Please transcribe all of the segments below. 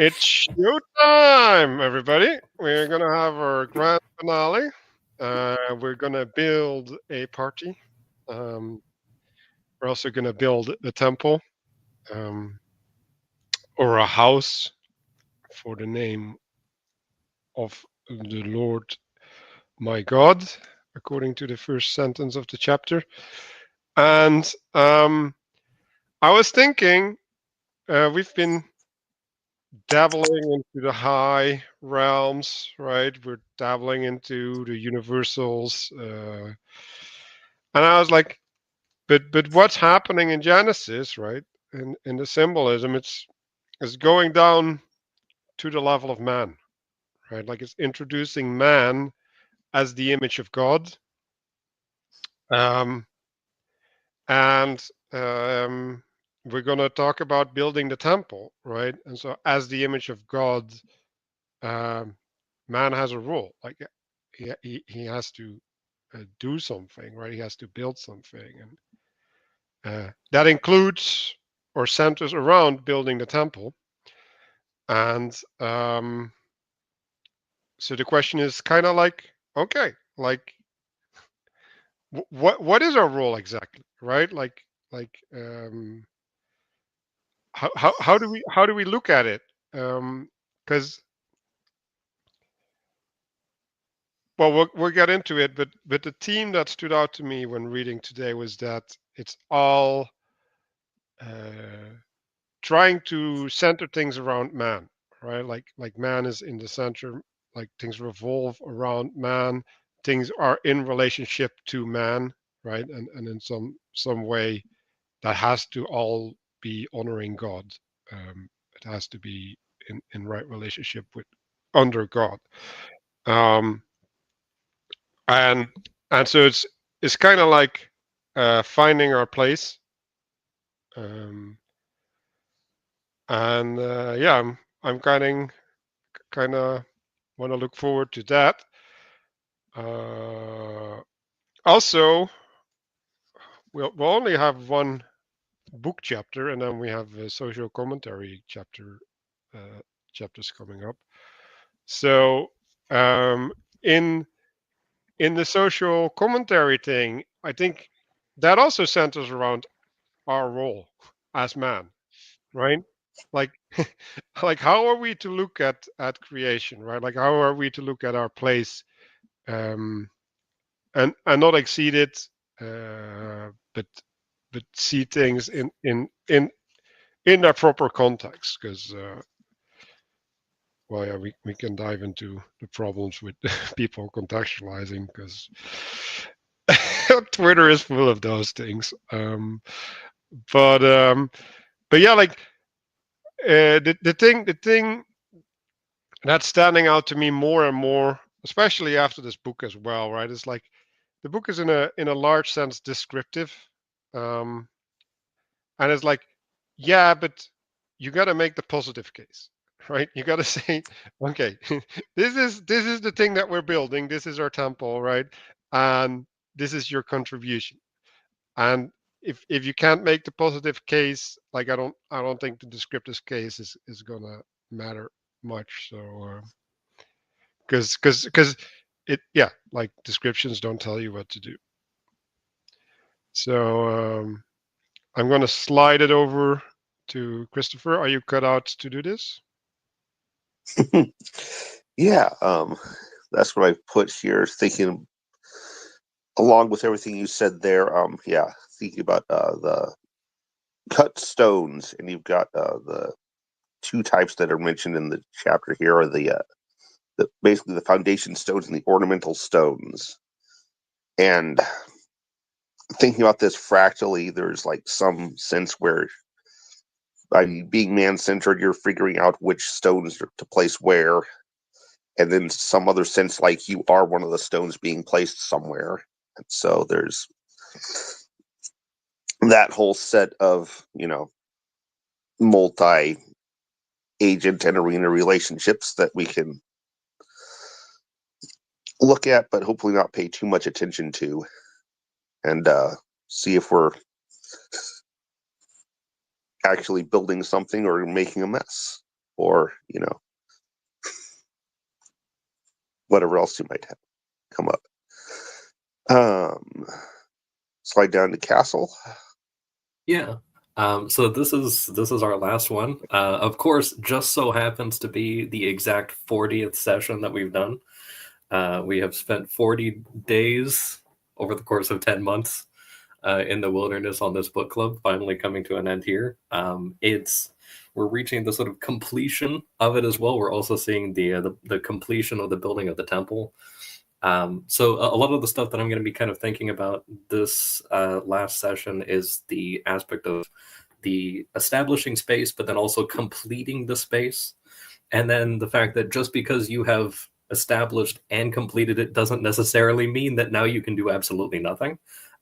It's showtime, everybody. We're gonna have our grand finale. We're gonna build a party. Um, we're also gonna build a temple um, or a house for the name of the Lord my God, according to the first sentence of the chapter. And I was thinking, we've been dabbling into the high realms, right? We're dabbling into the universals, and I was like, but what's happening in Genesis, right? In the symbolism, it's going down to the level of man, right? Like it's introducing man as the image of God, um, and we're going to talk about building the temple, right? And so, as the image of God, um, man has a role. Like he has to do something, right? He has to build something, and that includes or centers around building the temple. And so the question is kind of like, okay, like what is our role exactly, right? Like how do we look at it? Because well, we'll get into it, but the theme that stood out to me when reading today was that it's all uh, trying to center things around man, right? Like man is in the center, like things revolve around man, things are in relationship to man, right? And in some way that has to all be honoring God. It has to be in right relationship with under God. Um, and and so it's kind of like finding our place. Um, and yeah, I'm kind of want to look forward to that. Uh, Also, we'll only have one book chapter, and then we have a social commentary chapters coming up. So um, in in the social commentary thing, I think that also centers around our role as man, right? Like like how are we to look at creation, right? Like how are we to look at our place, um, and not exceed it, but see things in their proper context. Because well, yeah, we can dive into the problems with people contextualizing because Twitter is full of those things. But but yeah, like the thing that's standing out to me more and more, especially after this book as well, right? It's like the book is in a large sense descriptive, um, and it's like, yeah, but you got to make the positive case, right? You got to say, okay, this is the thing that we're building. This is our temple, right? And this is your contribution. And if you can't make the positive case, like I don't think the descriptive case is gonna matter much. So because it, yeah, like descriptions don't tell you what to do. So I'm gonna slide it over to Christopher. Are you cut out to do this? Yeah, that's what I put here. Thinking along with everything you said there. Yeah, thinking about the cut stones, and you've got the two types that are mentioned in the chapter here are the basically the foundation stones and the ornamental stones. And thinking about this fractally, there's like some sense where by being man centered, you're figuring out which stones to place where, and then some other sense like you are one of the stones being placed somewhere. And so there's that whole set of, multi agent and arena relationships that we can look at, but hopefully not pay too much attention to, and see if we're actually building something or making a mess, or whatever else you might have come up. Slide down to castle. Yeah. So this is our last one. Of course, just so happens to be the exact 40th session that we've done. We have spent 40 days over the course of 10 months in the wilderness on this book club, finally coming to an end here. We're reaching the sort of completion of it as well. We're also seeing the completion of the building of the temple. So a lot of the stuff that I'm going to be kind of thinking about this last session is the aspect of the establishing space, but then also completing the space. And then the fact that just because you have established and completed it doesn't necessarily mean that now you can do absolutely nothing.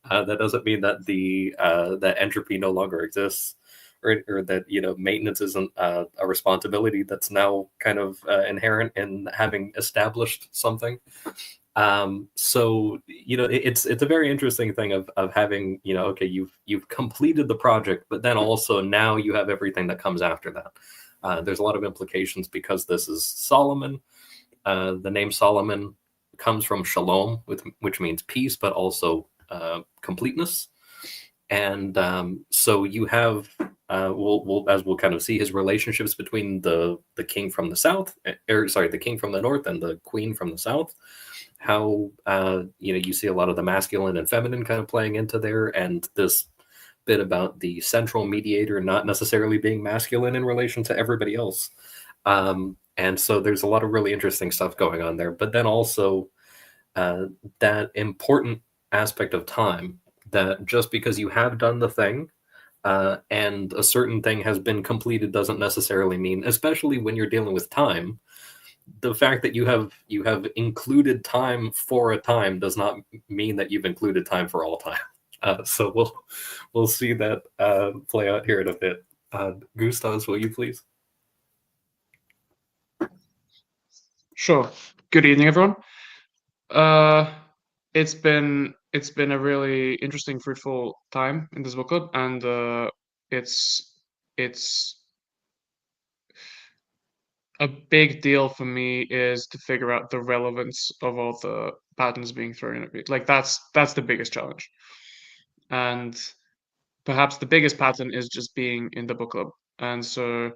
That doesn't mean that that entropy no longer exists, or that maintenance isn't a responsibility that's now kind of inherent in having established something. So it's a very interesting thing of having okay, you've completed the project, but then also now you have everything that comes after that. There's a lot of implications because this is Solomon. The name Solomon comes from shalom, which means peace, but also completeness. And so you have we'll as we'll kind of see his relationships between the king from the south, the king from the north and the queen from the south. How you see a lot of the masculine and feminine kind of playing into there, and this bit about the central mediator not necessarily being masculine in relation to everybody else. And so there's a lot of really interesting stuff going on there. But then also that important aspect of time, that just because you have done the thing and a certain thing has been completed doesn't necessarily mean, especially when you're dealing with time, the fact that you have included time for a time does not mean that you've included time for all time. So we'll see that play out here in a bit. Gustavs, will you please? Sure. Good evening, everyone. It's been a really interesting, fruitful time in this book club, and it's a big deal for me is to figure out the relevance of all the patterns being thrown at me. Like that's the biggest challenge, and perhaps the biggest pattern is just being in the book club, and so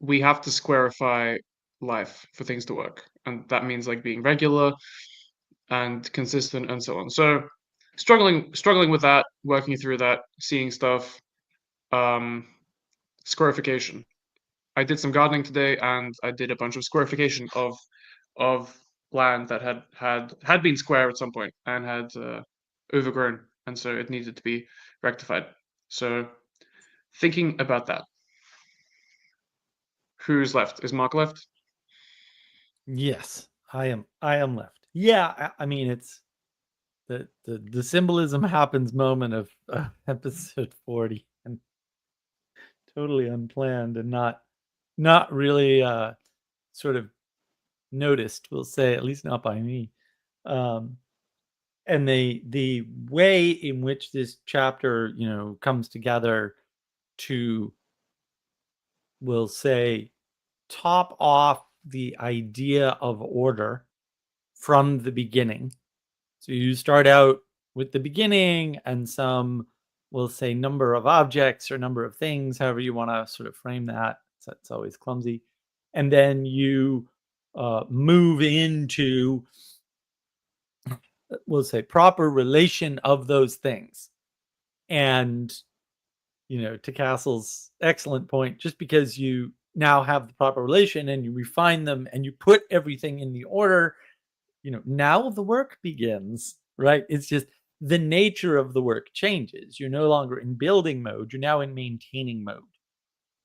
we have to squarify life for things to work, and that means like being regular and consistent and so on. So struggling with that, working through that, seeing stuff. Squarification. I did some gardening today, and I did a bunch of squarification of land that had been square at some point and had overgrown, and so it needed to be rectified. So thinking about that. Who's left? Is Mark left? Yes, I am left. Yeah, I mean it's the symbolism happens moment of episode 40, and totally unplanned and not really sort of noticed, we'll say, at least not by me. And the way in which this chapter comes together to, we'll say, top off the idea of order from the beginning. So you start out with the beginning and some, we'll say, number of objects or number of things, however you want to sort of frame that. So it's always clumsy. And then you move into, we'll say, proper relation of those things. And, to Castle's excellent point, just because you now have the proper relation and you refine them and you put everything in the order, now the work begins, right? It's just the nature of the work changes. You're no longer in building mode. You're now in maintaining mode.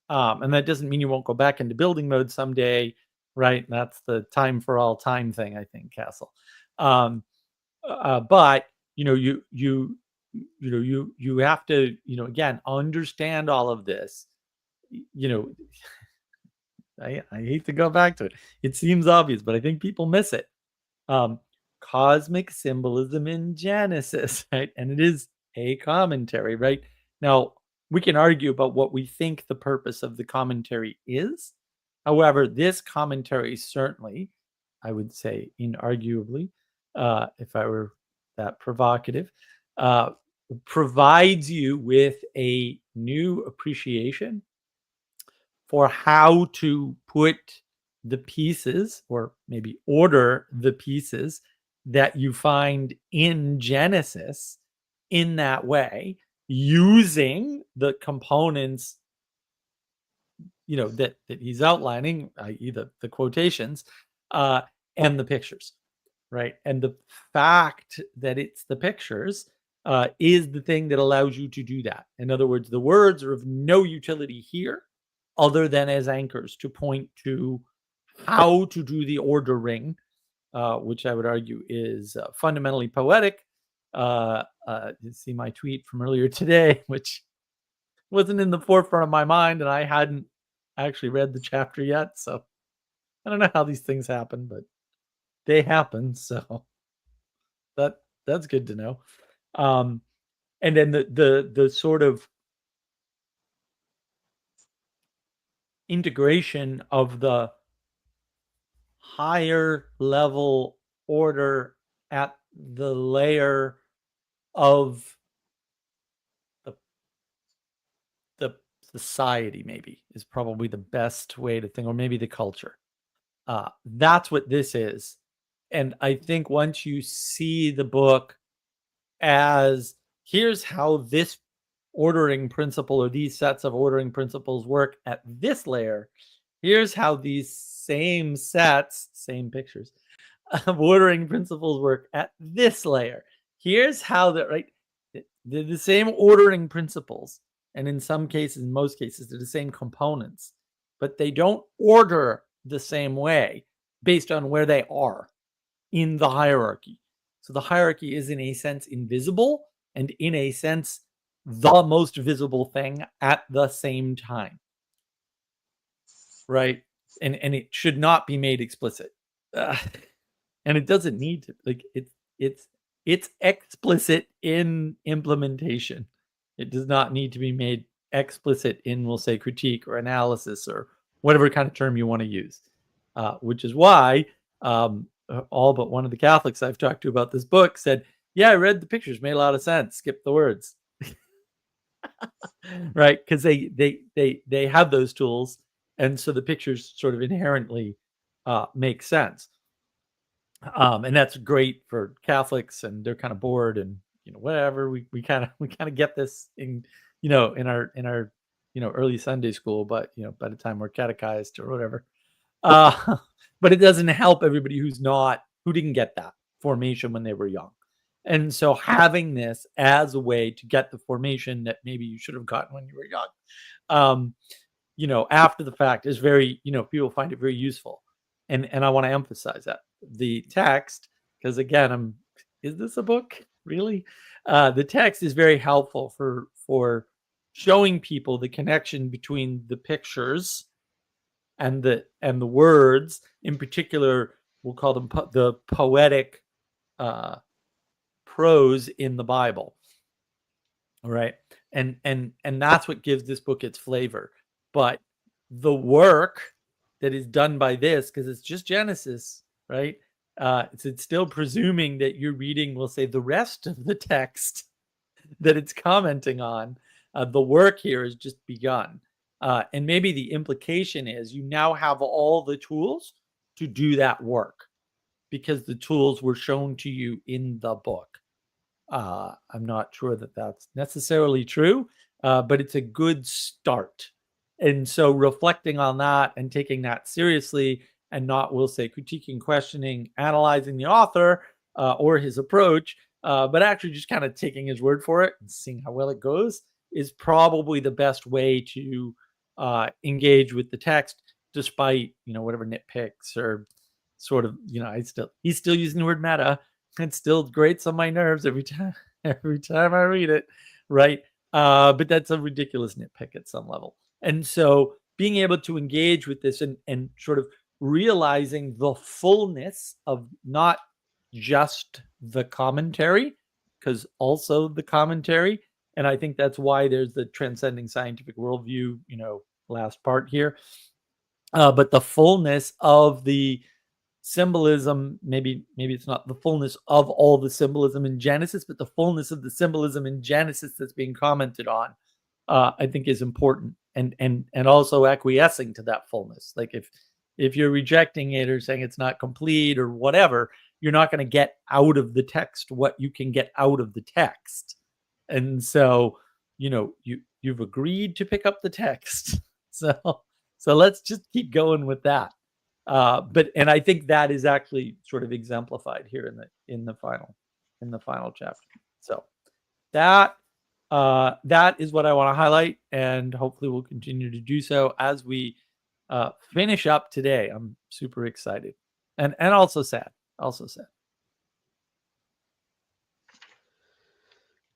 And that doesn't mean you won't go back into building mode someday, right? That's the time for all time thing, I think, Castle. But you have to, again, understand all of this. I hate to go back to it. It seems obvious, but I think people miss it. Cosmic symbolism in Genesis, right? And it is a commentary, right? Now, we can argue about what we think the purpose of the commentary is. However, this commentary certainly, I would say inarguably, if I were that provocative, provides you with a new appreciation for how to put the pieces, or maybe order the pieces that you find in Genesis in that way, using the components, you know, that he's outlining, i.e. the quotations, and the pictures, right? And the fact that it's the pictures is the thing that allows you to do that. In other words, the words are of no utility here other than as anchors to point to how to do the ordering, which I would argue is fundamentally poetic. You see my tweet from earlier today, which wasn't in the forefront of my mind, and I hadn't actually read the chapter yet. So I don't know how these things happen, but they happen. So that's good to know. And then the sort of integration of the higher level order at the layer of the society, maybe, is probably the best way to think, or maybe the culture. That's what this is. And I think once you see the book as, here's how this ordering principle or these sets of ordering principles work at this layer, here's how these same sets, same pictures of ordering principles work at this layer. Here's how they're the same ordering principles. And in some cases, in most cases, they're the same components, but they don't order the same way based on where they are in the hierarchy. So the hierarchy is in a sense invisible, and in a sense the most visible thing at the same time, right? And it should not be made explicit, and it doesn't need to. Like, it's explicit in implementation. It does not need to be made explicit in, we'll say, critique or analysis or whatever kind of term you want to use, which is why all but one of the Catholics I've talked to about this book said, yeah, I read the pictures, made a lot of sense, skip the words. Right? Because they have those tools, and so the pictures sort of inherently make sense. And that's great for Catholics, and they're kind of bored, and whatever. We kind of get this in in our early Sunday school, but by the time we're catechized or whatever. But it doesn't help everybody who didn't get that formation when they were young. And so having this as a way to get the formation that maybe you should have gotten when you were young, after the fact, is very, people find it very useful. And I want to emphasize that the text, because again, is this a book really? The text is very helpful for showing people the connection between the pictures and the words. In particular, we'll call them the poetic prose in the Bible. All right. And that's what gives this book its flavor. But the work that is done by this, because it's just Genesis, right? It's still presuming that you're reading, we'll say, the rest of the text that it's commenting on. The work here has just begun. And maybe the implication is you now have all the tools to do that work, because the tools were shown to you in the book. I'm not sure that that's necessarily true, but it's a good start. And so reflecting on that and taking that seriously, and not, we'll say, critiquing, questioning, analyzing the author or his approach, but actually just kind of taking his word for it and seeing how well it goes, is probably the best way to engage with the text, despite whatever nitpicks or sort of he's still using the word meta. It still grates on my nerves every time I read it, right? But that's a ridiculous nitpick at some level. And so being able to engage with this and sort of realizing the fullness of not just the commentary, because also the commentary And I think that's why there's the transcending scientific worldview, last part here. But the fullness of the symbolism, maybe it's not the fullness of all the symbolism in Genesis, but the fullness of the symbolism in Genesis that's being commented on, I think is important, and also acquiescing to that fullness. Like if you're rejecting it or saying it's not complete or whatever, you're not going to get out of the text what you can get out of the text. And so, you've agreed to pick up the text. So let's just keep going with that. And I think that is actually sort of exemplified here in the final chapter. So that is what I want to highlight, and hopefully we'll continue to do so as we finish up today. I'm super excited and also sad.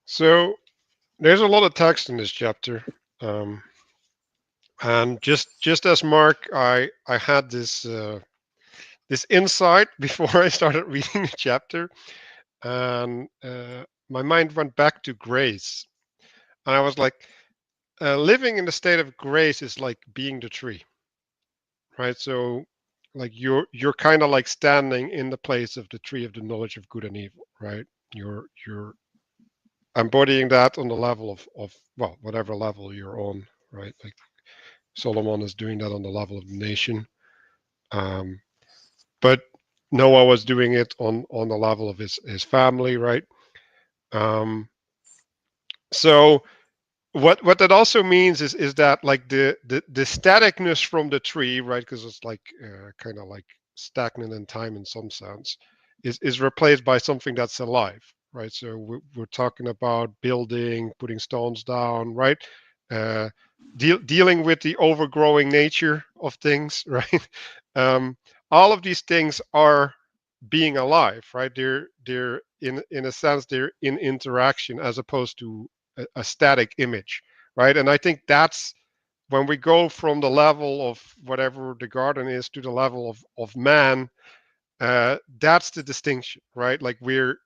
So there's a lot of text in this chapter, and just as Mark, I had this this insight before I started reading the chapter, and my mind went back to grace, and I was like, living in the state of grace is like being the tree, right? So like you're kind of like standing in the place of the tree of the knowledge of good and evil, right? You're embodying that on the level of well, whatever level you're on, right? Like Solomon is doing that on the level of the nation, but Noah was doing it on the level of his family, right? So what that also means is that like the staticness from the tree, right? Because it's like kind of like stagnant in time in some sense, is replaced by something that's alive, right? So we're talking about building, putting stones down, right? Dealing with the overgrowing nature of things, right? All of these things are being alive, right? They're in a sense they're in interaction as opposed to a static image, right? And I think that's when we go from the level of whatever the garden is to the level of man. That's the distinction, right? Like we're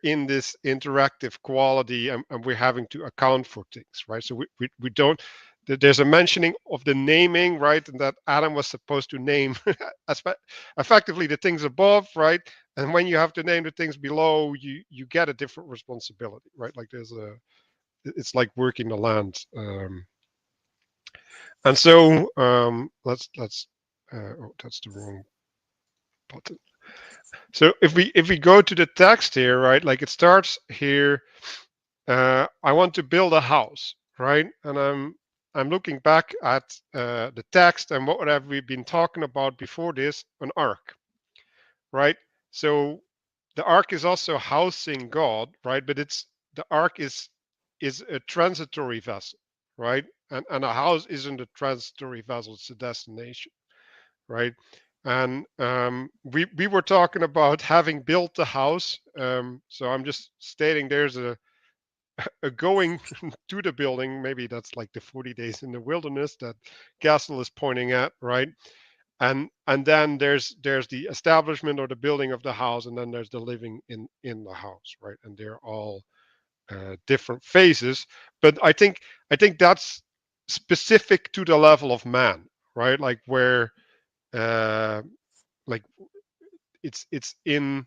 in this interactive quality, and we're having to account for things, right? So we don't. There's a mentioning of the naming, right, and that Adam was supposed to name effectively the things above, right? And when you have to name the things below, you get a different responsibility, right? Like it's like working the land, and so let's oh, that's the wrong button. So if we go to the text here, right, like it starts here, I want to build a house, right? And I'm looking back at the text and what have we been talking about before this, an ark, right? So the ark is also housing God, right? But the ark is a transitory vessel, right? And a house isn't a transitory vessel; it's a destination, right? And we were talking about having built the house. So I'm just stating there's a going to the building. Maybe that's like the 40 days in the wilderness that Gassel is pointing at, right? And then there's the establishment or the building of the house, and then there's the living in the house, right? And they're all different phases. But I think that's specific to the level of man, right? Like where like it's in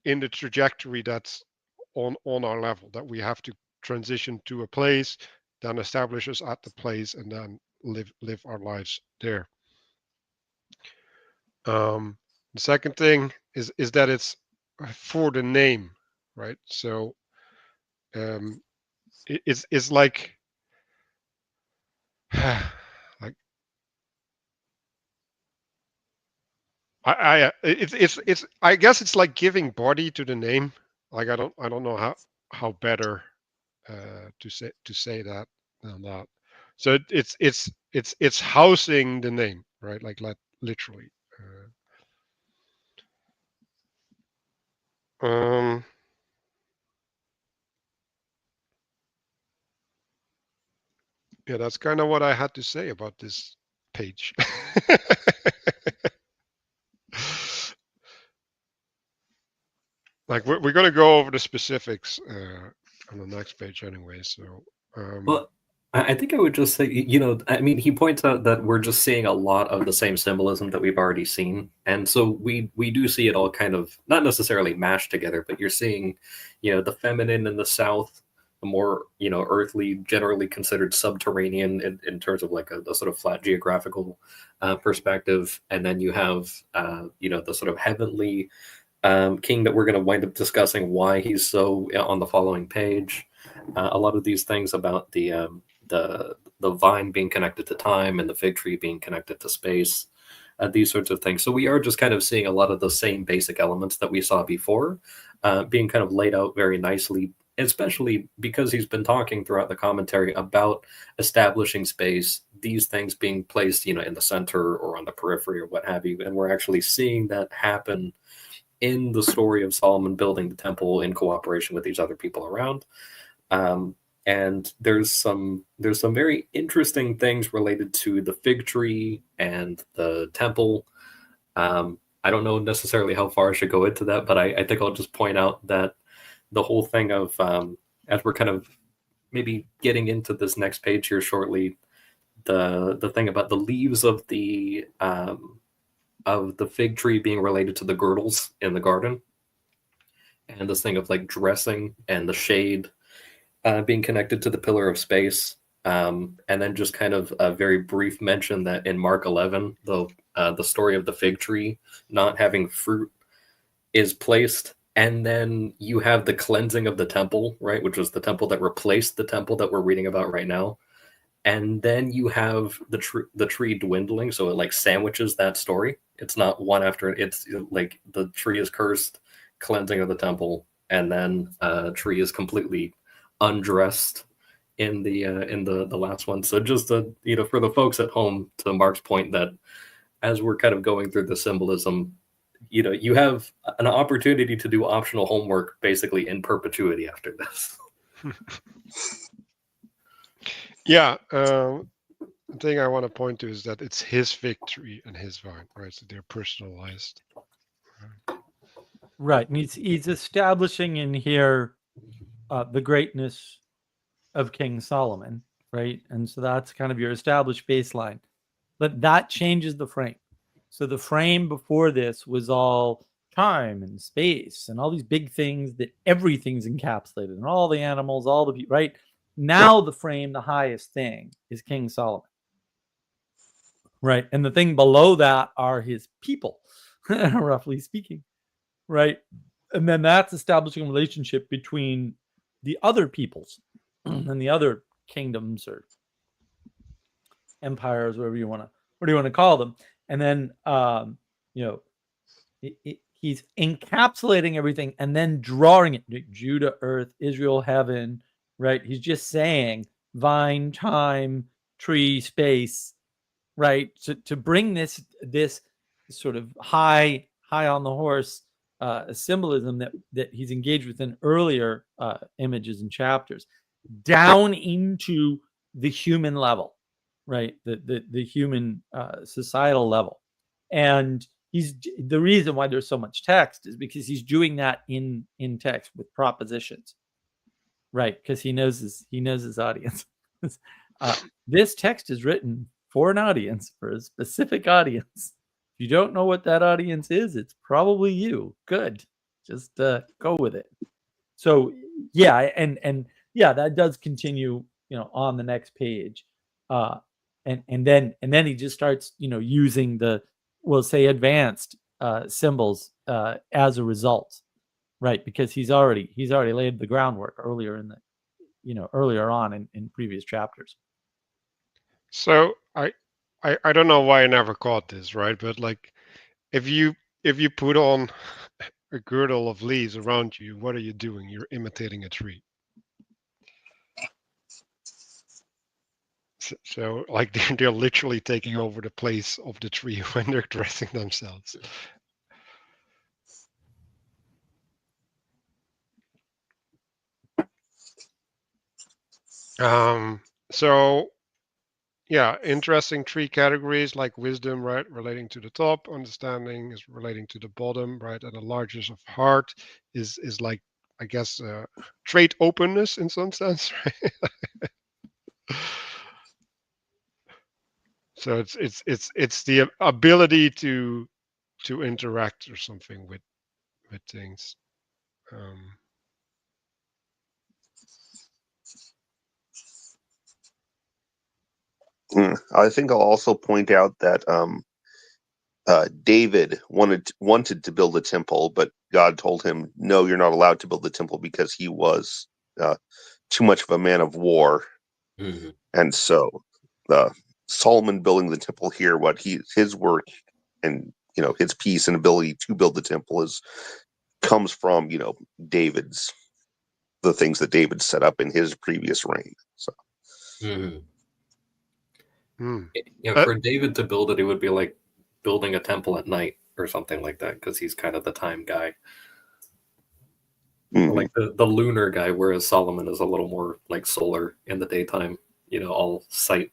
the trajectory that's on our level, that we have to transition to a place, then establish us at the place, and then live our lives there. The second thing is that it's for the name, right? So it's like like it's I guess it's like giving body to the name. Like I don't know how better to say that than that. So it's housing the name, right? Like literally. Yeah, that's kind of what I had to say about this page. Like we're going to go over the specifics on the next page anyway. So Well, I think I would just say, I mean, he points out that we're just seeing a lot of the same symbolism that we've already seen, and so we do see it all kind of not necessarily mashed together, but you're seeing, the feminine in the south, the more earthly, generally considered subterranean in terms of like a sort of flat geographical perspective, and then you have the sort of heavenly king that we're going to wind up discussing why he's so on the following page. A lot of these things about the vine being connected to time and the fig tree being connected to space, these sorts of things. So we are just kind of seeing a lot of the same basic elements that we saw before being kind of laid out very nicely, especially because he's been talking throughout the commentary about establishing space, these things being placed, in the center or on the periphery or what have you. And we're actually seeing that happen in the story of Solomon building the temple in cooperation with these other people around. And there's some very interesting things related to the fig tree and the temple. I don't know necessarily how far I should go into that, but I think I'll just point out that the whole thing of, as we're kind of maybe getting into this next page here shortly, the thing about the leaves of the fig tree being related to the girdles in the garden, and this thing of like dressing and the shade being connected to the pillar of space, and then just kind of a very brief mention that in Mark 11, the story of the fig tree not having fruit is placed, and then you have the cleansing of the temple, right, which was the temple that replaced the temple that we're reading about right now, and then you have the tree dwindling, so it like sandwiches that story. It's not one after, it's like the tree is cursed, cleansing of the temple, and then tree is completely undressed in the last one. So just for the folks at home, to Mark's point, that as we're kind of going through the symbolism, you have an opportunity to do optional homework basically in perpetuity after this. yeah, the thing I want to point to is that it's his victory and his vine, right? So they're personalized. Right, and he's establishing in here the greatness of King Solomon, right? And so that's kind of your established baseline. But that changes the frame. So the frame before this was all time and space and all these big things that everything's encapsulated, and all the animals, all the people, right? Now the frame, the highest thing, is King Solomon, right? And the thing below that are his people, roughly speaking, right? And then that's establishing a relationship between the other peoples and the other kingdoms or empires, whatever you want to call them. And then he's encapsulating everything and then drawing it: Judah, earth; Israel, heaven. Right? He's just saying vine, time, tree, space. Right? To bring this sort of high on the horse symbolism that he's engaged with in earlier images and chapters, down into the human level, right? The human societal level. And the reason why there's so much text is because he's doing that in text with propositions, right? Because he knows his audience. This text is written for an audience, for a specific audience. If you don't know what that audience is, it's probably you. Good. Just go with it. So yeah, and yeah, that does continue, on the next page. And then he just starts, using we'll say advanced symbols as a result, right? Because he's already laid the groundwork earlier earlier on in previous chapters. So I don't know why I never caught this, right? But like, if you put on a girdle of leaves around you, what are you doing? You're imitating a tree. So like they're literally taking over the place of the tree when they're dressing themselves. So yeah, interesting tree categories like wisdom, right, relating to the top, understanding is relating to the bottom, right, and the largest of heart is like I guess trait openness in some sense, right? So it's the ability to interact or something with things. I think I'll also point out that David wanted to build a temple, but God told him, "No, you're not allowed to build the temple," because he was too much of a man of war. Mhm. And so Solomon building the temple here, his work and his peace and ability to build the temple comes from David's the things that David set up in his previous reign. So Mhm. Hmm. For David to build it, it would be like building a temple at night or something like that, because he's kind of the time guy. mhm. Like the lunar guy, whereas Solomon is a little more like solar in the daytime, all sight.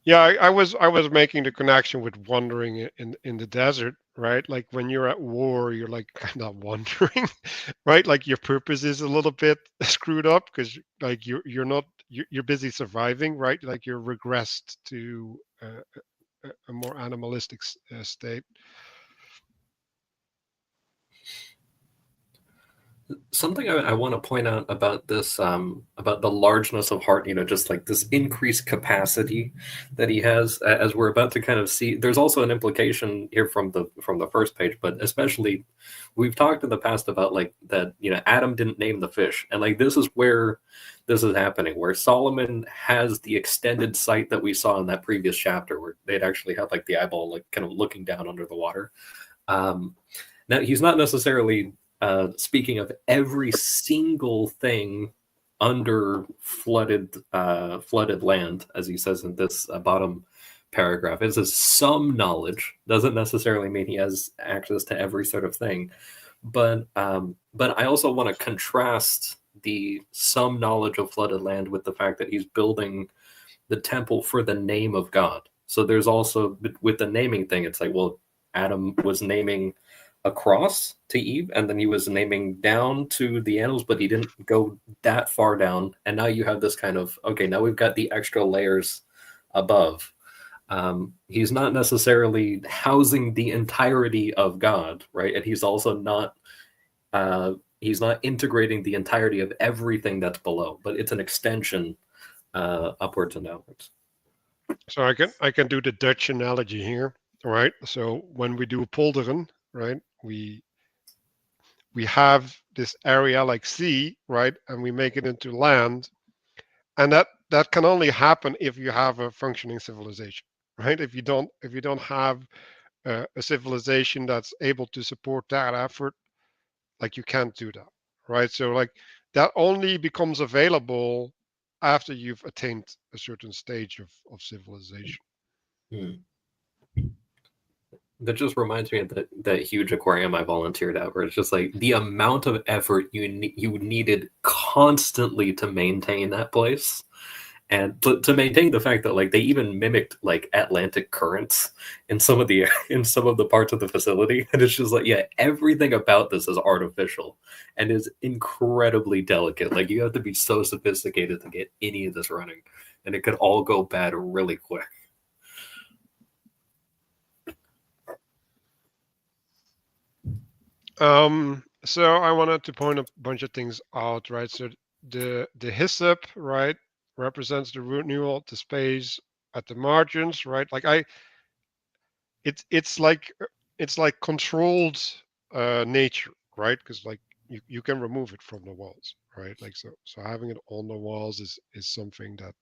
Yeah, I was making the connection with wandering in the desert, right? Like when you're at war, you're like kind of wandering, right? Like your purpose is a little bit screwed up because like you're not you're busy surviving, right? Like you're regressed to a more animalistic state. Something I want to point out about this, about the largeness of heart, just like this increased capacity that he has, as we're about to kind of see. There's also an implication here from the first page, but especially we've talked in the past about like that, Adam didn't name the fish, and like this is where this is happening, where Solomon has the extended sight that we saw in that previous chapter, where they'd actually had like the eyeball like kind of looking down under the water. Now he's not necessarily speaking of every single thing under flooded land, as he says in this bottom paragraph. It says some knowledge. Doesn't necessarily mean he has access to every sort of thing, but I also want to contrast the some knowledge of flooded land with the fact that he's building the temple for the name of God. So there's also, with the naming thing, it's like, well, Adam was naming across to Eve, and then he was naming down to the animals, but he didn't go that far down. And now you have this kind of, okay, now we've got the extra layers above. He's not necessarily housing the entirety of God, right? And he's also not integrating the entirety of everything that's below, but it's an extension upwards and downwards. So I can do the Dutch analogy here, right? So when we do polderen, right, we have this area like sea, right, and we make it into land, and that can only happen if you have a functioning civilization, right? If you don't have a civilization that's able to support that effort, like you can't do that, right? So like that only becomes available after you've attained a certain stage of civilization. That just reminds me of that huge aquarium I volunteered at, where it's just like the amount of effort you needed constantly to maintain that place, and to maintain the fact that like they even mimicked like Atlantic currents in some of the parts of the facility, and it's just like, yeah, everything about this is artificial and is incredibly delicate. Like you have to be so sophisticated to get any of this running, and it could all go bad really quick. So I wanted to point a bunch of things out, right? So the hyssop, right, represents the renewal, the space at the margins, right? Like it's like controlled nature, right? Because like you can remove it from the walls, right? Like so having it on the walls is something that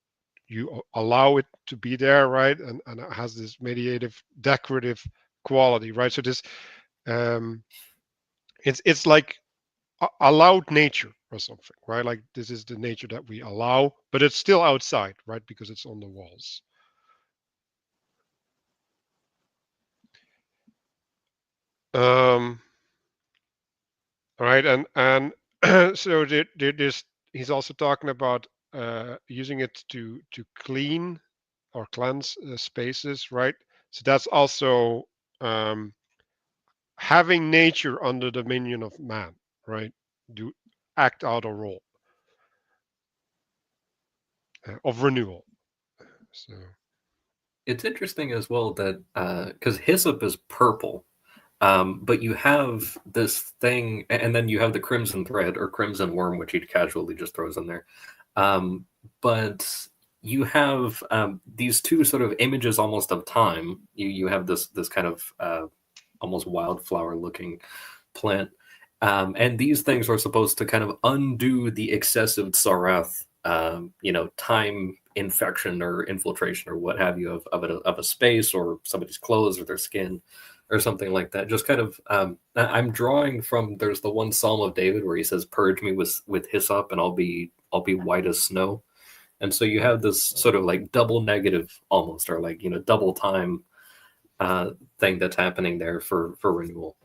you allow it to be there, right? And it has this mediative, decorative quality, right? So this it's like allowed nature or something, right? Like this is the nature that we allow, but it's still outside, right? Because it's on the walls. All right, and so this he's also talking about using it to clean or cleanse spaces, right? So that's also having nature under the dominion of man, right? Do act out a role of renewal. So It's interesting as well that because hyssop is purple, but you have this thing, and then you have the crimson thread or crimson worm, which he casually just throws in there. But you have these two sort of images almost of time. You have this kind of almost wildflower looking plant. And these things are supposed to kind of undo the excessive tsarath, time infection or infiltration or what have you of a space or somebody's clothes or their skin or something like that. Just kind of, I'm drawing from, there's the one Psalm of David where he says, "Purge me with hyssop, and I'll be white as snow." And so you have this sort of like double negative almost, or like, double time thing that's happening there for renewal.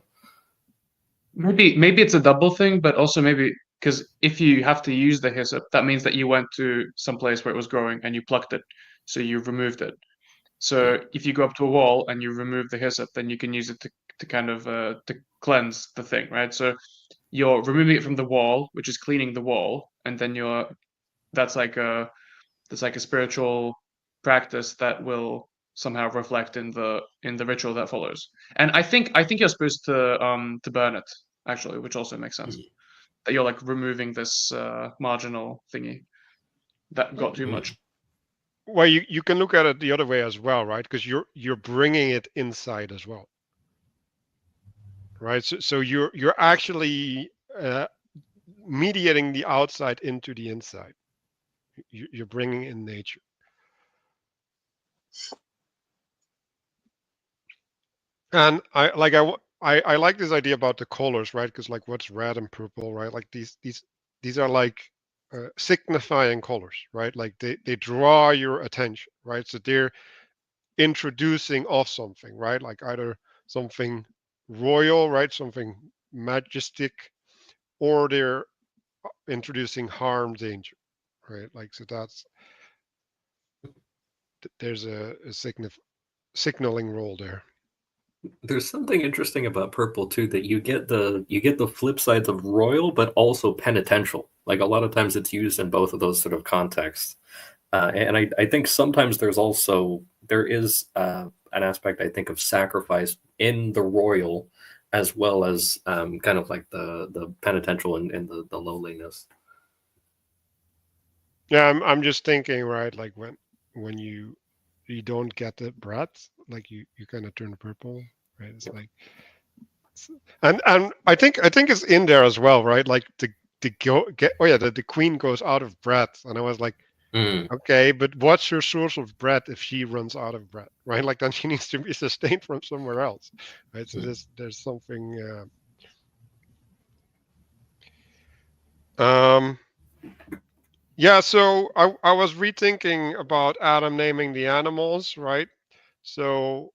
Maybe it's a double thing, but also maybe because if you have to use the hyssop, that means that you went to some place where it was growing and you plucked it, so you removed it. So if you go up to a wall and you remove the hyssop, then you can use it to kind of to cleanse the thing, right? So you're removing it from the wall, which is cleaning the wall, and then that's like a spiritual practice that will somehow reflect in the ritual that follows. And I think you're supposed to burn it actually, which also makes sense. That you're like removing this marginal thingy that got too much. Well, you can look at it the other way as well, right? Because you're bringing it inside as well, right? So you're actually mediating the outside into the inside. You're bringing in nature. And I like this idea about the colors, right? Because like what's red and purple, right? Like these are like signifying colors, right? Like they draw your attention, right? So they're introducing of something, right? Like either something royal, right? Something majestic, or they're introducing harm, danger, right? Like so there's a signaling role there. There's something interesting about purple too, that you get the flip sides of royal, but also penitential. Like a lot of times it's used in both of those sort of contexts. And I think sometimes there is an aspect, I think, of sacrifice in the royal, as well as kind of like the penitential and the lowliness. Yeah, I'm just thinking, right? Like when you don't get the breath, like you kind of turn purple, right? It's like, and I think it's in there as well, right? Like the queen goes out of breath, and I was like, okay, but what's her source of breath if she runs out of breath, right? Like then she needs to be sustained from somewhere else, right? So there's something. Yeah, so I was rethinking about Adam naming the animals, right? So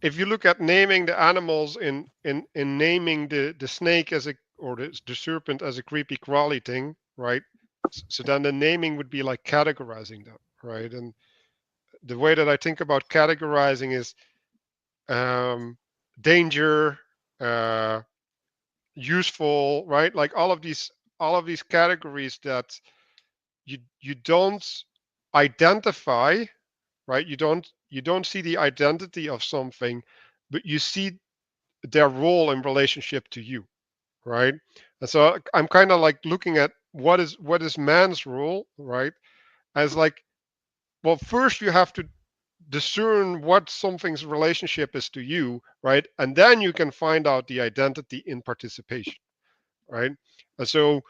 if you look at naming the animals in naming the snake as or the serpent as a creepy crawly thing, right? So then the naming would be like categorizing them, right? And the way that I think about categorizing is danger, useful, right? Like all of these categories that you don't identify, right? You don't see the identity of something, but you see their role in relationship to you, right? And so I'm kind of like looking at what is man's role, right? As like, well, first you have to discern what something's relationship is to you, right? And then you can find out the identity in participation, right? And so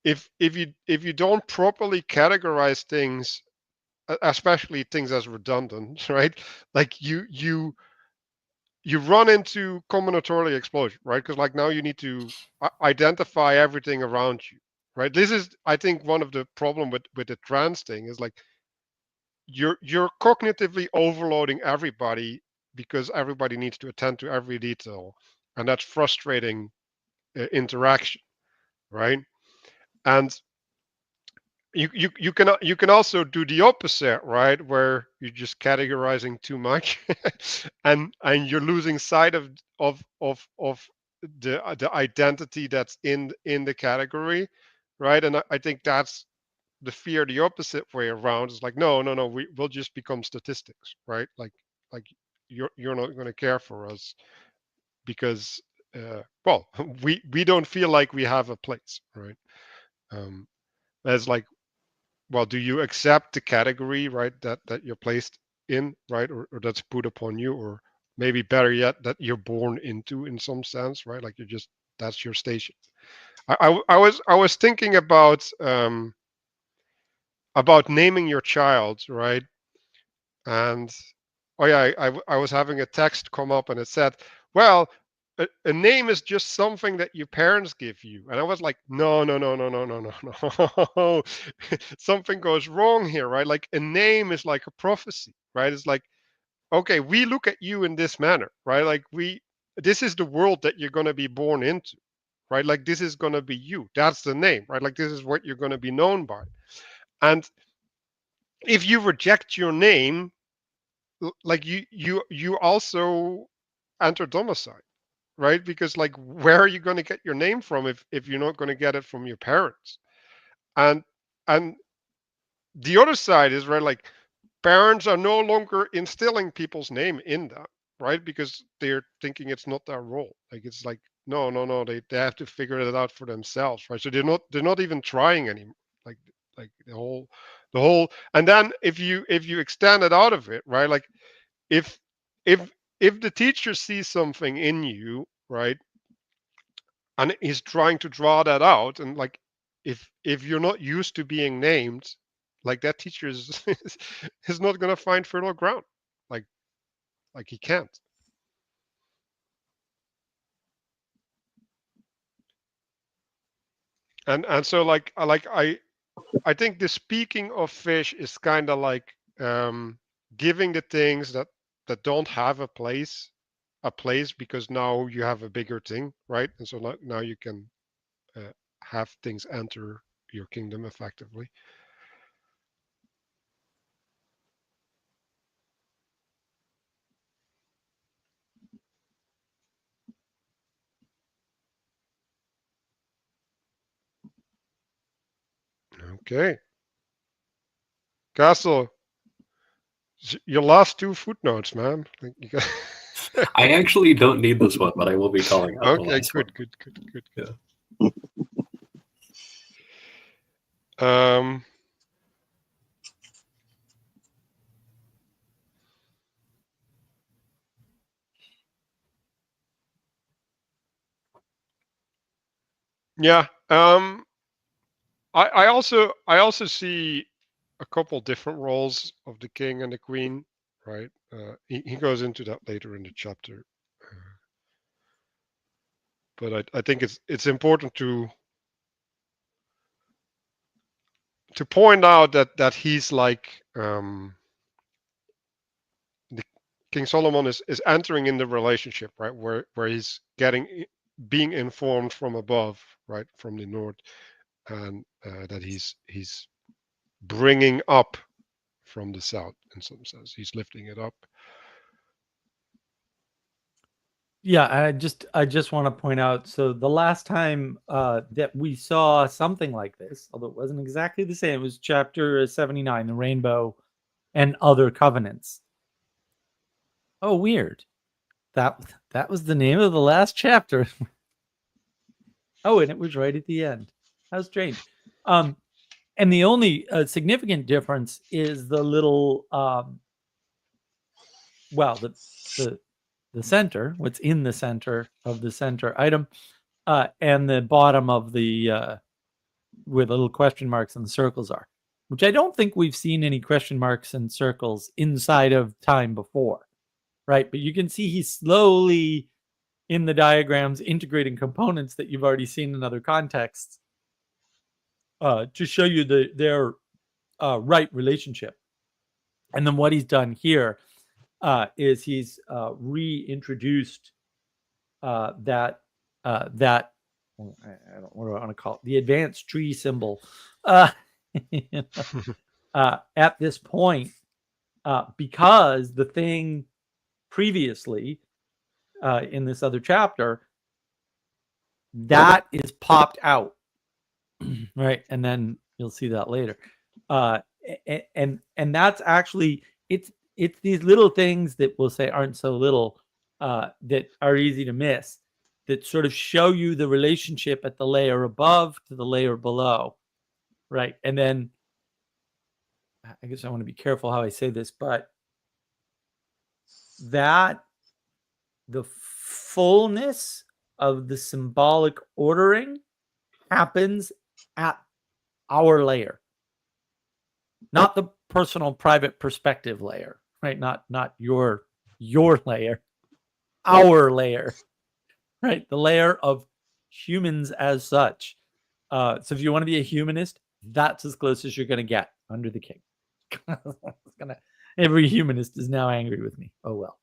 if you don't properly categorize things, especially things as redundant, right? Like you run into combinatorial explosion, right? Because like now you need to identify everything around you, right? This is, I think, one of the problem with the trans thing is like you're cognitively overloading everybody because everybody needs to attend to every detail, and that's frustrating interaction, right? And you can also do the opposite, right? Where you're just categorizing too much, and you're losing sight of the identity that's in the category, right? And I think that's the fear the opposite way around. Is like, no, we'll just become statistics, right? Like you're not going to care for us because well, we don't feel like we have a place, right? As like, well, do you accept the category, right, that you're placed in, right, or that's put upon you, or maybe better yet, that you're born into in some sense, right? Like, you're just, that's your station. I was thinking about naming your child, right? And oh yeah, I was having a text come up and it said, well, a name is just something that your parents give you. And I was like, no. Something goes wrong here, right? Like, a name is like a prophecy, right? It's like, okay, we look at you in this manner, right? Like, this is the world that you're going to be born into, right? Like, this is going to be you. That's the name, right? Like, this is what you're going to be known by. And if you reject your name, like, you also enter domicile, right? Because, like, where are you going to get your name from if you're not going to get it from your parents? And and the other side is, right, like, parents are no longer instilling people's name in them, right? Because they're thinking it's not their role. Like, it's like, no, they have to figure it out for themselves, right? So they're not even trying anymore. Like the whole and then if you extend it out of it, right? Like, if if if the teacher sees something in you, right, and he's trying to draw that out, and, like, if you're not used to being named, like, that teacher is is not going to find fertile ground, like he can't. And so, I think the speaking of fish is kind of like, giving the things that don't have a place, because now you have a bigger thing, right? And so now you can have things enter your kingdom effectively. Okay, Castle, your last two footnotes, man. Like, you got... I actually don't need this one, but I will be calling out the Okay, last one. good. Yeah. Yeah. I also see a couple different roles of the king and the queen, right? He goes into that later in the chapter, but I think it's important to point out that he's like, the King Solomon is entering in the relationship, right, where he's being informed from above, right, from the north, and that he's bringing up from the south, in some sense. He's lifting it up. Yeah, I just want to point out. So the last time that we saw something like this, although it wasn't exactly the same, it was chapter 79, the rainbow and other covenants. Oh, weird. That was the name of the last chapter. Oh, and it was right at the end. How strange. And the only significant difference is the little well, the center, what's in the center of the center item, and the bottom of the where the little question marks and the circles are, which I don't think we've seen any question marks and circles inside of time before, right? But you can see he's slowly in the diagrams integrating components that you've already seen in other contexts to show you their right relationship. And then what he's done here is he's reintroduced that I don't, what do I want to call it? The advanced tree symbol at this point, because the thing previously in this other chapter that is popped out, right? And then you'll see that later. And that's actually it's these little things that we'll say aren't so little that are easy to miss, that sort of show you the relationship at the layer above to the layer below, right? And then I guess I want to be careful how I say this, but that the fullness of the symbolic ordering happens at our layer, not the personal private perspective layer, right? Not your layer, our layer, right? The layer of humans as such. So if you want to be a humanist, that's as close as you're going to get under the king. Every humanist is now angry with me. Oh well.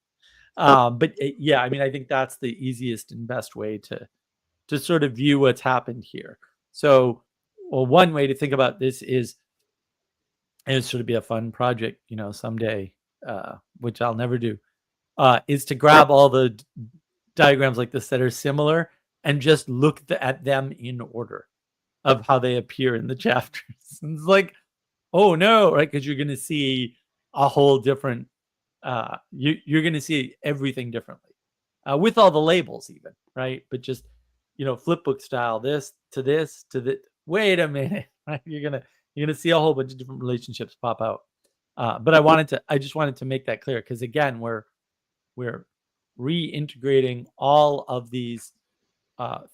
But yeah, I mean, I think that's the easiest and best way to sort of view what's happened here. So, well, one way to think about this is, and it's sort of be a fun project, someday, which I'll never do, is to grab all the diagrams like this that are similar and just look at them in order of how they appear in the chapters. And it's like, oh no, right? Because you're going to see a whole different, you're going to see everything differently with all the labels even, right? But just, flipbook style, this to this to the, wait a minute, right? You're going to see a whole bunch of different relationships pop out. But I just wanted to make that clear, because again, we're reintegrating all of these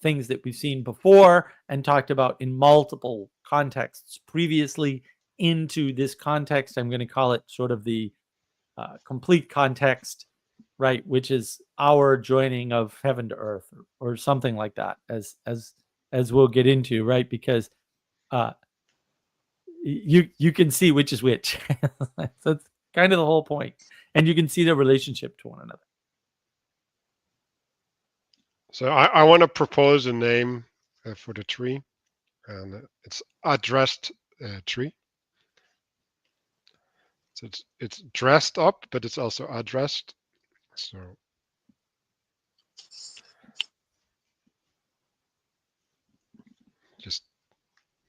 things that we've seen before and talked about in multiple contexts previously into this context. I'm going to call it sort of the complete context, right? Which is our joining of heaven to earth, or something like that, as we'll get into, right? Because you can see which is which. So that's kind of the whole point, and you can see the relationship to one another. So I want to propose a name for the tree, and it's addressed tree. So it's dressed up, but it's also addressed. So just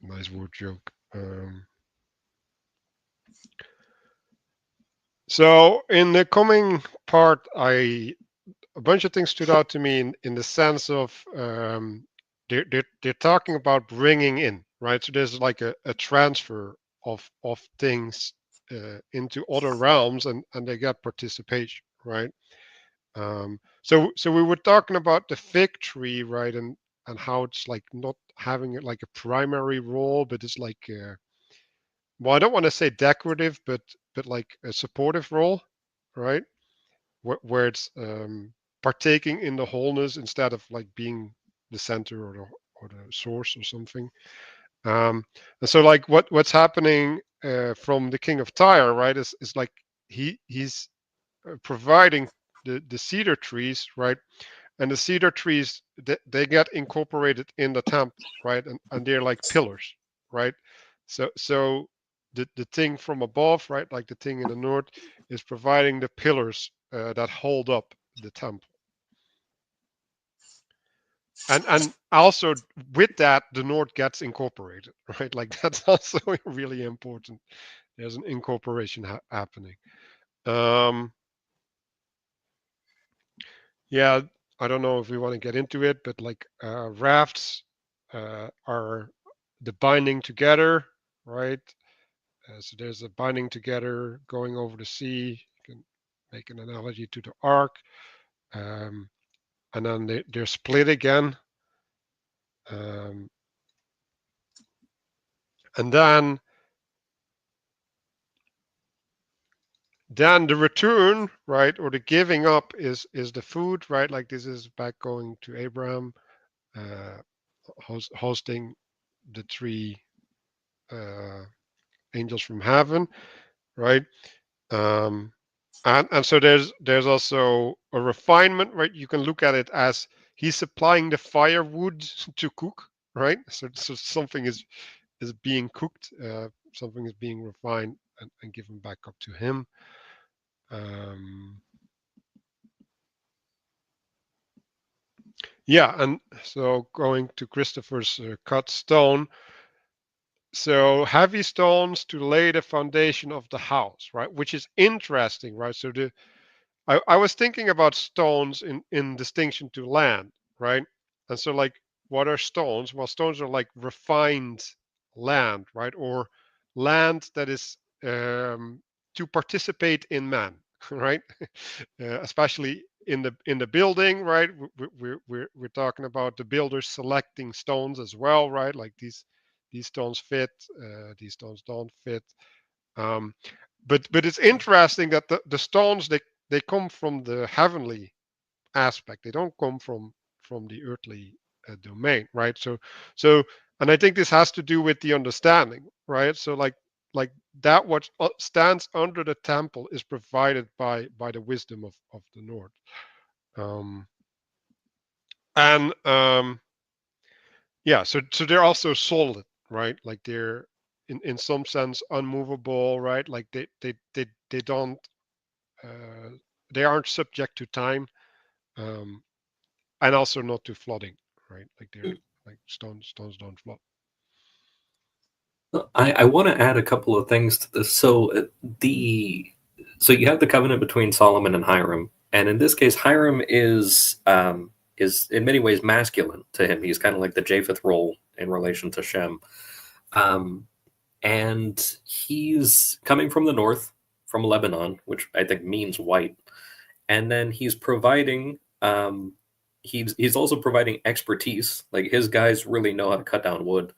nice word joke. So in the coming part, a bunch of things stood out to me in the sense of they're talking about bringing in, right? So there's like a transfer of things into other realms, and they get participation, right? So we were talking about the fig tree, right? And how it's like not having it like a primary role, but it's like well, I don't want to say decorative, but like a supportive role, right? Where it's partaking in the wholeness instead of like being the center or the source or something. And so like what's happening from the King of Tyre, right, is like he's providing the cedar trees, right? And the cedar trees, they get incorporated in the temple, right? And they're like pillars, right? So the thing from above, right, like the thing in the north, is providing the pillars that hold up the temple. And also with that, the north gets incorporated, right? Like that's also really important. There's an incorporation happening. Yeah, I don't know if we want to get into it, but like rafts are the binding together, right? So there's a binding together going over the sea. You can make an analogy to the ark. And then they're split again. And then the return, right, or the giving up is the food, right? Like this is back going to Abraham, hosting the three angels from heaven, right? And so there's also a refinement, right? You can look at it as he's supplying the firewood to cook, right? So something is is being cooked, something is being refined and given back up to him. Yeah, and so going to Christopher's cut stone. So heavy stones to lay the foundation of the house, right? Which is interesting, right? So I was thinking about stones in distinction to land, right? And so like, what are stones? Well, stones are like refined land, right? Or land that is to participate in man, right? Especially in the building, right? We're talking about the builders selecting stones as well, right? Like these stones fit, these stones don't fit. But it's interesting that the stones they come from the heavenly aspect. They don't come from the earthly domain, right? So and I think this has to do with the understanding, right? So like that what stands under the temple is provided by the wisdom of the Lord. And yeah, so they're also solid, right? Like they're in some sense unmovable, right? Like they don't they aren't subject to time, um, and also not to flooding, right? Like they're like stones don't flood. I want to add a couple of things to this. So you have the covenant between Solomon and Hiram, and in this case, Hiram is in many ways masculine to him. He's kind of like the Japheth role in relation to Shem, and he's coming from the north, from Lebanon, which I think means white, and then he's providing. He's also providing expertise. Like his guys really know how to cut down wood.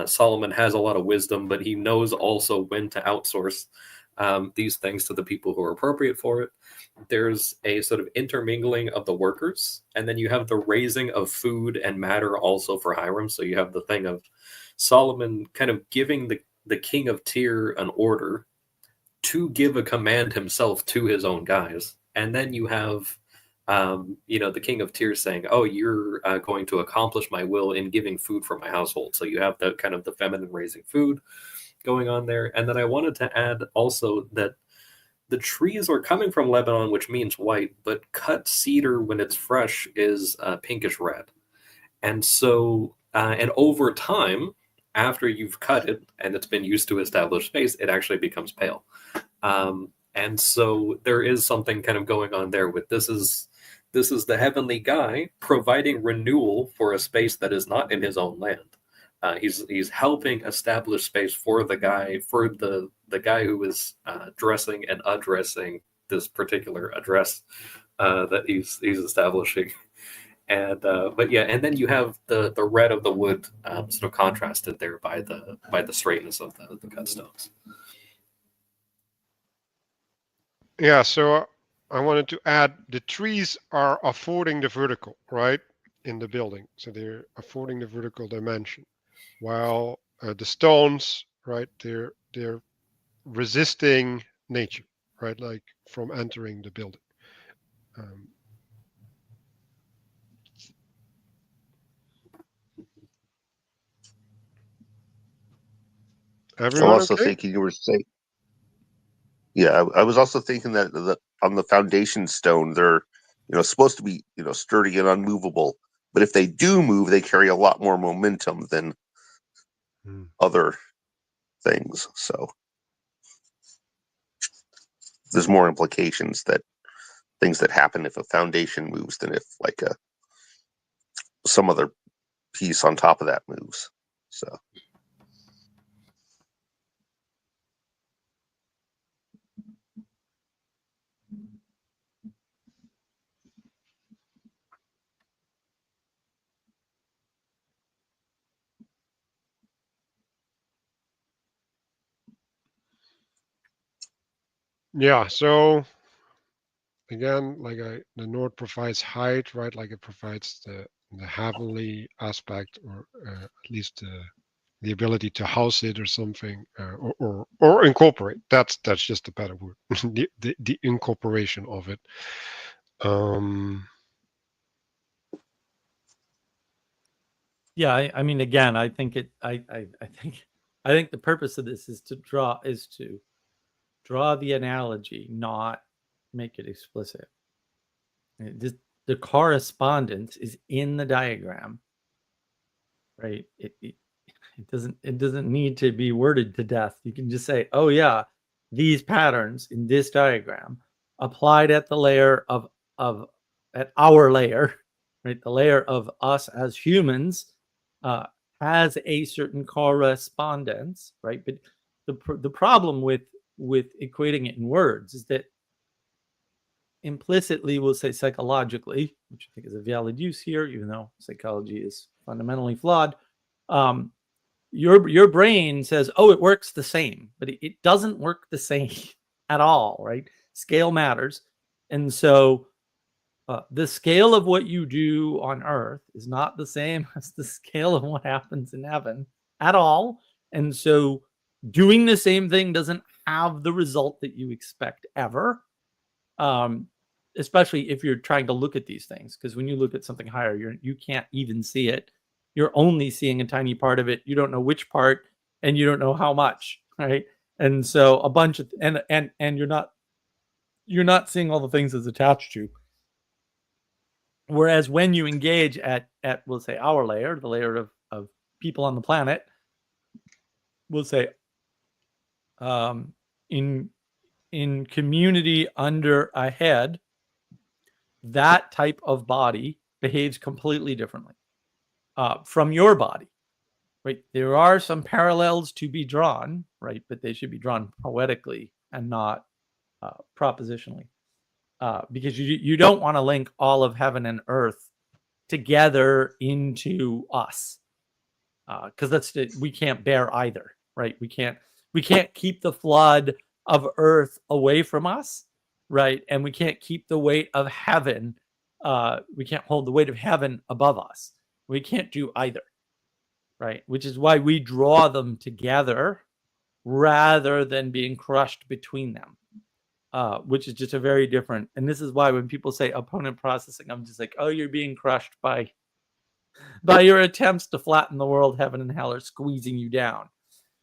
Solomon has a lot of wisdom, but he knows also when to outsource these things to the people who are appropriate for it. There's a sort of intermingling of the workers, and then you have the raising of food and matter also for Hiram. So you have the thing of Solomon kind of giving the king of Tyre an order to give a command himself to his own guys. And then you have the king of Tyre saying, "Oh, you're going to accomplish my will in giving food for my household." So you have the kind of the feminine raising food going on there. And then I wanted to add also that the trees are coming from Lebanon, which means white, but cut cedar when it's fresh is pinkish red. And so, and over time, after you've cut it and it's been used to establish space, it actually becomes pale. And so there is something kind of going on there with this is the heavenly guy providing renewal for a space that is not in his own land. He's helping establish space for the guy who is dressing and addressing this particular address that he's establishing. And but yeah, and then you have the red of the wood sort of contrasted there by the straightness of the cut stones. Yeah, so I wanted to add the trees are affording the vertical, right, in the building. So they're affording the vertical dimension, while the stones, right, they're resisting nature, right, like from entering the building. Everyone I'm also okay? thinking you were saying. Yeah, I was also thinking that on the foundation stone, they're supposed to be sturdy and unmovable. But if they do move, they carry a lot more momentum than other things. So there's more implications that things that happen if a foundation moves than if like some other piece on top of that moves. So. Yeah, so again, like the Nord provides height, right? Like it provides the heavenly aspect, or at least the ability to house it or something, or incorporate. That's just a better word. the incorporation of it. Yeah, I mean, again, I think I think the purpose of this is to draw the analogy, not make it explicit. The correspondence is in the diagram, right? It doesn't need to be worded to death. You can just say, oh yeah, these patterns in this diagram applied at the layer at our layer, right? The layer of us as humans has a certain correspondence, right? But the problem with equating it in words is that implicitly we'll say psychologically, which I think is a valid use here, even though psychology is fundamentally flawed. Your brain says, oh, it works the same, but it doesn't work the same at all, right? Scale matters. And so the scale of what you do on earth is not the same as the scale of what happens in heaven at all. And so doing the same thing doesn't have the result that you expect ever, especially if you're trying to look at these things. Because when you look at something higher, you can't even see it. You're only seeing a tiny part of it. You don't know which part, and you don't know how much, right? And so a bunch of and you're not seeing all the things it's attached to. Whereas when you engage at we'll say our layer, the layer of people on the planet, we'll say in community under a head, that type of body behaves completely differently from your body, right? There are some parallels to be drawn, right? But they should be drawn poetically and not propositionally. Because you don't want to link all of heaven and earth together into us, because we can't bear either, right? We can't keep the flood of earth away from us, right? And we can't keep the weight of heaven. We can't hold the weight of heaven above us. We can't do either, right? Which is why we draw them together rather than being crushed between them. Which is just a very different, and this is why when people say opponent processing, I'm just like, oh, you're being crushed by your attempts to flatten the world. Heaven and hell are squeezing you down,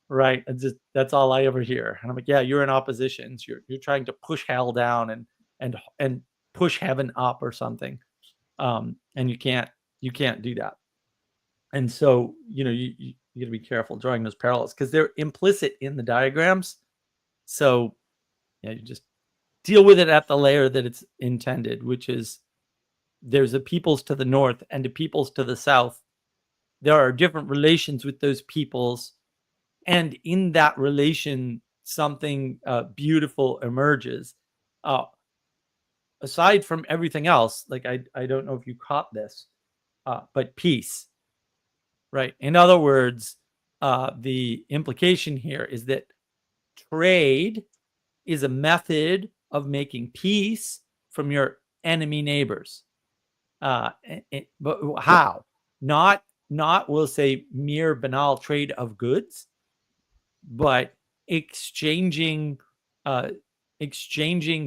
right? That's all I ever hear. And I'm like, yeah, you're in opposition. So you're trying to push hell down and push heaven up or something, and you can't do that. And so you got to be careful drawing those parallels because they're implicit in the diagrams. So yeah, you just deal with it at the layer that it's intended, which is there's a peoples to the north and a peoples to the south. There are different relations with those peoples. And in that relation, something beautiful emerges. Aside from everything else, like I don't know if you caught this, but peace, right? In other words, the implication here is that trade is a method of making peace from your enemy neighbors. But how? Not we'll say mere banal trade of goods, but exchanging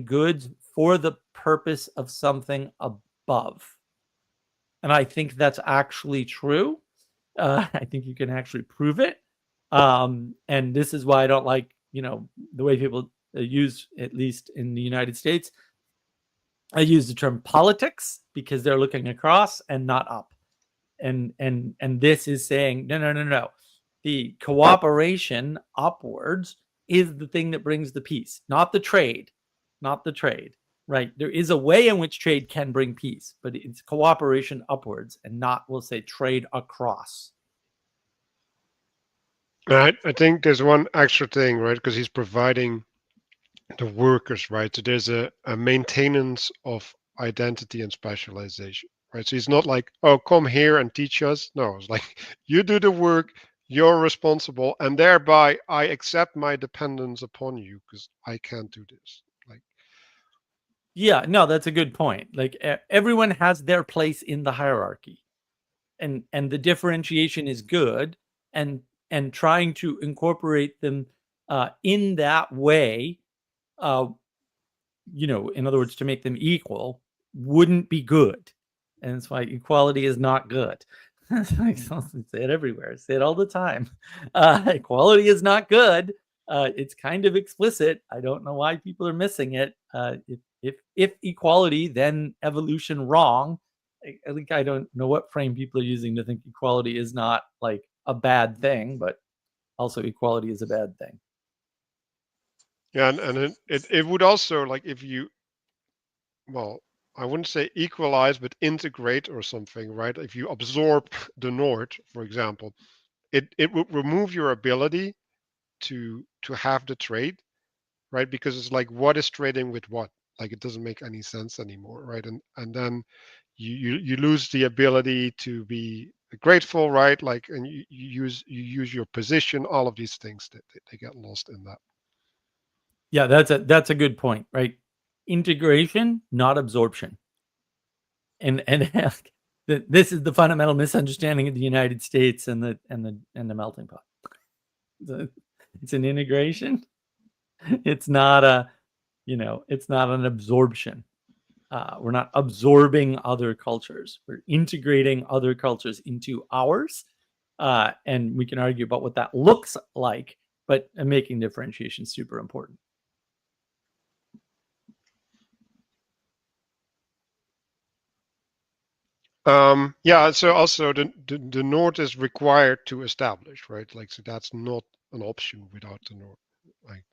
goods for the purpose of something above. And I think that's actually true. I think you can actually prove it. And this is why I don't like, the way people use, at least in the United States, I use the term politics because they're looking across and not up. And this is saying, no. The cooperation upwards is the thing that brings the peace, not the trade, right? There is a way in which trade can bring peace, but it's cooperation upwards and not, we'll say, trade across. I think there's one extra thing, right? Because he's providing the workers, right? So there's a maintenance of identity and specialization, right? So he's not like, oh, come here and teach us. No, it's like, you do the work, you're responsible, and thereby I accept my dependence upon you because I can't do this. Like, yeah, no, that's a good point. Like everyone has their place in the hierarchy, and the differentiation is good, and trying to incorporate them in that way, in other words, to make them equal wouldn't be good. And that's why equality is not good. Say it everywhere. Say it all the time. Equality is not good. It's kind of explicit. I don't know why people are missing it. If equality, then evolution wrong. I think I don't know what frame people are using to think equality is not like a bad thing, but also equality is a bad thing. Yeah, and it would also, like, if you, well, I wouldn't say equalize, but integrate or something, right? If you absorb the North, for example, it would remove your ability to have the trade, right? Because it's like, what is trading with what? Like, it doesn't make any sense anymore, right? And then you lose the ability to be grateful, right? Like, and you use your position. All of these things that they get lost in that. Yeah, that's a good point, right? Integration, not absorption. And this is the fundamental misunderstanding of the United States and the melting pot. It's an integration. It's not it's not an absorption. We're not absorbing other cultures. We're integrating other cultures into ours. And we can argue about what that looks like, but making differentiation is super important. Yeah, so also the North is required to establish, right? Like, so that's not an option without the North. Like,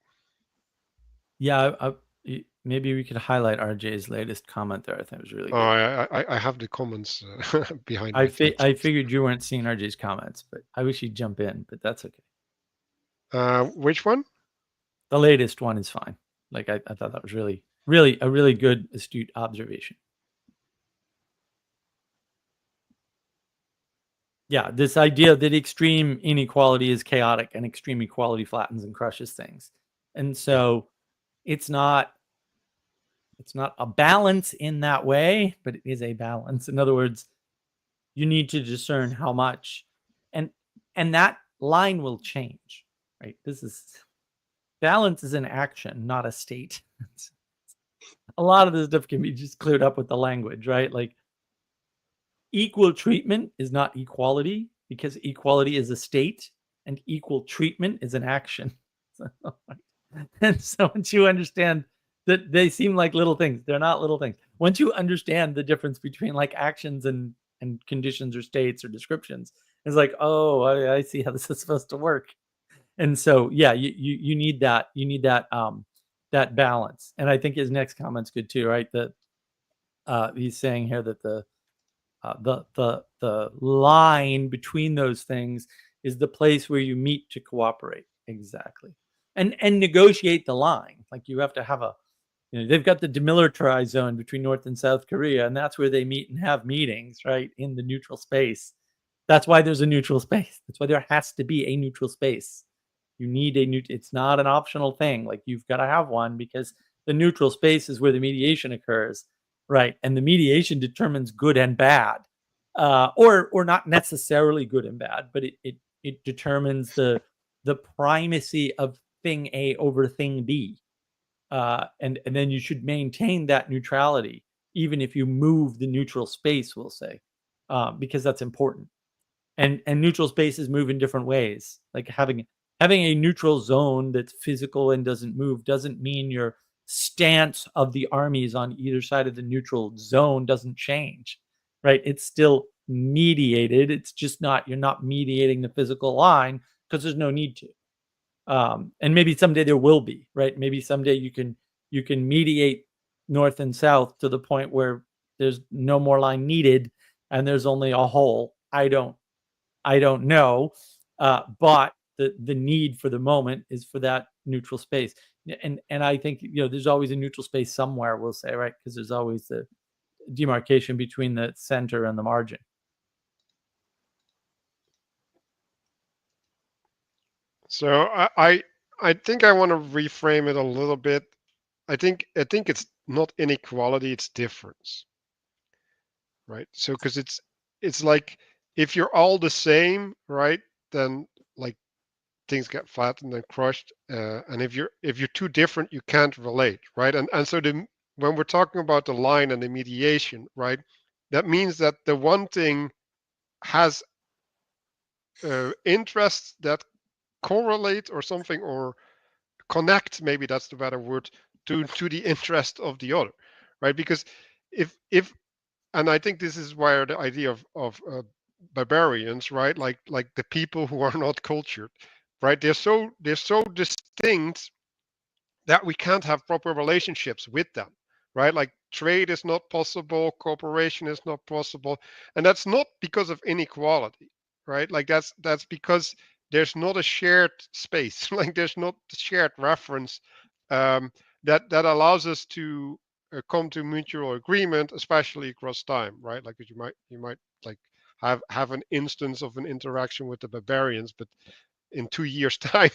yeah, maybe we could highlight RJ's latest comment there. I think it was really good. I have the comments behind. I figured you weren't seeing RJ's comments, but I wish you'd jump in, but that's okay. Which one? The latest one is fine. Like I thought that was really a really good, astute observation. Yeah, this idea that extreme inequality is chaotic and extreme equality flattens and crushes things. And so it's not a balance in that way, but it is a balance. In other words, you need to discern how much, and that line will change, right? Balance is an action, not a state. A lot of this stuff can be just cleared up with the language, right? Like, equal treatment is not equality, because equality is a state and equal treatment is an action. And so once you understand that they seem like little things, they're not little things. Once you understand the difference between like actions and conditions or states or descriptions, it's like, oh, I see how this is supposed to work. And so, yeah, you need that. You need that that balance. And I think his next comment's good too, right? That he's saying here that the line between those things is the place where you meet to cooperate. Exactly. And negotiate the line. Like, you have to have they've got the demilitarized zone between North and South Korea, and that's where they meet and have meetings, right? In the neutral space. That's why there's a neutral space. That's why there has to be a neutral space. You need it's not an optional thing. Like, you've got to have one, because the neutral space is where the mediation occurs, right? And the mediation determines good and bad, or not necessarily good and bad, but it determines the primacy of thing A over thing B. And then you should maintain that neutrality, even if you move the neutral space, we'll say, because that's important. And neutral spaces move in different ways. Like, having a neutral zone that's physical and doesn't move doesn't mean your stance of the armies on either side of the neutral zone doesn't change, right? It's still mediated. It's just you're not mediating the physical line, because there's no need to. And maybe someday there will be, right? Maybe someday you can mediate North and South to the point where there's no more line needed and there's only a hole. I don't know, but the need for the moment is for that neutral space. And I think there's always a neutral space somewhere, we'll say, right? Because there's always the demarcation between the center and the margin. So I think I want to reframe it a little bit. I think it's not inequality, it's difference, right? So, because it's like, if you're all the same, right, then like things get flattened and crushed, and if you're too different, you can't relate, right? And so when we're talking about the line and the mediation, right, that means that the one thing has interests that correlate or something, or connect, maybe that's the better word, to the interest of the other, right? Because if and I think this is where the idea of barbarians, right, like the people who are not cultured, right, they're so distinct that we can't have proper relationships with them, right? Like trade is not possible, cooperation is not possible, and that's not because of inequality, right? Like that's because there's not a shared space, like there's not a shared reference um, that allows us to come to mutual agreement, especially across time, right? Like you might like have an instance of an interaction with the barbarians, but in 2 years time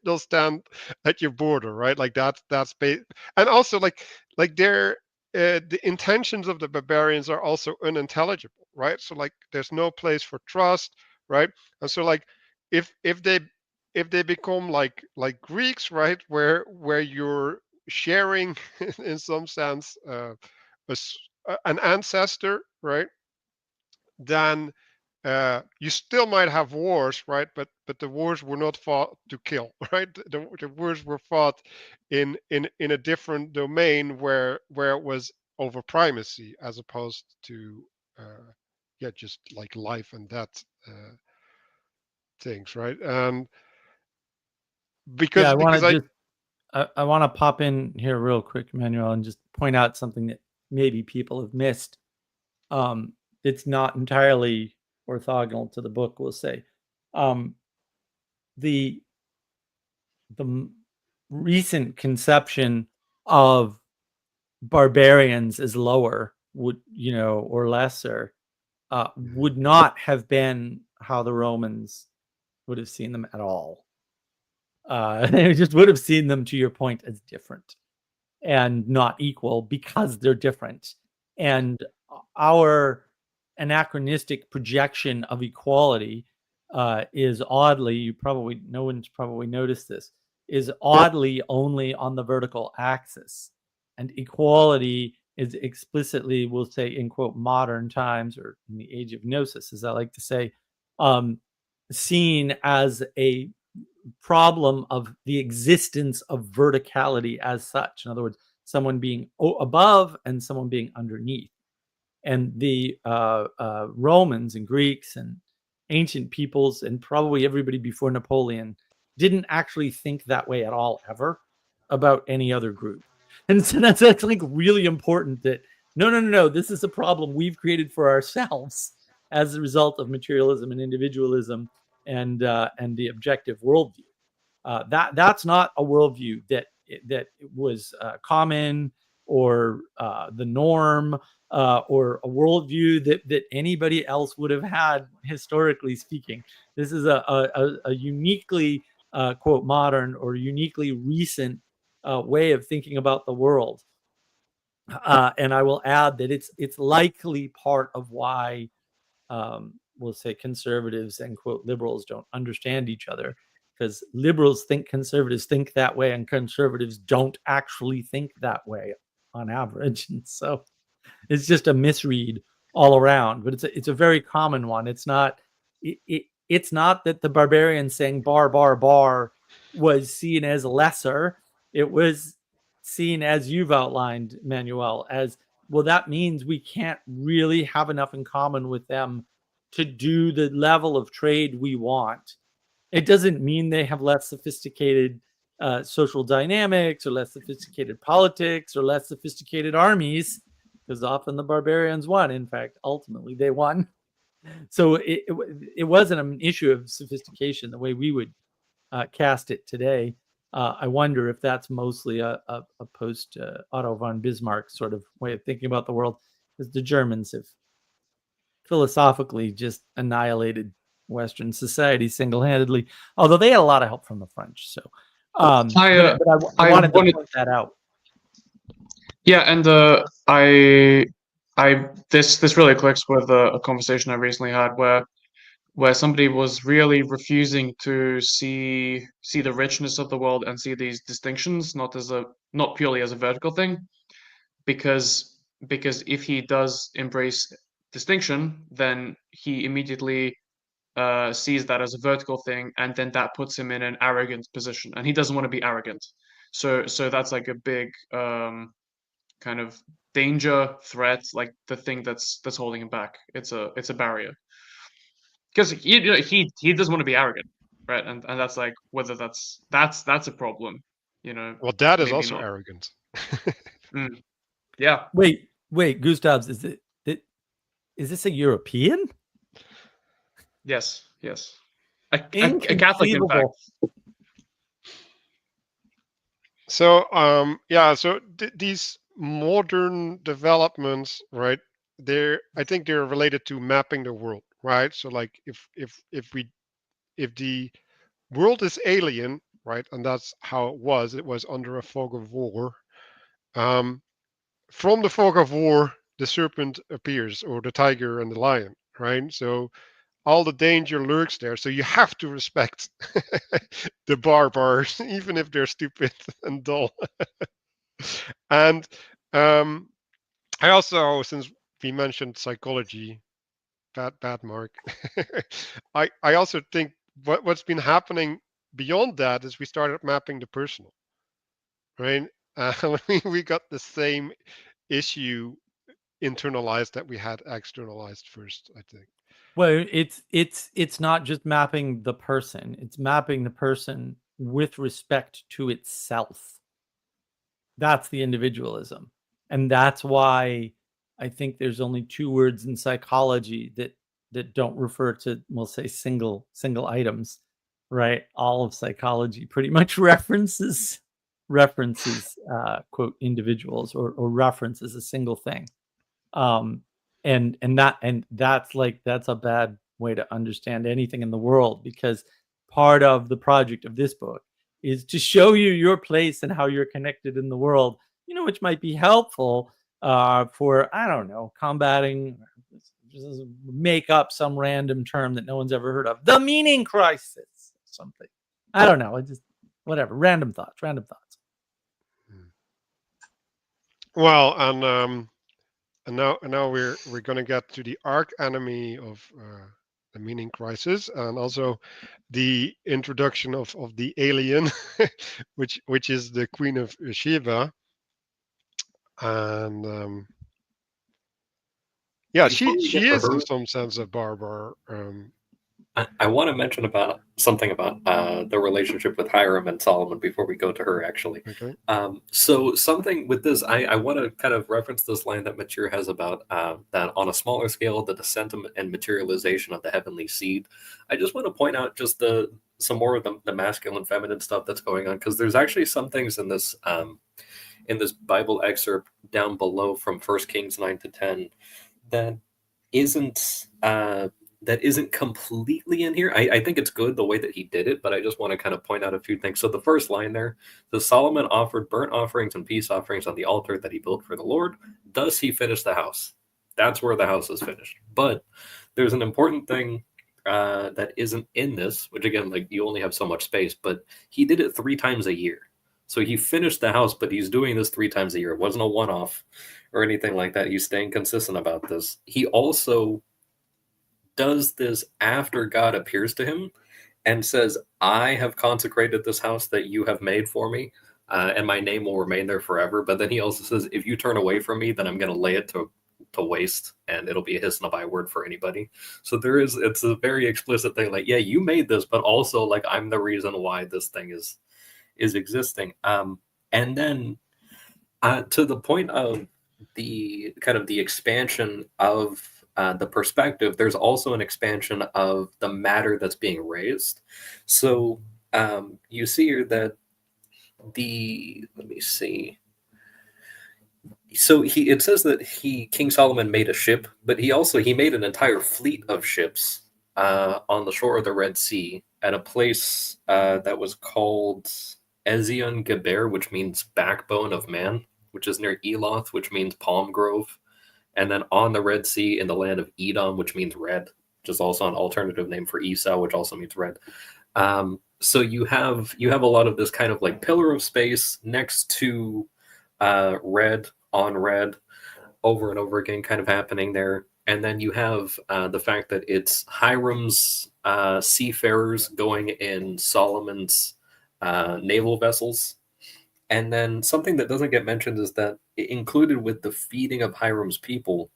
they'll stand at your border, right? Like and also like the intentions of the barbarians are also unintelligible, right? So like there's no place for trust, right? And so like if they become like Greeks, right, where you're sharing in some sense an ancestor, right, then you still might have wars, right? But the wars were not fought to kill, right? The wars were fought in a different domain where it was over primacy as opposed to yeah, just like life and death things, right? And Yeah, because I I want to pop in here real quick, Manuel, and just point out something that maybe people have missed. It's not entirely orthogonal to the book, we'll say. The recent conception of barbarians as lower would, or lesser, would not have been how the Romans would have seen them at all. They just would have seen them, to your point, as different and not equal because they're different. And our anachronistic projection of equality is oddly, no one's probably noticed this, is oddly only on the vertical axis. And equality is explicitly, we'll say in quote, modern times, or in the age of gnosis, as I like to say, seen as a problem of the existence of verticality as such. In other words, someone being above and someone being underneath. And the Romans and Greeks and ancient peoples, and probably everybody before Napoleon, didn't actually think that way at all, ever, about any other group. And so that's like really important that no, this is a problem we've created for ourselves as a result of materialism and individualism and the objective worldview. That's not a worldview that was common or the norm or a worldview that anybody else would have had, historically speaking. This is a uniquely quote modern or uniquely recent way of thinking about the world. And I will add that it's likely part of why we'll say conservatives and quote liberals don't understand each other, because liberals think conservatives think that way and conservatives don't actually think that way on average. And so it's just a misread all around, but it's a very common one. It's not that the barbarian saying bar bar bar was seen as lesser. It was seen, as you've outlined, Manuel, as, well, that means we can't really have enough in common with them to do the level of trade we want. It doesn't mean they have less sophisticated social dynamics or less sophisticated politics or less sophisticated armies, because often the barbarians won. In fact, ultimately they won. So it wasn't an issue of sophistication the way we would cast it today. I wonder if that's mostly a post Otto von Bismarck sort of way of thinking about the world, because the Germans have philosophically just annihilated Western society single-handedly, although they had a lot of help from the French. So I wanted to point that out. Yeah, and this really clicks with a conversation I recently had where somebody was really refusing to see the richness of the world and see these distinctions not purely as a vertical thing, because if he does embrace distinction, then he immediately sees that as a vertical thing, and then that puts him in an arrogant position, and he doesn't want to be arrogant. So that's like a big kind of danger, threat, like the thing that's holding him back. It's a barrier, because he doesn't want to be arrogant, right? And that's like, whether that's a problem, Well, that is maybe also not. arrogant. Yeah. Wait, Gustavs, is this a European? Yes. A Catholic, in fact. Inconceivable. So, so these modern developments, right? I think they're related to mapping the world, right? So, like, if the world is alien, right, and that's how it was under a fog of war. From the fog of war, the serpent appears, or the tiger and the lion, right? So all the danger lurks there. So you have to respect the barbars, even if they're stupid and dull. And I also, since we mentioned psychology, bad Mark, I also think what's been happening beyond that is we started mapping the personal, right? We got the same issue internalized that we had externalized first, I think. Well, it's not just mapping the person, it's mapping the person with respect to itself. That's the individualism. And that's why I think there's only two words in psychology that don't refer to, we'll say, single items, right? All of psychology pretty much references quote individuals, or references a single thing. And that's a bad way to understand anything in the world, because part of the project of this book is to show you your place and how you're connected in the world, which might be helpful for, I don't know, combating, just make up some random term that no one's ever heard of, the meaning crisis, something. I don't know. Just whatever. Random thoughts. Well, and now we're going to get to the arch enemy of the meaning crisis, and also the introduction of the alien, which is the Queen of Sheba, and she is in some sense a barbar. I want to mention about something about the relationship with Hiram and Solomon before we go to her, actually. Okay. So something with this, I want to kind of reference this line that Matthieu has about that on a smaller scale, the descent and materialization of the heavenly seed. I just want to point out just some more of the masculine, feminine stuff that's going on, because there's actually some things in this Bible excerpt down below from 1 Kings 9-10 that isn't completely in here. I think it's good the way that he did it, but I just want to kind of point out a few things. So the first line there, the Solomon offered burnt offerings and peace offerings on the altar that he built for the Lord. Thus he finished the house. That's where the house is finished. But there's an important thing that isn't in this, which again, like, you only have so much space, but he did it 3 times a year. So he finished the house, but he's doing this 3 times a year. It wasn't a one-off or anything like that. He's staying consistent about this. He also does this after God appears to him and says, I have consecrated this house that you have made for me, and my name will remain there forever. But then he also says, if you turn away from me, then I'm going to lay it to waste, and it'll be a hiss and a byword for anybody. So it's a very explicit thing, like, yeah, you made this, but also, like, I'm the reason why this thing is existing. And then to the point of the kind of the expansion of the perspective, there's also an expansion of the matter that's being raised. So you see here that let me see. So it says that King Solomon made a ship, but he made an entire fleet of ships on the shore of the Red Sea at a place that was called Ezion Geber, which means backbone of man, which is near Eloth, which means palm grove. And then on the Red Sea in the land of Edom, which means red, which is also an alternative name for Esau, which also means red. So you have a lot of this kind of like pillar of space next to red on red over and over again kind of happening there. And then you have the fact that it's Hiram's seafarers going in Solomon's naval vessels. And then something that doesn't get mentioned is that included with the feeding of Hiram's people,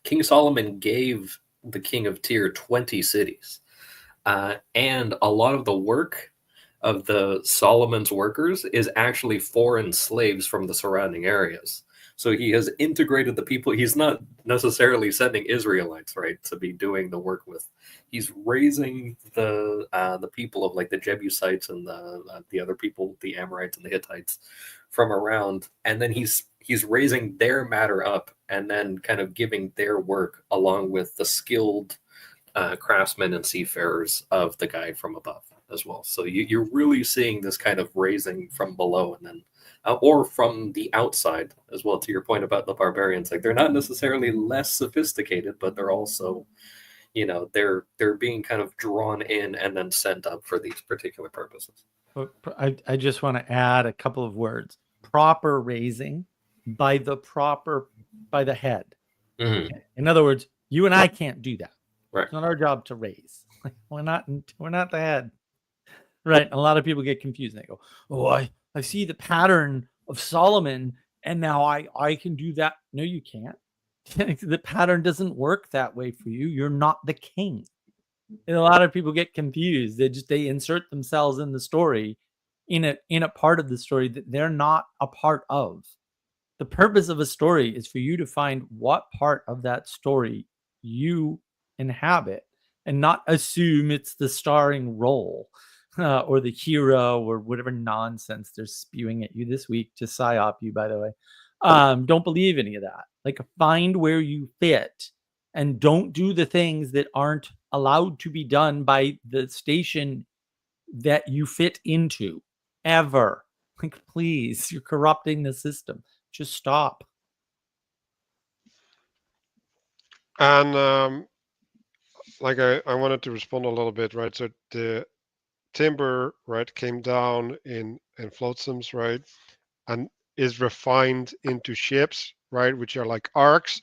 King Solomon gave the king of Tyre 20 cities. And a lot of the work of the Solomon's workers is actually foreign slaves from the surrounding areas. So he has integrated the people. He's not necessarily sending Israelites, right, to be doing the work with. He's raising the people of like the Jebusites and the other people, the Amorites and the Hittites, from around, and then he's raising their matter up, and then kind of giving their work along with the skilled craftsmen and seafarers of the guy from above as well. So you're really seeing this kind of raising from below, and then or from the outside as well. To your point about the barbarians, like they're not necessarily less sophisticated, but they're also, you know, they're being kind of drawn in and then sent up for these particular purposes. I just want to add a couple of words. Proper raising by the head. Mm-hmm. In other words, you and I can't do that. Right. It's not our job to raise. We're not the head. Right. A lot of people get confused and they go, "Oh, I see the pattern of Solomon and now I can do that." No, you can't. The pattern doesn't work that way for you. You're not the king. And a lot of people get confused. They insert themselves in the story in a part of the story that they're not a part of. The purpose of a story is for you to find what part of that story you inhabit and not assume it's the starring role or the hero or whatever nonsense they're spewing at you this week to psyop you, by the way. Don't believe any of that. Like, find where you fit and don't do the things that aren't allowed to be done by the station that you fit into ever. Like, please, you're corrupting the system. Just stop. And like I wanted to respond a little bit, right? So the timber, right, came down in flotsams, right, and is refined into ships, right, which are like arcs.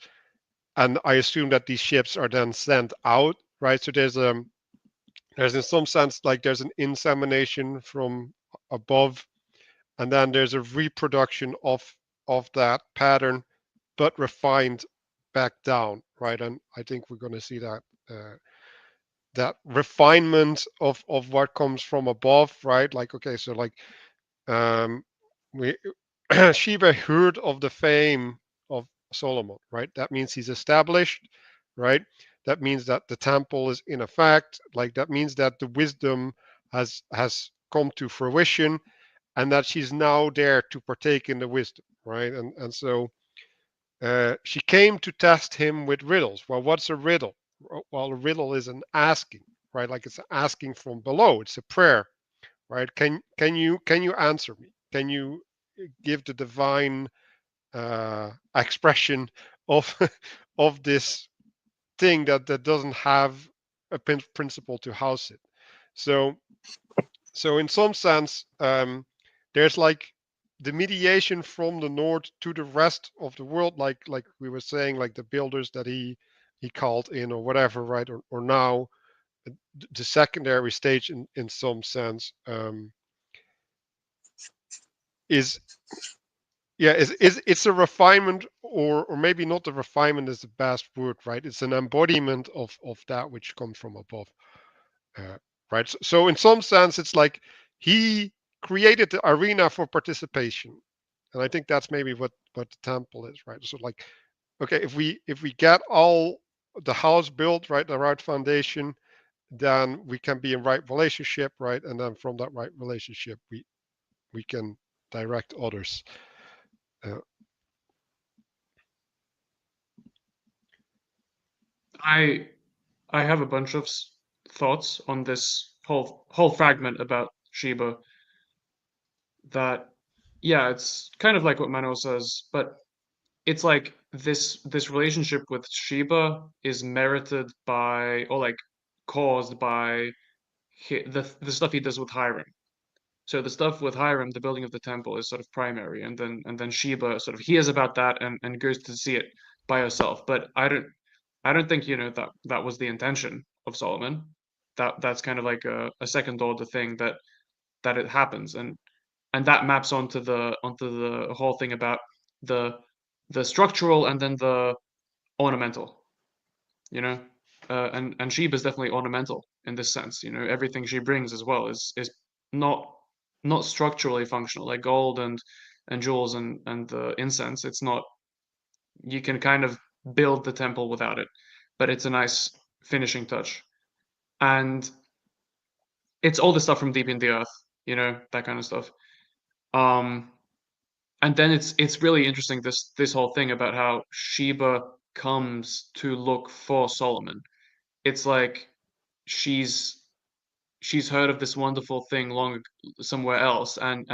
And I assume that these ships are then sent out, right? So there's in some sense like there's an insemination from above, and then there's a reproduction of that pattern, but refined back down, right? And I think we're going to see that that refinement of what comes from above, right? Like, okay, so like we Sheba heard of the fame of Solomon, right? That means he's established, right? That means that the temple is in effect, like that means that the wisdom has come to fruition, and that she's now there to partake in the wisdom, right? And so she came to test him with riddles. Well, what's a riddle? Well, a riddle is an asking, right? Like it's asking from below. It's a prayer, right? Can you answer me? Can you give the divine expression of of this thing that doesn't have a principle to house it? So in some sense, there's like the mediation from the north to the rest of the world, like we were saying, like the builders that he called in or whatever, right? Or now the secondary stage in some sense is it's a refinement, or maybe not the refinement is the best word, right? It's an embodiment of that which comes from above, right? So in some sense it's like he created the arena for participation, and I think that's maybe what the temple is, right? So like, okay, if we get all the house built, right, the right foundation, then we can be in right relationship, right? And then from that right relationship we can direct others. I have a bunch of thoughts on this whole fragment about Sheba. That, yeah, it's kind of like what Manuel says, but it's like this relationship with Sheba is merited by, or like caused by the stuff he does with Hiram. So the stuff with Hiram, the building of the temple, is sort of primary, and then Sheba sort of hears about that and goes to see it by herself. But I don't. I don't think that was the intention of Solomon. That's kind of like a second order thing that it happens, and that maps onto the whole thing about the structural and then the ornamental. And Sheba is definitely ornamental in this sense. Everything she brings as well is not structurally functional, like gold and jewels and the incense. It's not. You can kind of build the temple without it, but it's a nice finishing touch. And it's all the stuff from deep in the earth, that kind of stuff. And then it's really interesting, this whole thing about how Sheba comes to look for Solomon. It's like she's heard of this wonderful thing somewhere else, and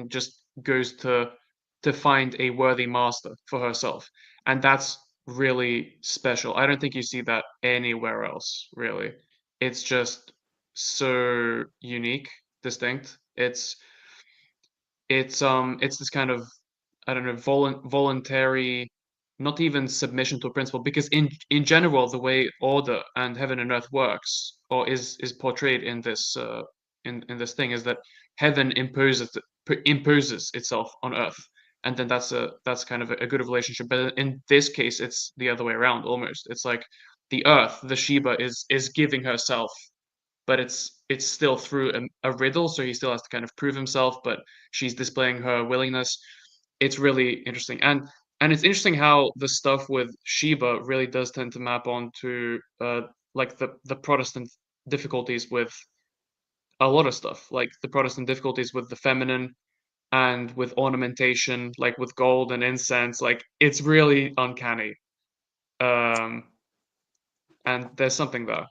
just goes to find a worthy master for herself, and that's really special. I don't think you see that anywhere else, really. It's just so unique, distinct. It's this kind of, I don't know, voluntary, not even submission to a principle, because in general the way order and heaven and earth works, or is portrayed in this in this thing, is that heaven imposes itself on earth, and then that's kind of a good relationship. But in this case, it's the other way around almost. It's like the earth, the Sheba, is giving herself, but it's still through a riddle, so he still has to kind of prove himself, but she's displaying her willingness. It's really interesting, and it's interesting how the stuff with Sheba really does tend to map onto like the Protestant difficulties with a lot of stuff, like the Protestant difficulties with the feminine and with ornamentation, like with gold and incense. Like, it's really uncanny, and there's something there.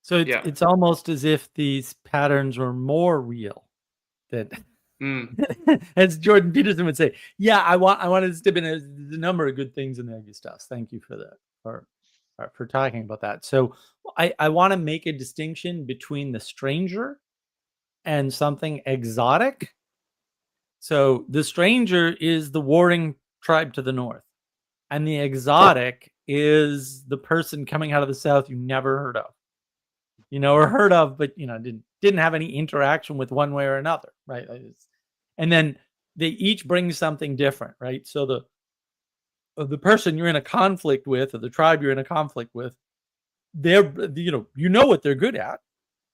So it's almost as if these patterns were more real. That, as Jordan Peterson would say, yeah, I wanted to step in a number of good things in there, Gustas. Thank you for that, for talking about that. So I want to make a distinction between the stranger and something exotic. So the stranger is the warring tribe to the north, and the exotic is the person coming out of the south you never heard of. Or heard of, but didn't have any interaction with one way or another, right? And then they each bring something different, right? So the person you're in a conflict with, or the tribe you're in a conflict with, they're what they're good at.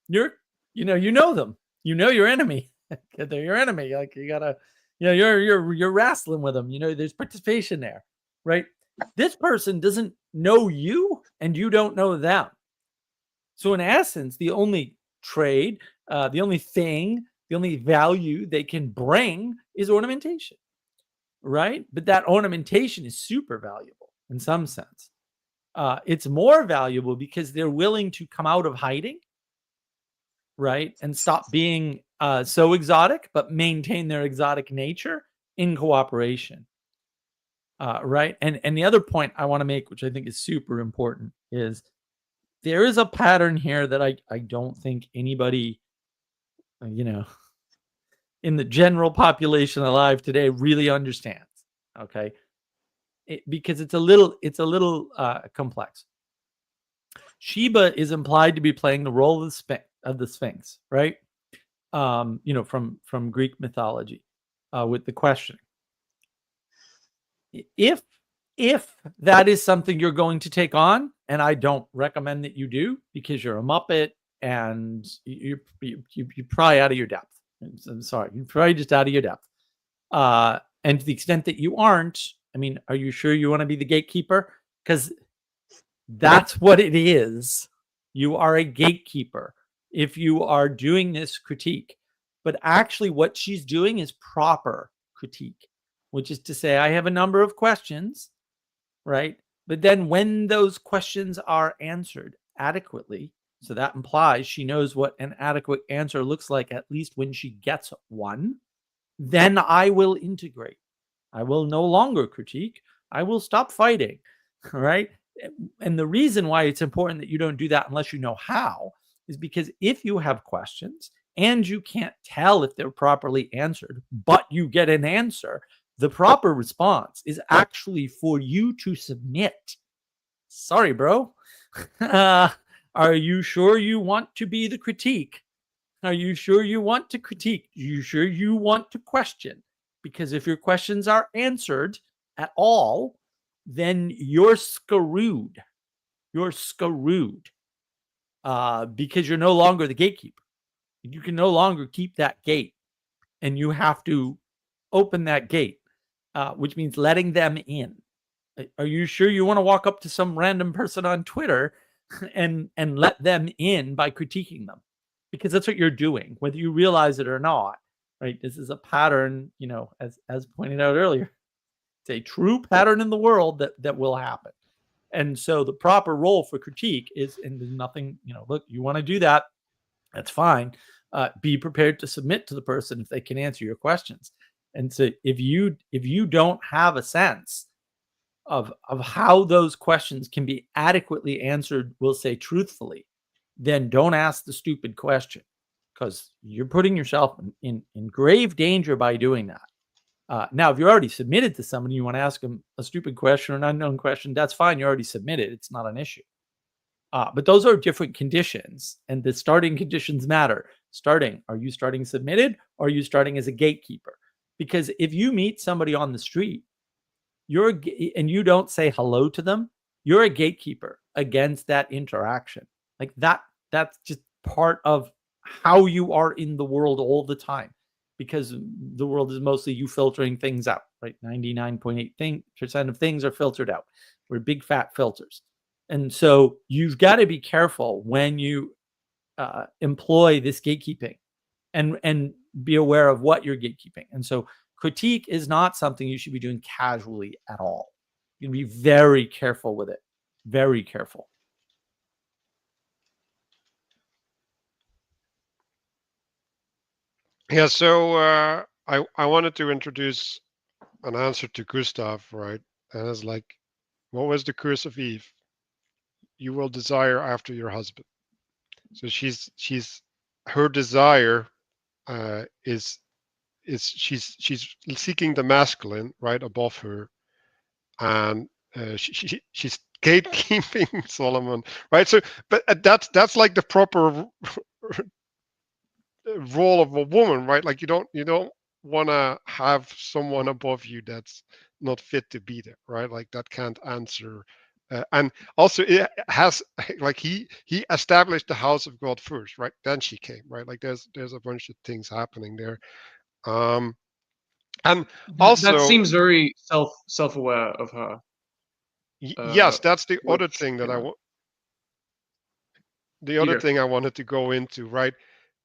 You know them. Your enemy. They're your enemy. Like, you gotta, you're wrestling with them. There's participation there, right? This person doesn't know you, and you don't know them. So in essence, the only trade, the only thing, the only value they can bring is ornamentation, right? But that ornamentation is super valuable in some sense. It's more valuable because they're willing to come out of hiding, right? And stop being so exotic, but maintain their exotic nature in cooperation, right? And the other point I want to make, which I think is super important, is there is a pattern here that I don't think anybody, in the general population alive today really understands. Okay, because it's a little complex. Sheba is implied to be playing the role of the Sphinx, right? From Greek mythology, with the questioning. If that is something you're going to take on, and I don't recommend that you do, because you're a Muppet and you're probably out of your depth. I'm sorry, you're probably just out of your depth. And to the extent that you aren't, I mean, are you sure you want to be the gatekeeper? Because that's what it is. You are a gatekeeper if you are doing this critique. But actually what she's doing is proper critique, which is to say, I have a number of questions, right? But then when those questions are answered adequately, so that implies she knows what an adequate answer looks like, at least when she gets one, then I will integrate. I will no longer critique. I will stop fighting, right? And the reason why it's important that you don't do that unless you know how is because if you have questions and you can't tell if they're properly answered, but you get an answer, the proper response is actually for you to submit sorry, bro. Are you sure you want to be the critique? Are you sure you want to critique? Are you sure you want to question? Because if your questions are answered at all, then you're screwed. You're screwed. Because you're no longer the gatekeeper. You can no longer keep that gate. And you have to open that gate, which means letting them in. Are you sure you want to walk up to some random person on Twitter and let them in by critiquing them? Because that's what you're doing, whether you realize it or not, right? This is a pattern, as pointed out earlier. It's a true pattern in the world that will happen. And so the proper role for critique is, and there's nothing, look, you want to do that, that's fine. Be prepared to submit to the person if they can answer your questions. And so if you don't have a sense of how those questions can be adequately answered, we'll say truthfully, then don't ask the stupid question, because you're putting yourself in grave danger by doing that. Now, if you're already submitted to somebody, you want to ask them a stupid question or an unknown question, that's fine. You're already submitted. It's not an issue. But those are different conditions, and the starting conditions matter. Are you starting submitted, or are you starting as a gatekeeper? Because if you meet somebody on the street, and you don't say hello to them, you're a gatekeeper against that interaction. Like that's just part of how you are in the world all the time, because the world is mostly you filtering things out, right? 99.8% of things are filtered out. We're big fat filters. And so you've got to be careful when you employ this gatekeeping and be aware of what you're gatekeeping. And so critique is not something you should be doing casually at all. You can be very careful with it. Very careful. Yeah, so I wanted to introduce an answer to Gustav, right? And it's like, what was the curse of Eve? You will desire after your husband. So she's her desire is she's seeking the masculine right above her, and she's gatekeeping Solomon, right? So, but that's like the proper role of a woman, right? Like you don't want to have someone above you that's not fit to be there, right? Like that can't answer. And also it has like he established the house of God first, right? Then she came, right? Like there's a bunch of things happening there. And also that seems very self-aware of her. Yes, that's the other thing that you I know. want. The other thing I wanted to go into, right?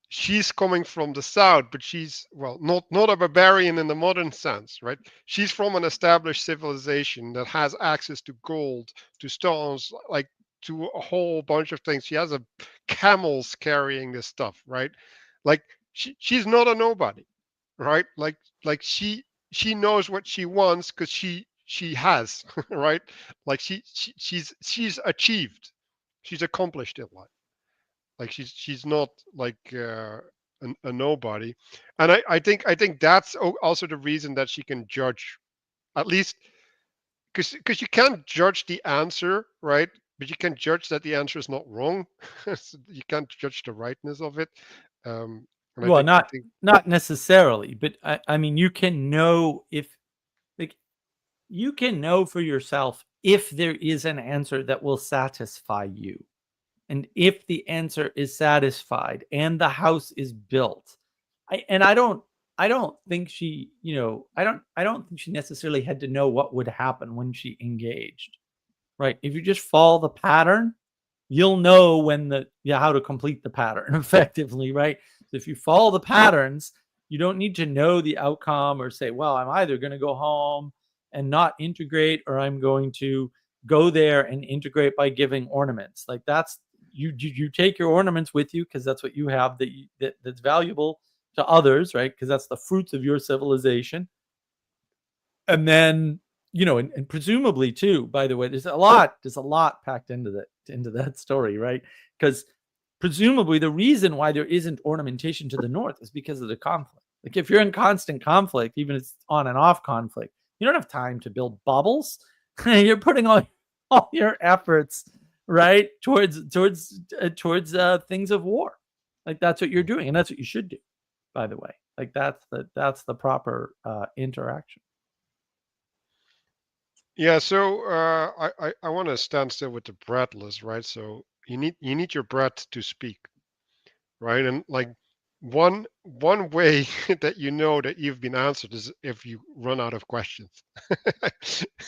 She's coming from the south, but she's not a barbarian in the modern sense, right? She's from an established civilization that has access to gold, to stones, like to a whole bunch of things. She has camels carrying this stuff, right? Like she's not a nobody, right? Like she knows what she wants because she has, right? Like she's achieved, she's accomplished in life. Like she's not like a nobody, and I think that's also the reason that she can judge, at least because you can't judge the answer, right? But you can judge that the answer is not wrong. So you can't judge the rightness of it. And Well, I think not necessarily, but I mean, you can know you can know for yourself if there is an answer that will satisfy you. And if the answer is satisfied and the house is built, I don't think she, I don't think she necessarily had to know what would happen when she engaged, right? If you just follow the pattern, you'll know how to complete the pattern effectively, right? So if you follow the patterns, you don't need to know the outcome or say, well, I'm either going to go home and not integrate, or I'm going to go there and integrate by giving ornaments. Like that's, you take your ornaments with you because that's what you have that's valuable to others, right? Because that's the fruits of your civilization. And then, and presumably too, by the way, there's a lot packed into that story, right? Because presumably the reason why there isn't ornamentation to the north is because of the conflict. Like if you're in constant conflict, even if it's on and off conflict, you don't have time to build baubles. You're putting all all your efforts, right, towards things of war. Like that's what you're doing, and that's what you should do. By the way, like that's the proper interaction. Yeah, so I want to stand still with the breathless, right? So you need your breath to speak, right? And like one way that you know that you've been answered is if you run out of questions.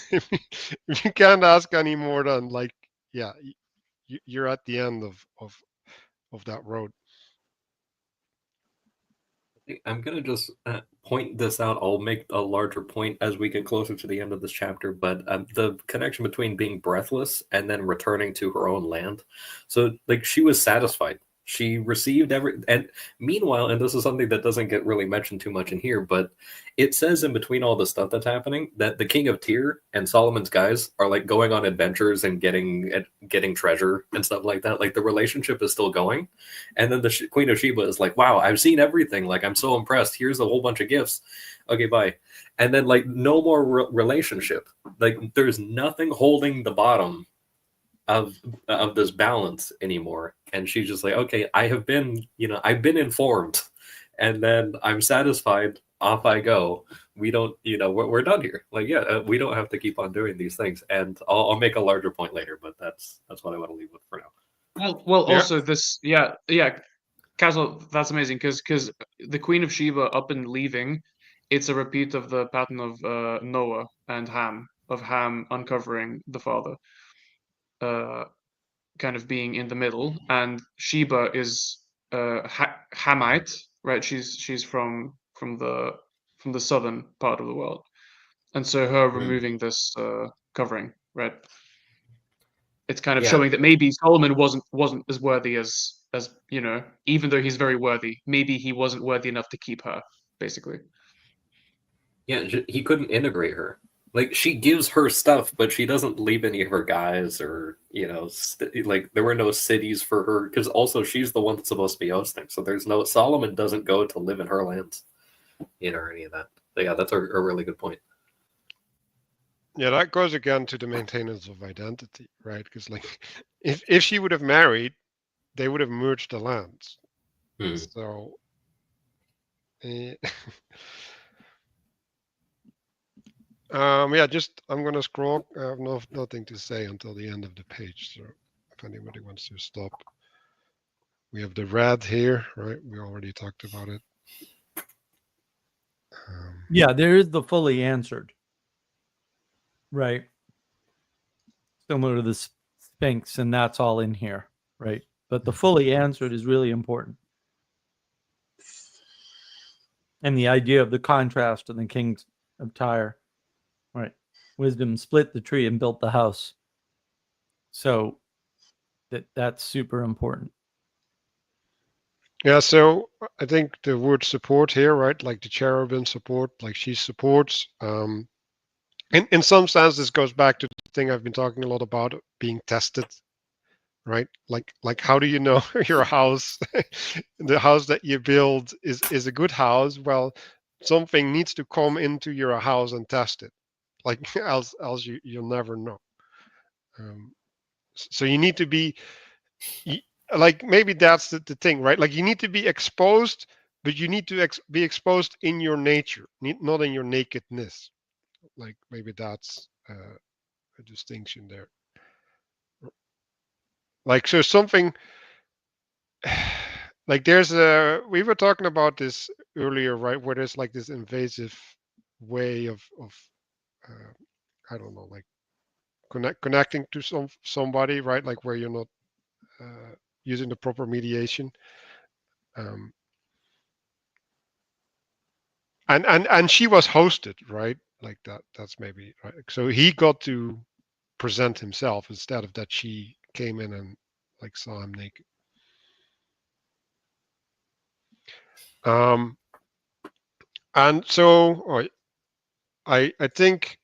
If you can't ask any more than like, yeah, you're at the end of that road. I'm going to just point this out. I'll make a larger point as we get closer to the end of this chapter, but the connection between being breathless and then returning to her own land. So, like, she was satisfied. She received and meanwhile, and this is something that doesn't get really mentioned too much in here, but it says in between all the stuff that's happening that the King of Tyr and Solomon's guys are like going on adventures and getting treasure and stuff like that. Like the relationship is still going, and then the Queen of Sheba is like, "Wow, I've seen everything. Like I'm so impressed. Here's a whole bunch of gifts. Okay, bye." And then like no more relationship. Like there's nothing holding the bottom of this balance anymore, and she's just like, okay, I've been informed, and then I'm satisfied, off I go. We don't, we're done here. Like, yeah, we don't have to keep on doing these things. And I'll make a larger point later, but that's what I want to leave with for now. Well, Yeah. also this, yeah, Castle, that's amazing because the Queen of Sheba up and leaving, it's a repeat of the pattern of Noah and Ham, of Ham uncovering the father, kind of being in the middle, and Sheba is Hamite, right? She's from the southern part of the world, and so her removing this covering, right? It's kind of showing that maybe Solomon wasn't as worthy as even though he's very worthy, maybe he wasn't worthy enough to keep her, basically. Yeah, he couldn't integrate her. Like she gives her stuff, but she doesn't leave any of her guys, or like there were no cities for her, because also she's the one that's supposed to be hosting. So Solomon doesn't go to live in her lands, or any of that. But yeah, that's a really good point. Yeah, that goes again to the maintenance of identity, right? Because like, if she would have married, they would have merged the lands. So, yeah, just I'm gonna scroll. I have nothing to say until the end of the page. So, if anybody wants to stop, we have the red here, right? We already talked about it. Yeah, there is the fully answered. Right. Similar to the Sphinx, and that's all in here, right? But the fully answered is really important. And the idea of the contrast in the Kings of Tyre, right? Wisdom split the tree and built the house. So that's super important. Yeah, so I think the word support here, right? Like the cherubim support, like she supports. In some sense, this goes back to the thing I've been talking a lot about, being tested, right? Like how do you know your house, the house that you build is a good house? Well, something needs to come into your house and test it, like else you'll never know. So you need to be, like, maybe that's the thing, right? Like you need to be exposed, but you need to be exposed in your nature, not in your nakedness. Like maybe that's a distinction there. Like, so something like we were talking about this earlier, right? Where there's like this invasive way of I don't know, like connecting to somebody, right? Like where you're not using the proper mediation. And she was hosted, right? Like that's maybe right. So he got to present himself instead of that she came in and like saw him naked. And so I think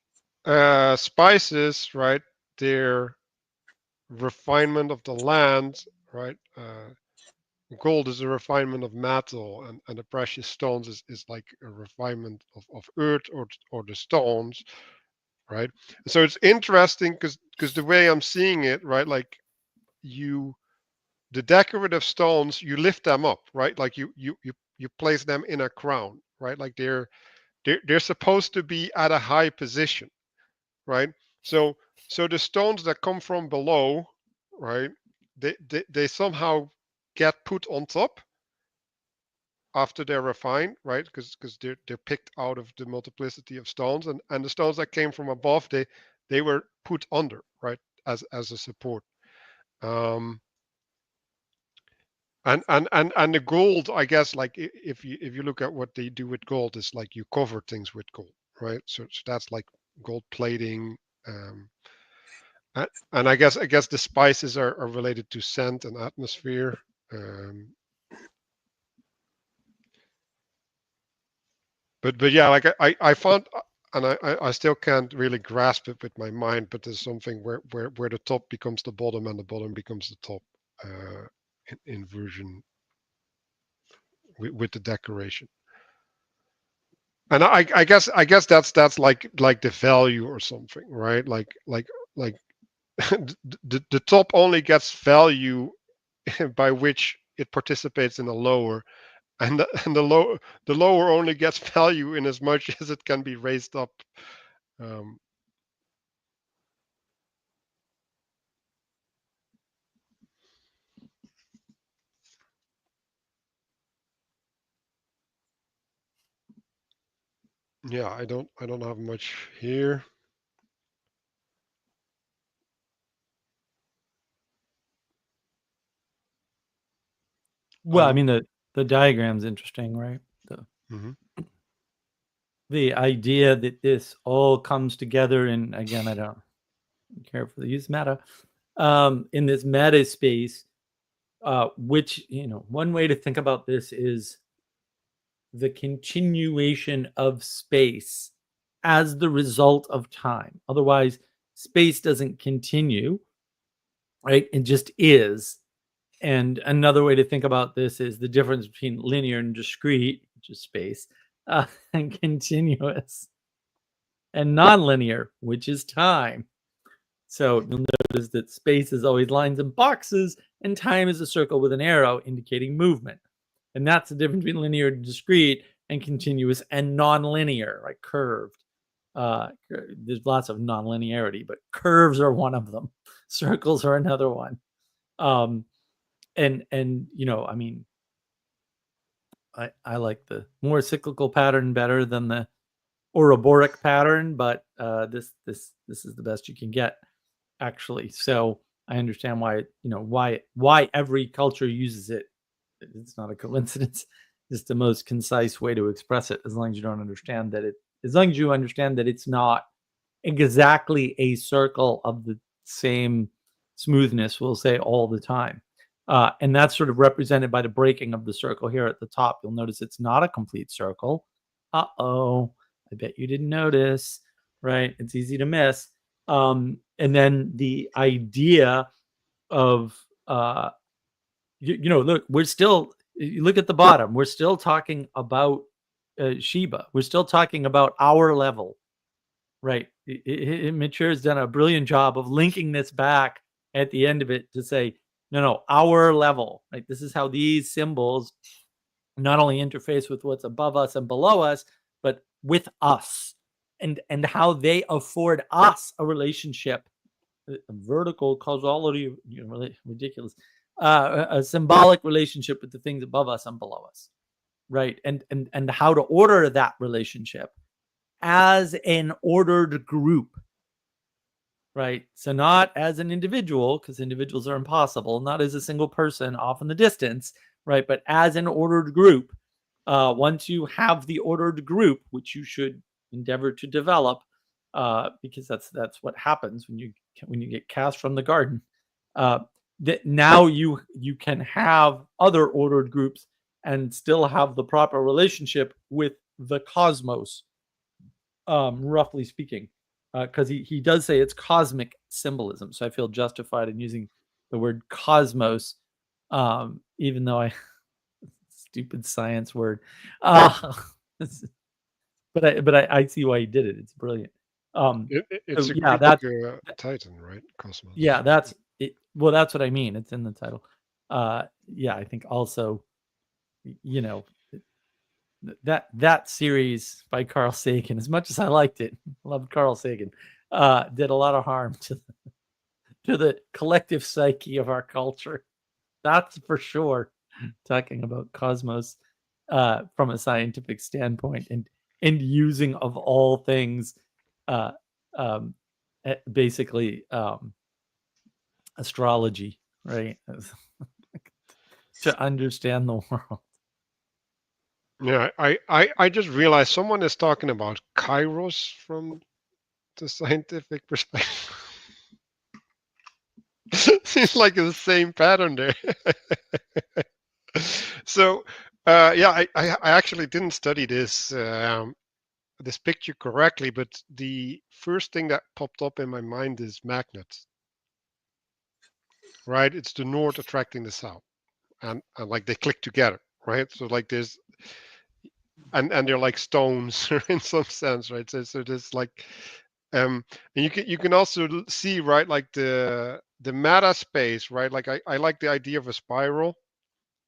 spices, right? Their refinement of the land, right? Gold is a refinement of metal, and the precious stones is like a refinement of earth or the stones, right? So it's interesting because the way I'm seeing it, right, like the decorative stones, you lift them up, right? Like you place them in a crown, right? Like they're supposed to be at a high position, right? So the stones that come from below, right? They somehow get put on top after they're refined, right? Because they're picked out of the multiplicity of stones, and the stones that came from above, they were put under, right, as a support. Um, and the gold, I guess, like if you look at what they do with gold, is like you cover things with gold, right? So that's like gold plating. And I guess the spices are related to scent and atmosphere. Um, but yeah, like I found, and I still can't really grasp it with my mind, but there's something where the top becomes the bottom and the bottom becomes the top, in version with the decoration. And I guess that's like the value or something, right? Like the top only gets value by which it participates in the lower, and the lower only gets value in as much as it can be raised up. Um, yeah, I don't have much here. Well, I mean, the diagram's interesting, right? Mhm. The idea that this all comes together, and again, I don't care for the use meta, in this meta space, which, one way to think about this is the continuation of space as the result of time. Otherwise, space doesn't continue, right? It just is. And another way to think about this is the difference between linear and discrete, which is space, and continuous, and nonlinear, which is time. So you'll notice that space is always lines and boxes, and time is a circle with an arrow indicating movement. And that's the difference between linear and discrete, and continuous and nonlinear, like curved. There's lots of nonlinearity, but curves are one of them. Circles are another one. And I mean, I like the more cyclical pattern better than the Ouroboros pattern, but this is the best you can get, actually. So I understand why every culture uses it. It's not a coincidence. It's the most concise way to express it, as long as you understand that it's not exactly a circle of the same smoothness, we'll say, all the time. And that's sort of represented by the breaking of the circle here at the top. You'll notice it's not a complete circle. Uh-oh, I bet you didn't notice, right? It's easy to miss. And then the idea of, look, you look at the bottom, we're still talking about Sheba. We're still talking about our level, right? Matthieu has done a brilliant job of linking this back at the end of it to say, no, our level, right? This is how these symbols not only interface with what's above us and below us, but with us, and how they afford us a relationship, a vertical causality, ridiculous, a symbolic relationship with the things above us and below us, right? And how to order that relationship as an ordered group, right? So not as an individual, because individuals are impossible, not as a single person off in the distance, right? But as an ordered group. Once you have the ordered group, which you should endeavor to develop, because that's what happens when you get cast from the garden. That now you can have other ordered groups and still have the proper relationship with the cosmos, roughly speaking, because he does say it's cosmic symbolism. So I feel justified in using the word cosmos, even though stupid science word. But I see why he did it. It's brilliant. It's So, a yeah, Greek titan, right? Cosmos. yeah, that's it. Well, that's what I mean. It's in the title. Yeah, I think also, you know, that series by Carl Sagan, as much as I liked it, loved Carl Sagan, did a lot of harm to the collective psyche of our culture. That's for sure. Talking about cosmos from a scientific standpoint, and using, of all things, uh, um, basically astrology, right, to understand the world. Yeah, I just realized someone is talking about Kairos from the scientific perspective. Seems like the same pattern there. So, yeah, I actually didn't study this picture correctly, but the first thing that popped up in my mind is magnets, right? It's the north attracting the south, and like they click together, right? So like there's and they're like stones in some sense, right? So there's like and you can also see, right, like the meta space, right? Like I like the idea of a spiral,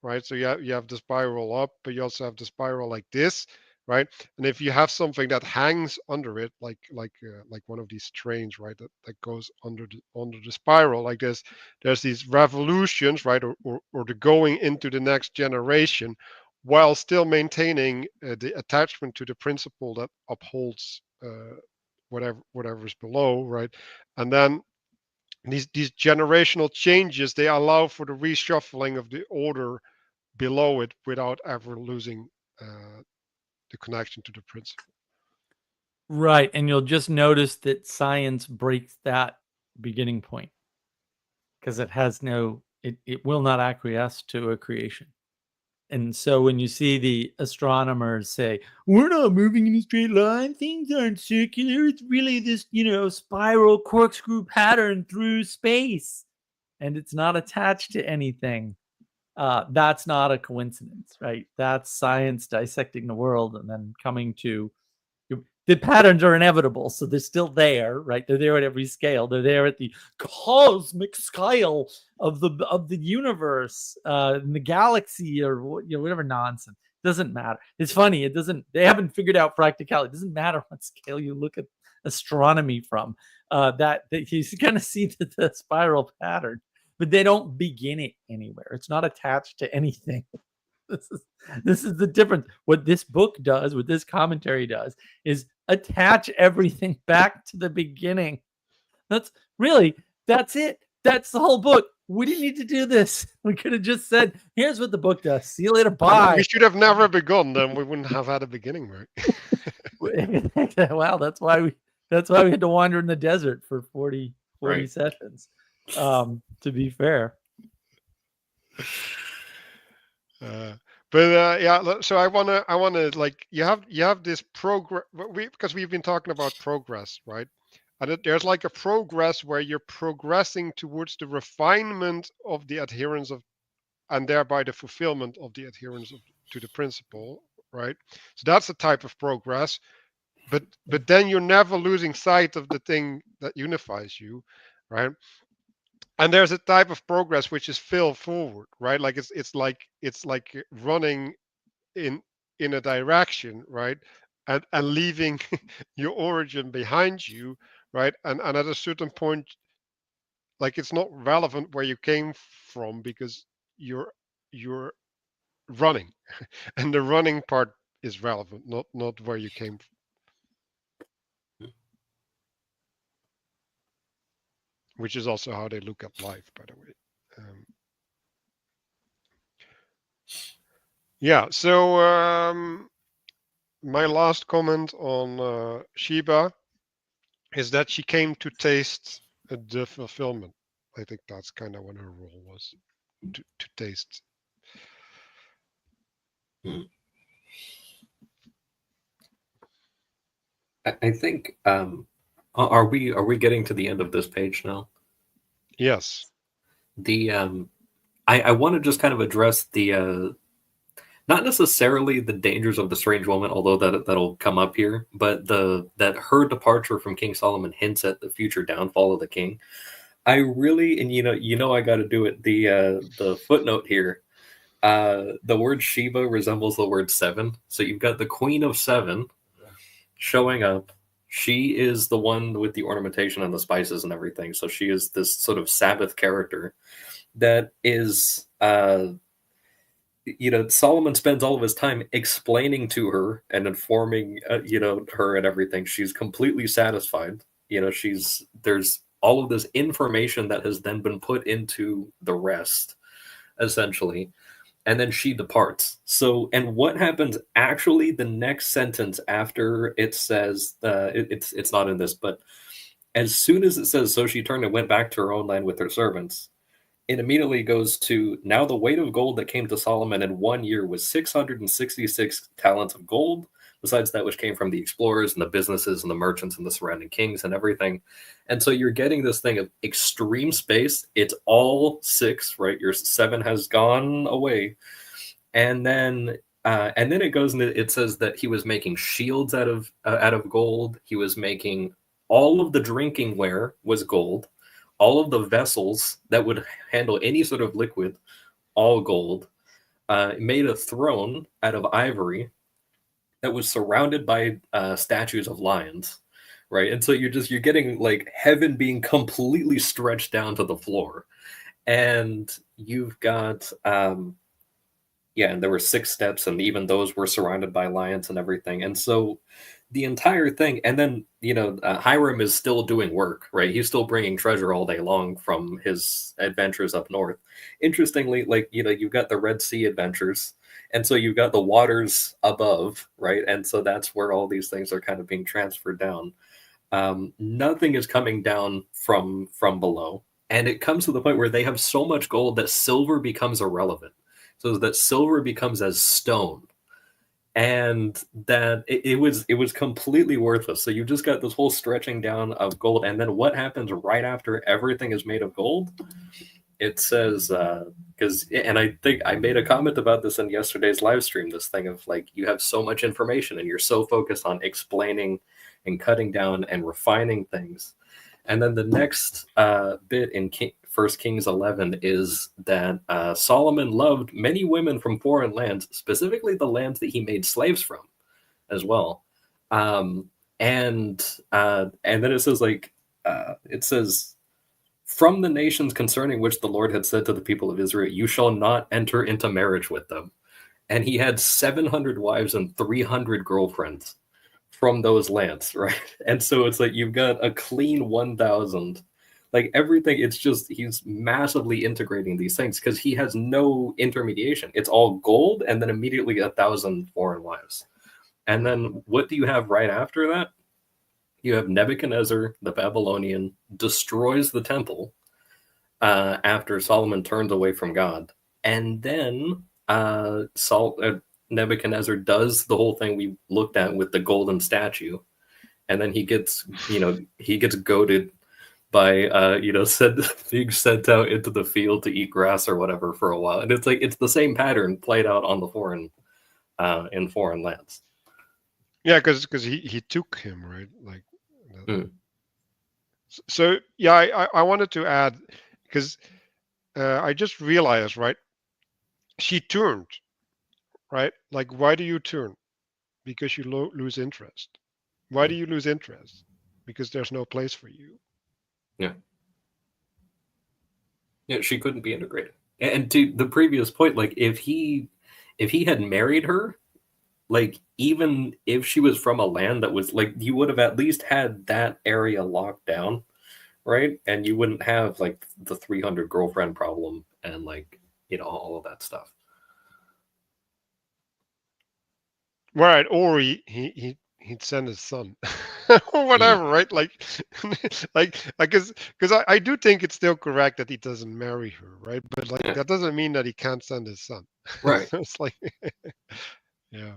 right? So you have the spiral up, but you also have the spiral like this, right? And if you have something that hangs under it, like one of these trains, right, that goes under the spiral like this, there's these revolutions, right, or the going into the next generation, while still maintaining the attachment to the principle that upholds whatever is below, right? And then these generational changes, they allow for the reshuffling of the order below it without ever losing the connection to the principle. Right, and you'll just notice that science breaks that beginning point because it will not acquiesce to a creation. And so when you see the astronomers say, we're not moving in a straight line, things aren't circular, it's really this, spiral corkscrew pattern through space, and it's not attached to anything. That's not a coincidence, right? That's science dissecting the world and then coming to the patterns are inevitable, so they're still there, right? They're there at every scale. They're there at the cosmic scale of the universe, the galaxy, or whatever nonsense. Doesn't matter. It's funny. It doesn't. They haven't figured out practicality. It doesn't matter what scale you look at astronomy from. That you kind of see the spiral pattern, but they don't begin it anywhere. It's not attached to anything. This is the difference. What this book does, what this commentary does, is attach everything back to the beginning. That's it. That's the whole book. We didn't need to do this. We could have just said, here's what the book does. See you later. Bye. We should have never begun, then we wouldn't have had a beginning, right? Well, that's why we had to wander in the desert for 40 Right. sessions. To be fair. But yeah, so I wanna like you have this progress, because we've been talking about progress, right? And there's like a progress where you're progressing towards the refinement of the adherence of, and thereby the fulfillment of the adherence to the principle, right? So that's a type of progress, but then you're never losing sight of the thing that unifies you, right? And there's a type of progress which is fail forward, right? Like it's like running in a direction, right? And leaving your origin behind you, right? And at a certain point, like it's not relevant where you came from, because you're running, and the running part is relevant, not where you came from. Which is also how they look at life, by the way. Yeah, so my last comment on Sheba is that she came to taste the fulfillment. I think that's kind of what her role was, to taste. I think are we getting to the end of this page now? Yes. The I want to just kind of address the not necessarily the dangers of the strange woman, although that'll come up here, but that her departure from King Solomon hints at the future downfall of the king. I really, and I got to do it. The footnote here, the word Shiva resembles the word seven. So you've got the Queen of Seven showing up. She is the one with the ornamentation and the spices and everything. So she is this sort of Sabbath character that is, Solomon spends all of his time explaining to her and informing, her and everything. She's completely satisfied. There's all of this information that has then been put into the rest, essentially. And then she departs. So, and what happens actually the next sentence after it says, it's not in this, but as soon as it says, so she turned and went back to her own land with her servants, it immediately goes to, now the weight of gold that came to Solomon in 1 year was 666 talents of gold, besides that which came from the explorers and the businesses and the merchants and the surrounding kings and everything. And so you're getting this thing of extreme space. It's all 6, right? Your 7 has gone away. And then it goes and it says that he was making shields out of gold. He was making all of the drinking ware was gold. All of the vessels that would handle any sort of liquid, all gold. Made a throne out of ivory that was surrounded by statues of lions, right? And so you're getting like heaven being completely stretched down to the floor. And you've got, and there were 6 steps, and even those were surrounded by lions and everything. And so the entire thing, and then Hiram is still doing work, right? He's still bringing treasure all day long from his adventures up north. Interestingly, you've got the Red Sea adventures, and so you've got the waters above, right? And so that's where all these things are kind of being transferred down. Nothing is coming down from below, and it comes to the point where they have so much gold that silver becomes irrelevant, so that silver becomes as stone. And that it was completely worthless. So you just got this whole stretching down of gold, and then what happens right after everything is made of gold? It says, and I think I made a comment about this in yesterday's live stream, this thing of like, you have so much information and you're so focused on explaining and cutting down and refining things. And then the next bit in 1 Kings 11 is that Solomon loved many women from foreign lands, specifically the lands that he made slaves from as well. And then it says, from the nations concerning which the Lord had said to the people of Israel, you shall not enter into marriage with them. And he had 700 wives and 300 girlfriends from those lands, right? And so it's like you've got a clean 1,000. Like everything, it's just he's massively integrating these things because he has no intermediation. It's all gold, and then immediately 1,000 foreign wives. And then what do you have right after that? You have Nebuchadnezzar, the Babylonian, destroys the temple after Solomon turns away from God. And then Nebuchadnezzar does the whole thing we looked at with the golden statue. And then he gets goaded by being sent out into the field to eat grass or whatever for a while. And it's like it's the same pattern played out on the in foreign lands. Yeah, because he took him, right? Like so yeah, I wanted to add, because I just realized, right? She turned, right? Like, why do you turn? Because you lose interest. Why do you lose interest? Because there's no place for you. Yeah, she couldn't be integrated. And to the previous point, like if he had married her, like even if she was from a land that was like, you would have at least had that area locked down, right? And you wouldn't have like the 300 girlfriend problem and like all of that stuff. Right, or he'd send his son or whatever, right? Like I guess because I do think it's still correct that he doesn't marry her, right? But like that doesn't mean that he can't send his son, right? So it's like yeah.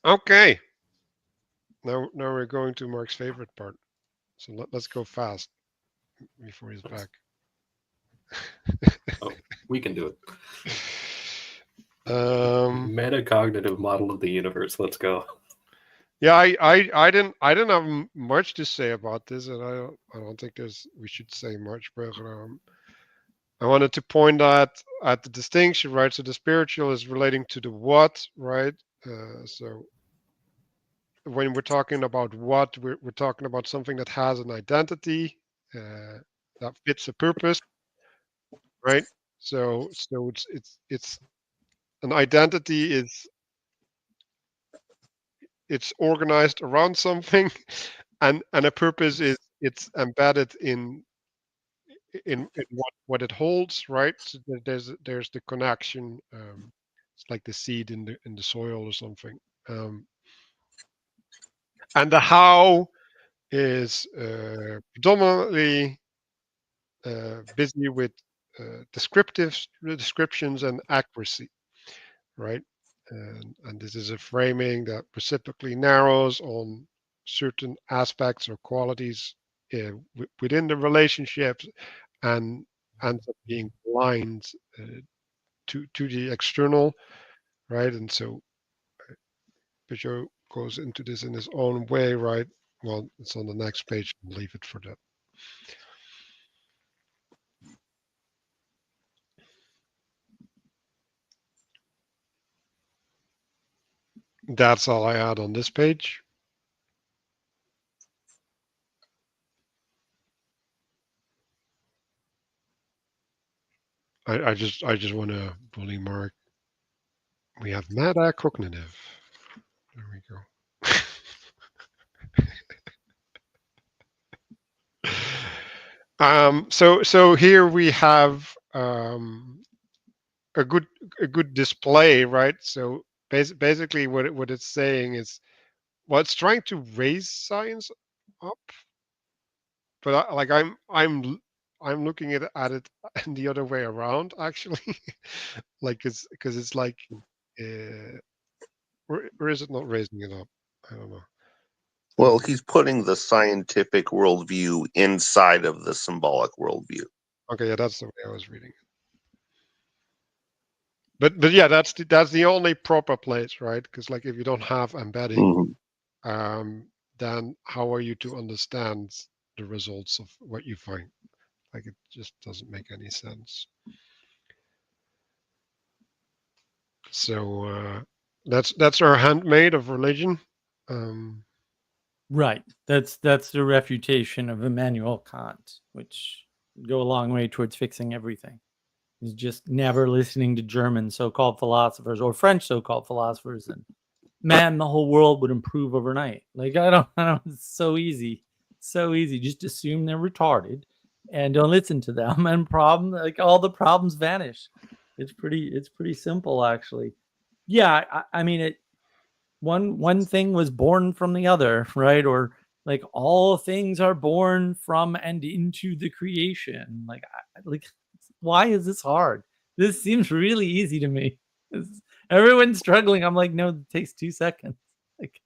Okay, now we're going to Mark's favorite part, so let's go fast before he's back. We can do it. Metacognitive model of the universe. Let's go. Yeah, I didn't have much to say about this, and I don't think we should say much, but I wanted to point at the distinction, right? So the spiritual is relating to the what, right? So when we're talking about what, we're talking about something that has an identity, that fits a purpose, right? So it's an identity is it's organized around something, and a purpose is it's embedded in what it holds, right? So there's the connection. It's like the seed in the soil or something. And the how is predominantly busy with descriptions and accuracy, right? And this is a framing that reciprocally narrows on certain aspects or qualities within the relationships, and ends up being blind to the external, right? And so Pageau goes into this in his own way, right? Well, it's on the next page. I'll leave it for that. That's all I had on this page. I just want to bully mark. We have metacognitive. There we go. So here we have a good display, right? So basically what it's saying is, well, it's trying to raise science up, but I'm looking at it the other way around, actually. Like because it's like, or is it not raising it up? I don't know. Well, he's putting the scientific worldview inside of the symbolic worldview. Okay, yeah, that's the way I was reading it. But yeah, that's the only proper place, right? Because like if you don't have embedding, then how are you to understand the results of what you find? Like it just doesn't make any sense. So that's our handmaid of religion. Right. That's the refutation of Immanuel Kant, which would go a long way towards fixing everything. Is just never listening to German so-called philosophers or French so-called philosophers, and man, the whole world would improve overnight. Like I don't. It's so easy. Just assume they're retarded and don't listen to them, and all the problems vanish. It's pretty simple, actually. Yeah, I mean it. One thing was born from the other, right? Or like all things are born from and into the creation. Like why is this hard? This seems really easy to me. Everyone's struggling. I'm like, no, it takes 2 seconds. Like,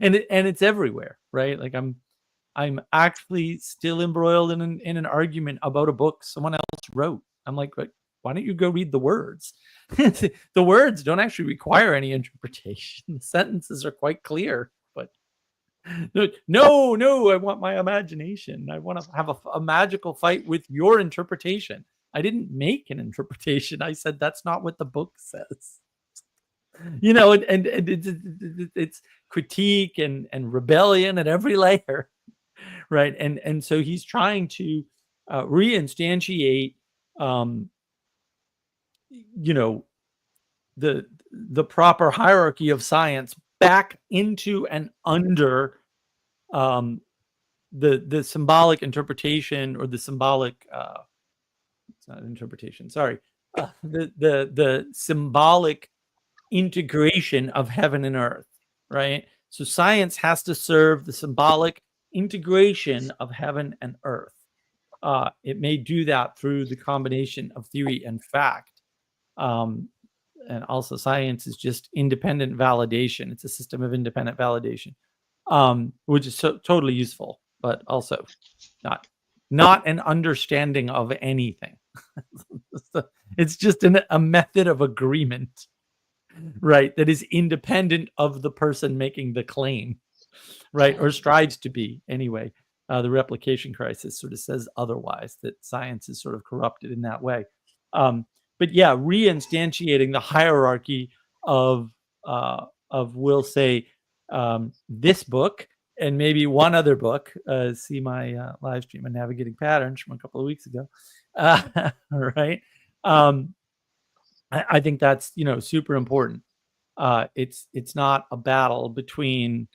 and it's everywhere, right? Like I'm actually still embroiled in an argument about a book someone else wrote. I'm like, why don't you go read the words? The words don't actually require any interpretation. The sentences are quite clear, but no, I want my imagination. I want to have a magical fight with your interpretation. I didn't make an interpretation. I said that's not what the book says. You know, and it's critique and rebellion at every layer, right? And so he's trying to reinstantiate, you know, the proper hierarchy of science back into and under the symbolic interpretation, or the symbolic it's not interpretation, sorry, the symbolic integration of heaven and earth, right? So science has to serve the symbolic integration of heaven and earth. It may do that through the combination of theory and fact. And also science is just independent validation. It's a system of independent validation, which is totally useful, but also not not an understanding of anything. It's just a method of agreement, right? That is independent of the person making the claim, right? Or strives to be anyway. The replication crisis sort of says otherwise, that science is sort of corrupted in that way. But yeah, reinstantiating the hierarchy of we'll say this book and maybe one other book. See my live stream on navigating patterns from a couple of weeks ago, right? I think that's super important. It's not a battle between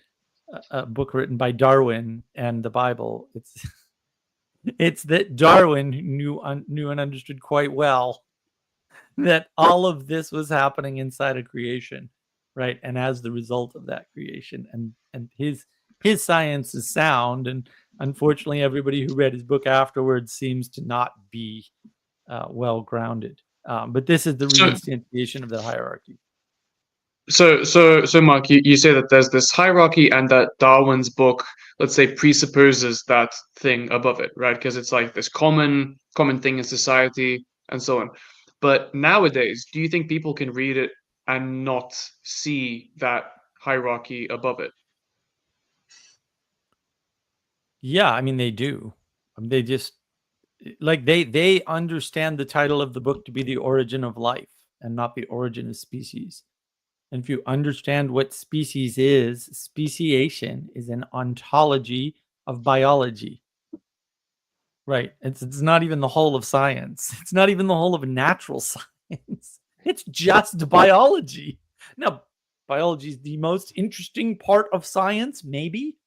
a book written by Darwin and the Bible. It's that Darwin knew and understood quite well that all of this was happening inside of creation, right? And as the result of that creation, and his science is sound, and unfortunately, everybody who read his book afterwards seems to not be well grounded. But this is the reinstantiation of the hierarchy. So Mark, you say that there's this hierarchy and that Darwin's book, let's say, presupposes that thing above it, right? Because it's like this common thing in society and so on. But nowadays, do you think people can read it and not see that hierarchy above it? Yeah, I mean, they do. They just like they understand the title of the book to be The Origin of Life and not The Origin of Species. And if you understand what species is, speciation is an ontology of biology. Right. It's not even the whole of science. It's not even the whole of natural science. It's just biology. Now, biology is the most interesting part of science, maybe.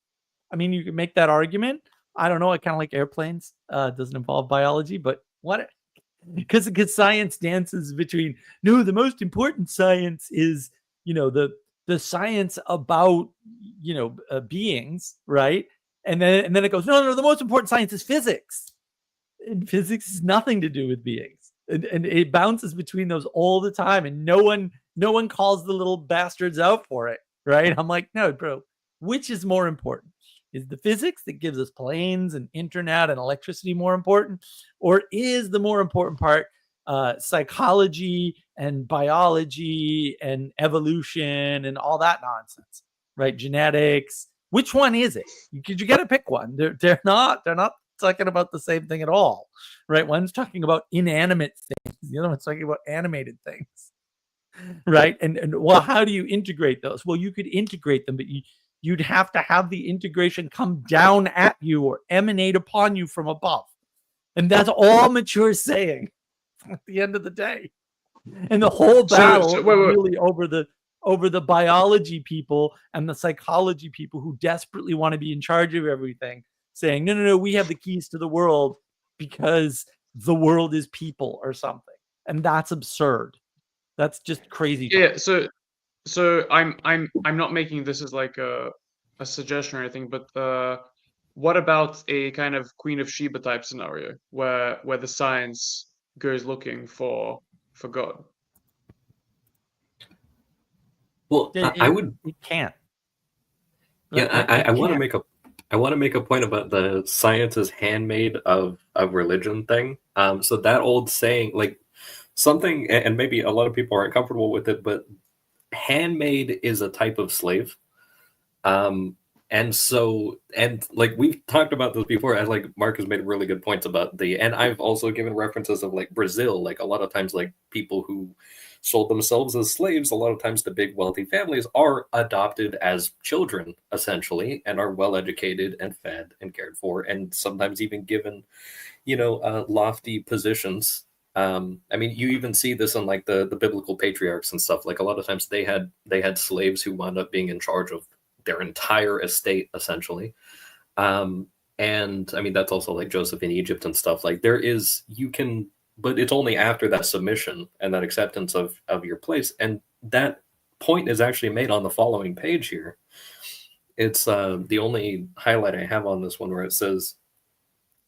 I mean, you can make that argument. I don't know. I kind of like airplanes. It doesn't involve biology, but what? Because science dances between, no, the most important science is, the science about, beings, right? And then it goes, no, the most important science is physics. And physics has nothing to do with beings. And it bounces between those all the time. And no one calls the little bastards out for it, right? I'm like, no, bro, which is more important? Is the physics that gives us planes and internet and electricity more important? Or is the more important part psychology and biology and evolution and all that nonsense, right? Genetics. Which one is it? You got to pick one. They're not talking about the same thing at all, right? One's talking about inanimate things. The other one's talking about animated things, right? And well, how do you integrate those? Well, you could integrate them, but you'd have to have the integration come down at you or emanate upon you from above. And that's all mature saying at the end of the day. And the whole battle is really over the biology people and the psychology people who desperately want to be in charge of everything, saying, no, we have the keys to the world because the world is people or something. And that's absurd. That's just crazy. Yeah, so I'm not making this as like a suggestion or anything, but what about a kind of Queen of Sheba type scenario where the science goes looking for God? Well, I would. It can't. Yeah, I want to make a point about the science is handmade of religion thing. So that old saying, like something, and maybe a lot of people aren't comfortable with it, but handmade is a type of slave. And like we've talked about this before, and like Mark has made really good points about and I've also given references of like Brazil, like a lot of times like people who sold themselves as slaves, a lot of times the big wealthy families are adopted as children essentially and are well educated and fed and cared for and sometimes even given, lofty positions. I mean, you even see this in like the biblical patriarchs and stuff. Like a lot of times they had slaves who wound up being in charge of their entire estate essentially. And I mean, that's also like Joseph in Egypt and stuff. Like but it's only after that submission and that acceptance of your place. And that point is actually made on the following page here. It's the only highlight I have on this one where it says,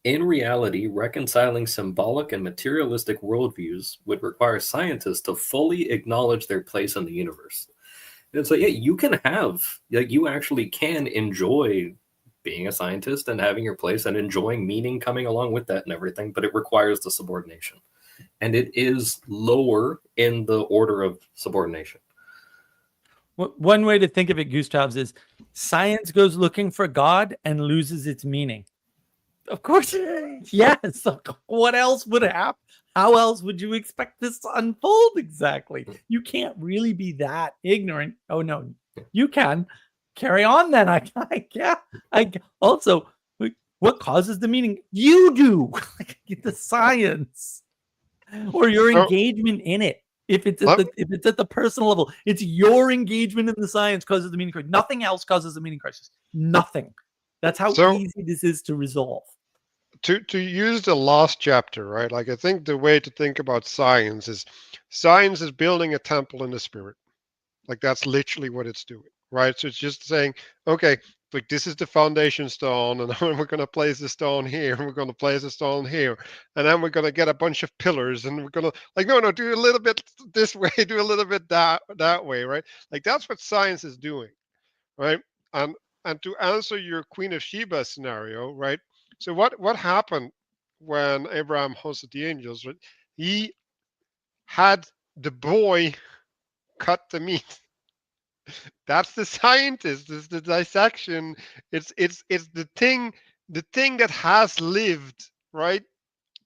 in reality, reconciling symbolic and materialistic worldviews would require scientists to fully acknowledge their place in the universe. And it's like, yeah, you can have, like, you actually can enjoy being a scientist and having your place and enjoying meaning coming along with that and everything, but it requires the subordination. And it is lower in the order of subordination. One way to think of it, Gustavs, is science goes looking for God and loses its meaning. Of course, yes. What else would happen? How else would you expect this to unfold exactly? You can't really be that ignorant. Oh, no, you can. Carry on then. Also, what causes the meaning? You do. The science or your engagement in it. If it's at the personal level, it's your engagement in the science causes the meaning crisis. Nothing else causes the meaning crisis. Nothing. That's how easy this is to resolve. To use the last chapter, right? Like, I think the way to think about science is building a temple in the spirit. Like, that's literally what it's doing, right? So it's just saying, okay, like, this is the foundation stone, and then we're going to place the stone here, and we're going to place the stone here, and then we're going to get a bunch of pillars, and we're going to, like, no, do a little bit this way, do a little bit that way, right? Like, that's what science is doing, right? And to answer your Queen of Sheba scenario, right? So what happened when Abraham hosted the angels? Right? He had the boy cut the meat. That's the scientist. It's the dissection. It's the thing that has lived, right?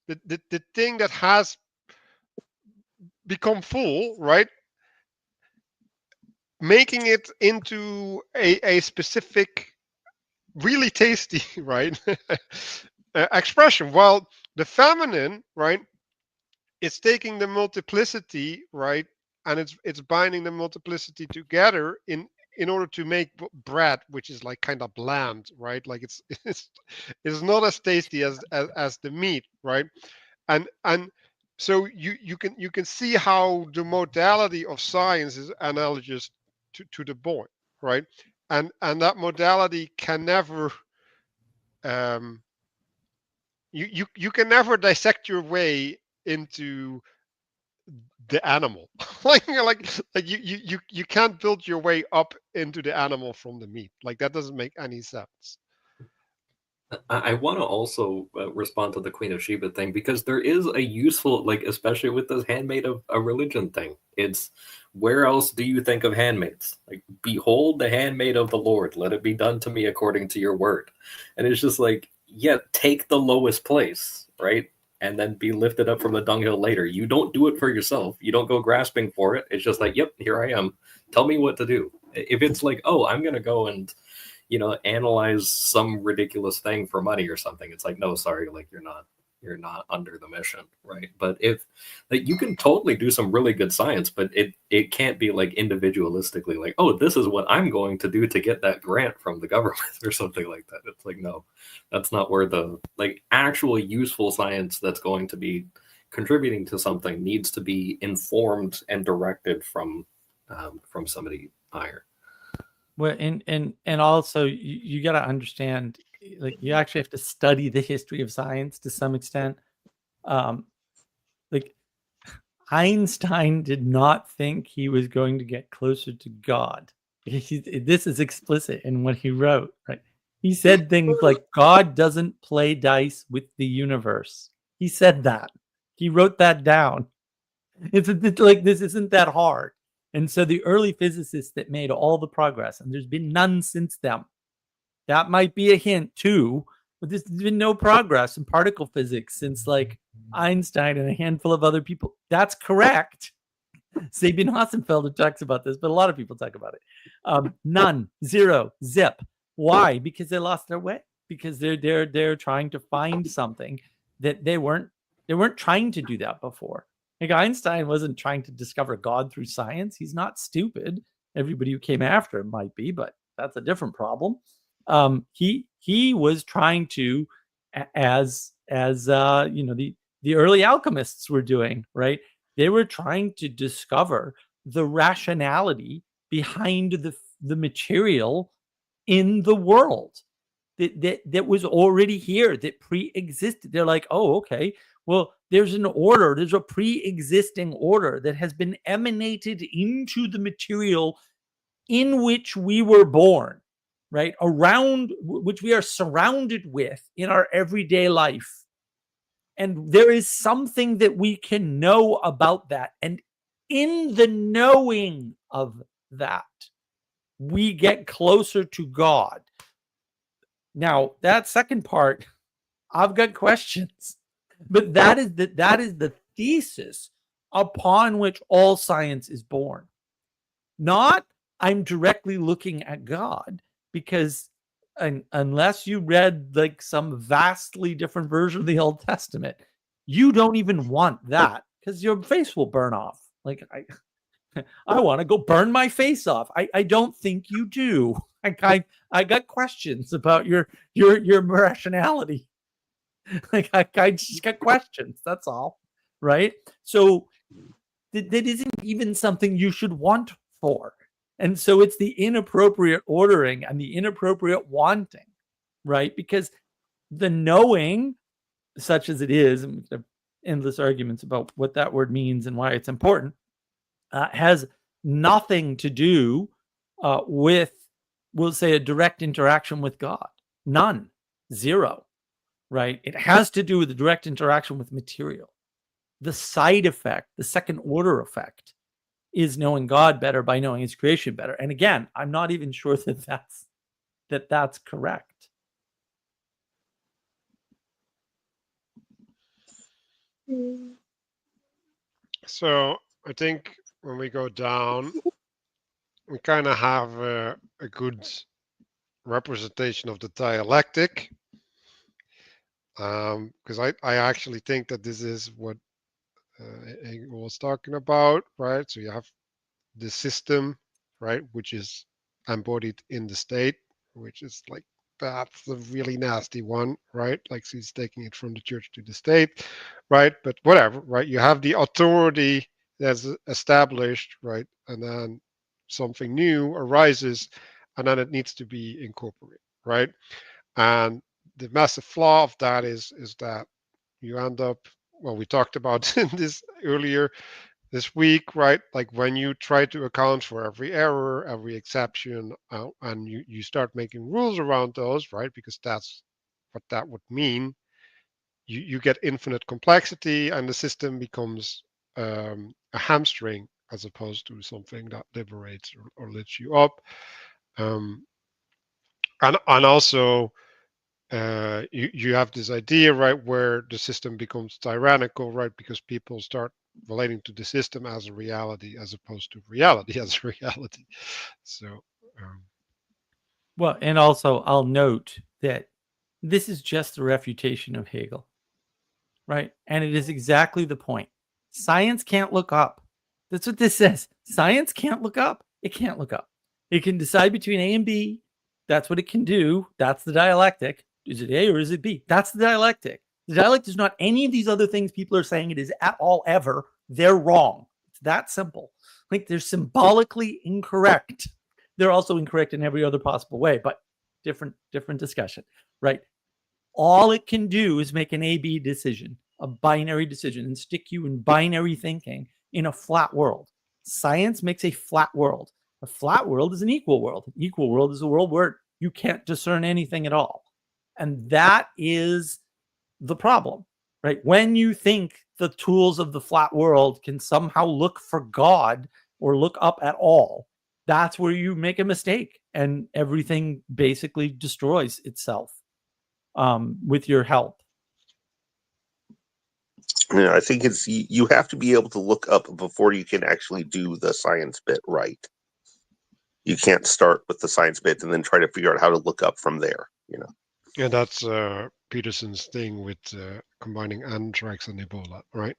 The thing that has become full, right? Making it into a specific, really tasty, right? Expression. Well, the feminine, right? It's taking the multiplicity, right? And it's binding the multiplicity together in order to make bread, which is like kind of bland, right? Like it's not as tasty as the meat, right? And so you can see how the modality of science is analogous to the boy, right? And that modality can never you can never dissect your way into the animal. like you can't build your way up into the animal from the meat. Like, that doesn't make any sense. I want to also respond to the Queen of Sheba thing, because there is a useful, like, especially with this handmaid of a religion thing. It's, where else do you think of handmaids? Like, behold the handmaid of the Lord, let it be done to me according to your word. And it's just like, yeah, take the lowest place, right? And then be lifted up from the dunghill later. You don't do it for yourself. You don't go grasping for it. It's just like, yep, here I am. Tell me what to do. If it's like, oh, I'm going to go and, analyze some ridiculous thing for money or something, it's like, no, sorry, like, you're not under the mission, right? But if, like, you can totally do some really good science, but it can't be like individualistically, like, oh, this is what I'm going to do to get that grant from the government or something like that. It's like, no, that's not where the, like, actual useful science that's going to be contributing to something needs to be informed and directed from somebody higher. Well, and also you got to understand, like, you actually have to study the history of science to some extent. Like, Einstein did not think he was going to get closer to God. This is explicit in what he wrote, right? He said things like, God doesn't play dice with the universe. He said that. He wrote that down. It's like, this isn't that hard. And so the early physicists that made all the progress, and there's been none since them, that might be a hint too, but there's been no progress in particle physics since, like, Einstein and a handful of other people. That's correct. Sabine Hassenfelder talks about this, but a lot of people talk about it. None, zero, zip. Why? Because they lost their way. Because they're trying to find something that they weren't trying to do that before. Like, Einstein wasn't trying to discover God through science. He's not stupid. Everybody who came after him might be, but that's a different problem. He was trying to, as the early alchemists were doing, right? They were trying to discover the rationality behind the material in the world that was already here, that pre-existed. They're like, oh, okay, well, there's an order, there's a pre-existing order that has been emanated into the material in which we were born, right, which we are surrounded with in our everyday life. And there is something that we can know about that. And in the knowing of that, we get closer to God. Now, that second part, I've got questions. But that is the thesis upon which all science is born. Not I'm directly looking at God, because unless you read like some vastly different version of the Old Testament, you don't even want that, because your face will burn off. Like I want to go burn my face off. I don't think you do. I got questions about your rationality. Like I just got questions. That's all, right? So that isn't even something you should want for. And so it's the inappropriate ordering and the inappropriate wanting, right? Because the knowing, such as it is, and we have endless arguments about what that word means and why it's important, has nothing to do with, we'll say, a direct interaction with God. None. Zero. Right? It has to do with the direct interaction with material. The side effect, the second order effect, is knowing God better by knowing his creation better. And again, I'm not even sure that that's correct. So I think when we go down, we kind of have a good representation of the dialectic, because I actually think that this is what Hegel was talking about, right? So you have the system, right, which is embodied in the state, which is like, that's the really nasty one, right? Like, so he's taking it from the church to the state, right? But whatever, right? You have the authority that's established, right? And then something new arises, and then it needs to be incorporated, right? And the massive flaw of that is that you end up, well, we talked about this earlier this week, right? Like when you try to account for every error, every exception, and you start making rules around those, right? Because that's what that would mean. You get infinite complexity, and the system becomes a hamstring as opposed to something that liberates or lifts you up. And also, you have this idea, right, where the system becomes tyrannical, right, because people start relating to the system as a reality as opposed to reality as a reality. So Well, and also I'll note that this is just a refutation of Hegel, right? And it is exactly the point. Science can't look up. That's what this says. Science can't look up. It can't look up. It can decide between A and B. That's what it can do. That's the dialectic. Is it A or is it B? That's the dialectic. The dialectic is not any of these other things people are saying it is at all ever. They're wrong. It's that simple. Like, they're symbolically incorrect. They're also incorrect in every other possible way, but different discussion, right? All it can do is make an A-B decision, a binary decision, and stick you in binary thinking in a flat world. Science makes a flat world. A flat world is an equal world. An equal world is a world where you can't discern anything at all. And that is the problem, right? When you think the tools of the flat world can somehow look for God or look up at all, that's where you make a mistake, and everything basically destroys itself with your help. I think it's, you have to be able to look up before you can actually do the science bit right. You can't start with the science bit and then try to figure out how to look up from there, yeah, that's Peterson's thing with combining anthrax and Ebola, right?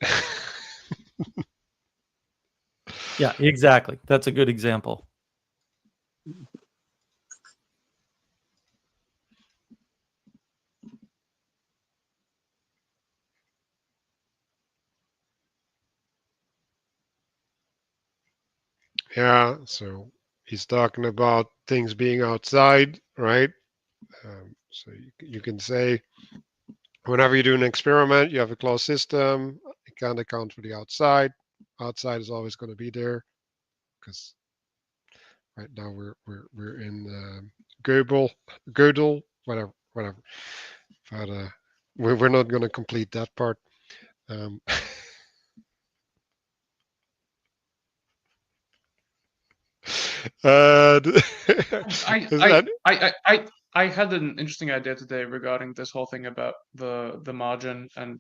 Yeah, exactly. That's a good example. Yeah, so he's talking about things being outside, right? So you can say, whenever you do an experiment, you have a closed system. You can't account for the outside. Outside is always going to be there, because right now we're in Gödel, whatever. But we're not going to complete that part. Um, I had an interesting idea today regarding this whole thing about the margin and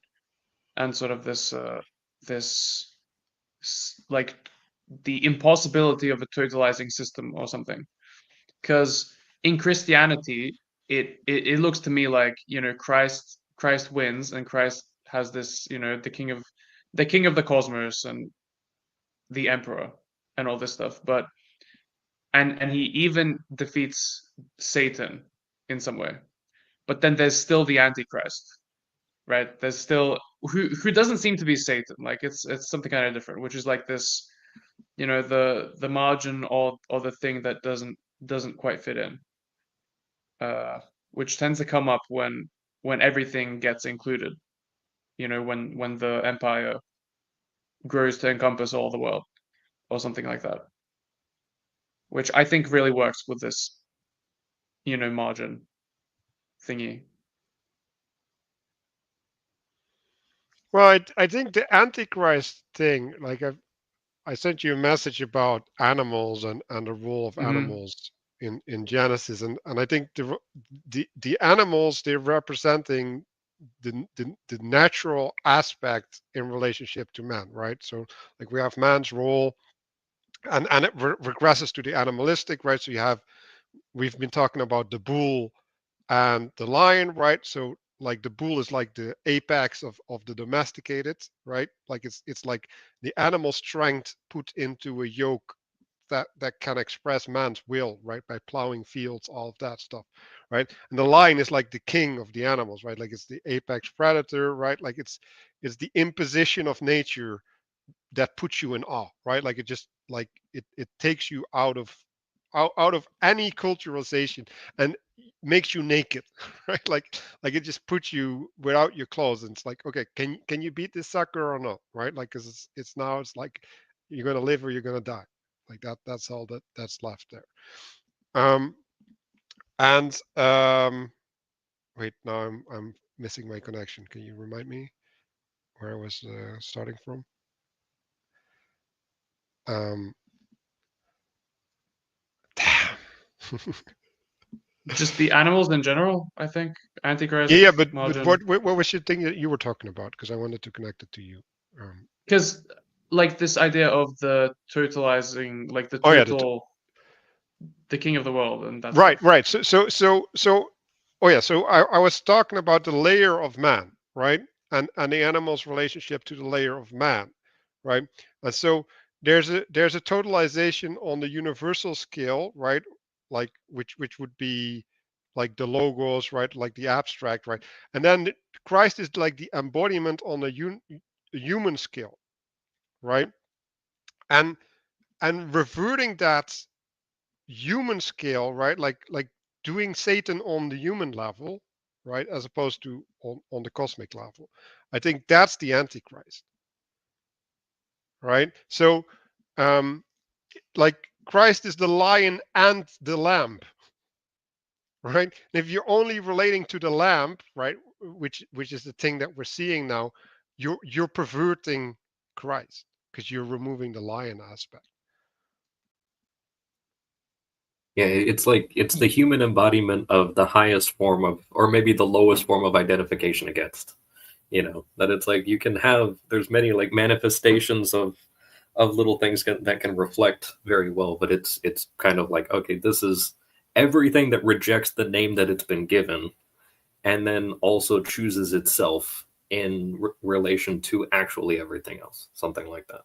sort of this like the impossibility of a totalizing system or something. Because in Christianity, it looks to me like, you know, Christ wins, and Christ has this, you know, the king of the cosmos and the emperor and all this stuff. But and he even defeats Satan in some way. But then there's still the Antichrist, right? There's still who doesn't seem to be Satan. Like it's something kind of different, which is like this, you know, the margin or the thing that doesn't quite fit in, which tends to come up when everything gets included. You know, when the empire grows to encompass all the world or something like that, which I think really works with this, you know, margin thingy. well, I think the Antichrist thing, like I sent you a message about animals and the role of animals in Genesis, and I think the animals, they're representing the natural aspect in relationship to man, right? So like we have man's role, and it regresses to the animalistic, right? So we've been talking about the bull and the lion, right? So like the bull is like the apex of the domesticated, right? Like it's like the animal strength put into a yoke that can express man's will, right? By plowing fields, all of that stuff, right? And the lion is like the king of the animals, right? Like it's the apex predator, right? Like it's the imposition of nature that puts you in awe, right? Like it just like it takes you out of any culturalization and makes you naked, right? Like it just puts you without your clothes, and it's like, okay, can you beat this sucker or not, right? Like because it's now it's like you're gonna live or you're gonna die, like that's all that's left there. Um and wait, now I'm missing my connection. Can you remind me where I was starting from? Um, damn. Just the animals in general, I think. Antichrist, Yeah, but margin. what was your thing that you were talking about? Because I wanted to connect it to you. Because like this idea of the totalizing, like the Oh yeah, total, the king of the world, and that right, stuff. right. So oh yeah, so I was talking about the layer of man, right? And the animal's relationship to the layer of man, right? And so there's a totalization on the universal scale, right? Like which would be like the logos, right? Like the abstract, right? And then Christ is like the embodiment on the human scale, right? And reverting that human scale, right? Like doing Satan on the human level, right, as opposed to on the cosmic level. I think that's the Antichrist, right? So, like Christ is the lion and the lamb, right? And if you're only relating to the lamb, right, which is the thing that we're seeing now, you're perverting Christ because you're removing the lion aspect. Yeah, it's like it's the human embodiment of the highest form of, or maybe the lowest form of identification against. You know, that it's like you can have, there's many like manifestations of little things that can reflect very well, but it's kind of like, okay, this is everything that rejects the name that it's been given, and then also chooses itself in relation to actually everything else, something like that.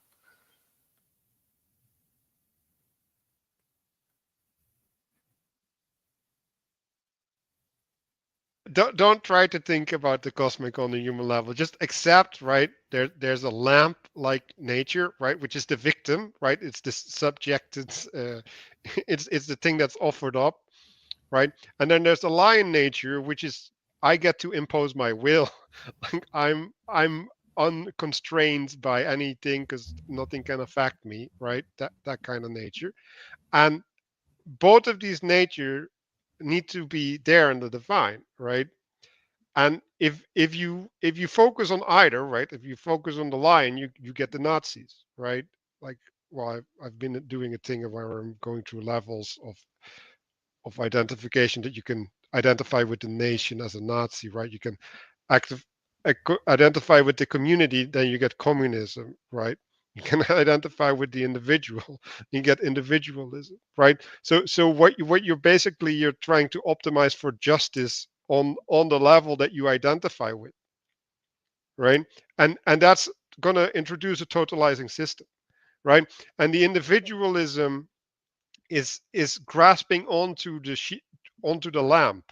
Don't try to think about the cosmic on the human level. Just accept, right? There's a lamp like nature, right, which is the victim, right? It's the subject. It's the thing that's offered up, right? And then there's the lion nature, which is I get to impose my will. Like I'm unconstrained by anything because nothing can affect me, right? That kind of nature. And both of these nature need to be there in the divine, right? And if you focus on either, right, if you focus on the lion, you get the Nazis, right? Like, well, I've been doing a thing where I'm going through levels of identification, that you can identify with the nation as a Nazi, right? You can active identify with the community, then you get communism, right? You can identify with the individual, you get individualism, right? So what you're basically, you're trying to optimize for justice on the level that you identify with, right? And that's going to introduce a totalizing system, right? And the individualism is grasping onto onto the lamb,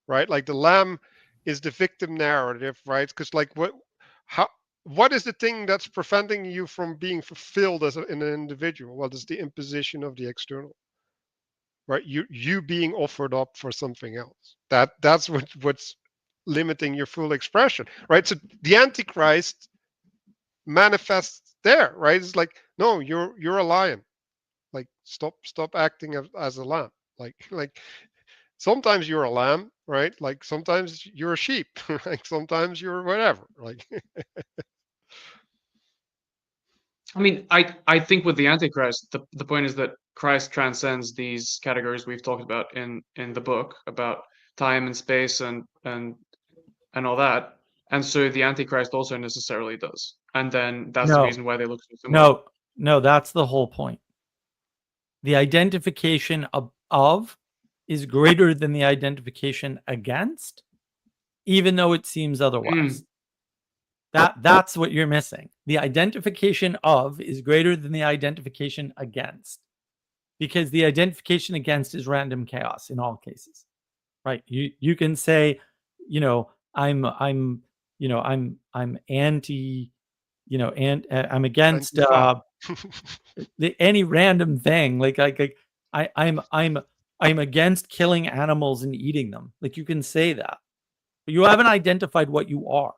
right? Like the lamb is the victim narrative, right? Because like what is the thing that's preventing you from being fulfilled as an individual? Well, it's the imposition of the external, right? You being offered up for something else. That's what's limiting your full expression, right? So the Antichrist manifests there, right? It's like, no, you're a lion. Like, stop acting as a lamb. Like sometimes you're a lamb, right? Like sometimes you're a sheep, like sometimes you're whatever. Like, I mean, I think with the Antichrist, the point is that Christ transcends these categories we've talked about in the book about time and space and all that, and so the Antichrist also necessarily does, and then that's the No. reason why they look so similar. No, that's the whole point. The identification of is greater than the identification against, even though it seems otherwise. That's what you're missing. The identification of is greater than the identification against, because the identification against is random chaos in all cases, right? You can say, I'm anti, and I'm against any random thing. Like I'm against killing animals and eating them. Like, you can say that, but you haven't identified what you are.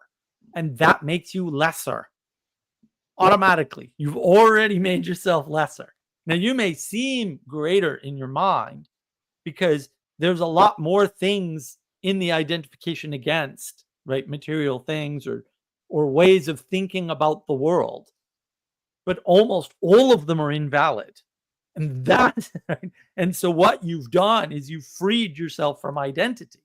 And that makes you lesser automatically. You've already made yourself lesser. Now, you may seem greater in your mind because there's a lot more things in the identification against, right? Material things or ways of thinking about the world. But almost all of them are invalid. And and so what you've done is you've freed yourself from identity.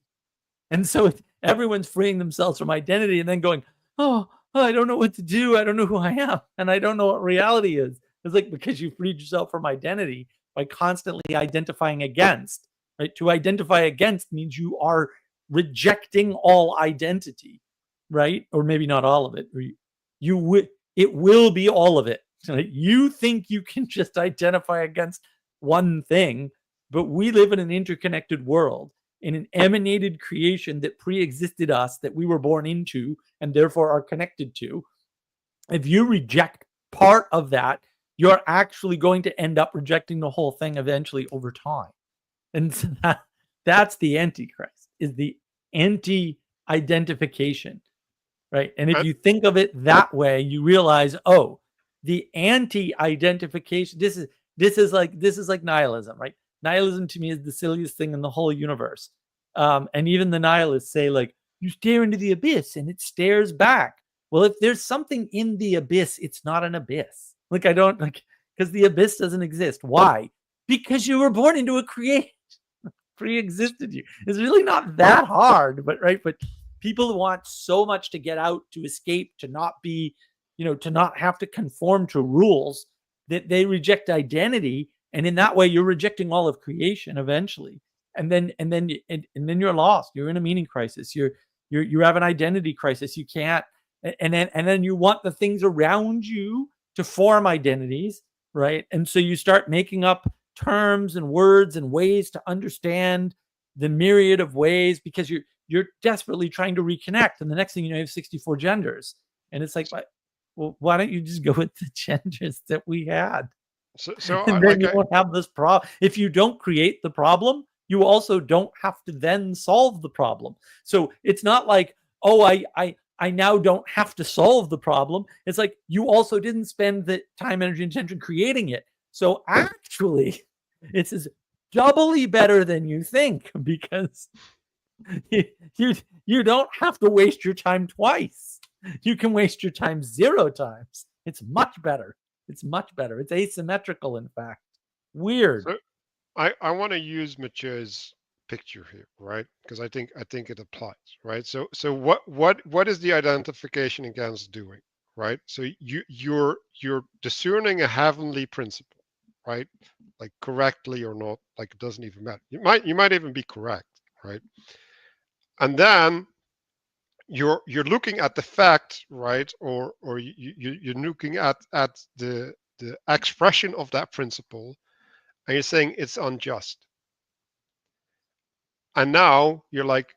And so everyone's freeing themselves from identity and then going, oh, I don't know what to do. I don't know who I am. And I don't know what reality is. It's like, because you freed yourself from identity by constantly identifying against, right? To identify against means you are rejecting all identity, right? Or maybe not all of it. It will be all of it. Right? You think you can just identify against one thing, but we live in an interconnected world, in an emanated creation that pre-existed us, that we were born into and therefore are connected to. If you reject part of that, you're actually going to end up rejecting the whole thing eventually over time. And so that's the Antichrist, is the anti-identification, right? And if you think of it that way, you realize, oh, the anti-identification, this is like nihilism, right? Nihilism to me is the silliest thing in the whole universe. And even the nihilists say, like, you stare into the abyss and it stares back. Well, if there's something in the abyss, it's not an abyss. Like, I don't like, because the abyss doesn't exist. Why? Because you were born into a creation, pre-existed you. It's really not that hard, but right. But people want so much to get out, to escape, to not be, to not have to conform to rules, that they reject identity. And in that way, you're rejecting all of creation eventually. And then you're lost. You're in a meaning crisis. You have an identity crisis. You can't. And then you want the things around you to form identities, right? And so you start making up terms and words and ways to understand the myriad of ways, because you're desperately trying to reconnect. And the next thing you know, you have 64 genders. And it's like, well, why don't you just go with the genders that we had? So and then you won't have this problem. If you don't create the problem, you also don't have to then solve the problem. So it's not like, oh, I now don't have to solve the problem. It's like, you also didn't spend the time, energy, and attention creating it. So actually, it's doubly better than you think, because you don't have to waste your time twice. You can waste your time 0 times. It's much better. It's much better. It's asymmetrical, in fact. Weird. So I want to use Matthieu's picture here, right? Because I think it applies, right? So what is the identification against doing, right? So you're discerning a heavenly principle, right? Like correctly or not, like it doesn't even matter. You might even be correct, right? And then you're looking at the fact, right? Or you're looking at the expression of that principle, and you're saying it's unjust. And now you're like,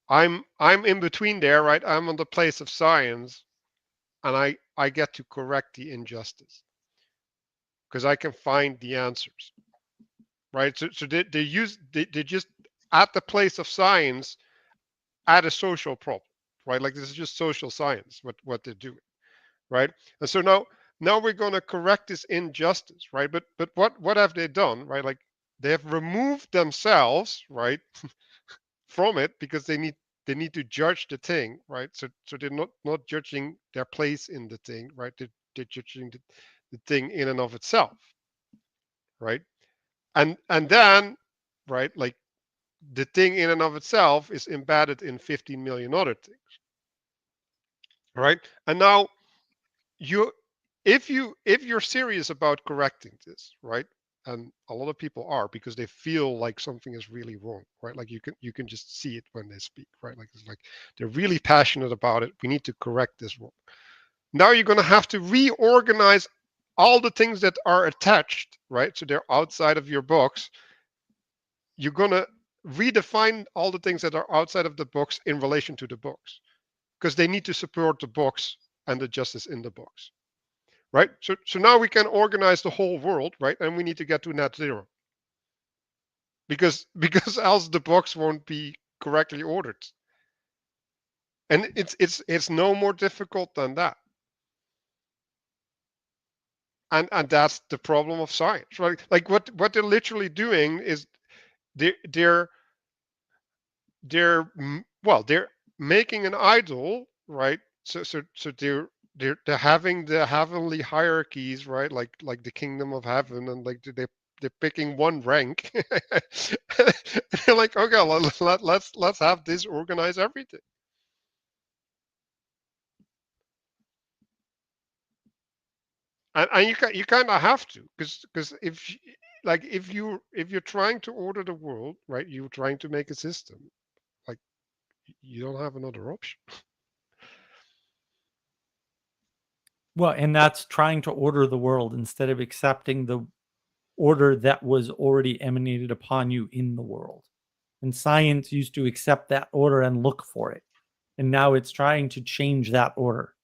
I'm in between there, right? I'm on the place of science, and I get to correct the injustice because I can find the answers, right? So they just at the place of science add a social problem, right? Like this is just social science what they're doing, right? And so now we're going to correct this injustice, right? But what have they done, right? Like they have removed themselves, right, from it because they need to judge the thing, right? So they're not judging their place in the thing, right? They're judging the thing in and of itself, right? And then, right, like the thing in and of itself is embedded in 15 million other things, right? And now if you're serious about correcting this, right? And a lot of people are, because they feel like something is really wrong, right? Like you can just see it when they speak, right? Like it's like they're really passionate about it. We need to correct this wrong. Now you're going to have to reorganize all the things that are attached, right? So they're outside of your box. You're going to redefine all the things that are outside of the box in relation to the box, because they need to support the box and the justice in the box. Right? So now we can organize the whole world, right? And we need to get to net zero. Because else the box won't be correctly ordered. And it's no more difficult than that. And that's the problem of science, right? Like what they're literally doing is they're making an idol, right? So they're having the heavenly hierarchies, right? Like the kingdom of heaven, and like they're picking one rank. They're like, okay, let's have this organize everything. And you kind of have to, because if you're trying to order the world, right? You're trying to make a system, like you don't have another option. Well, and that's trying to order the world instead of accepting the order that was already emanated upon you in the world. And science used to accept that order and look for it. And now it's trying to change that order.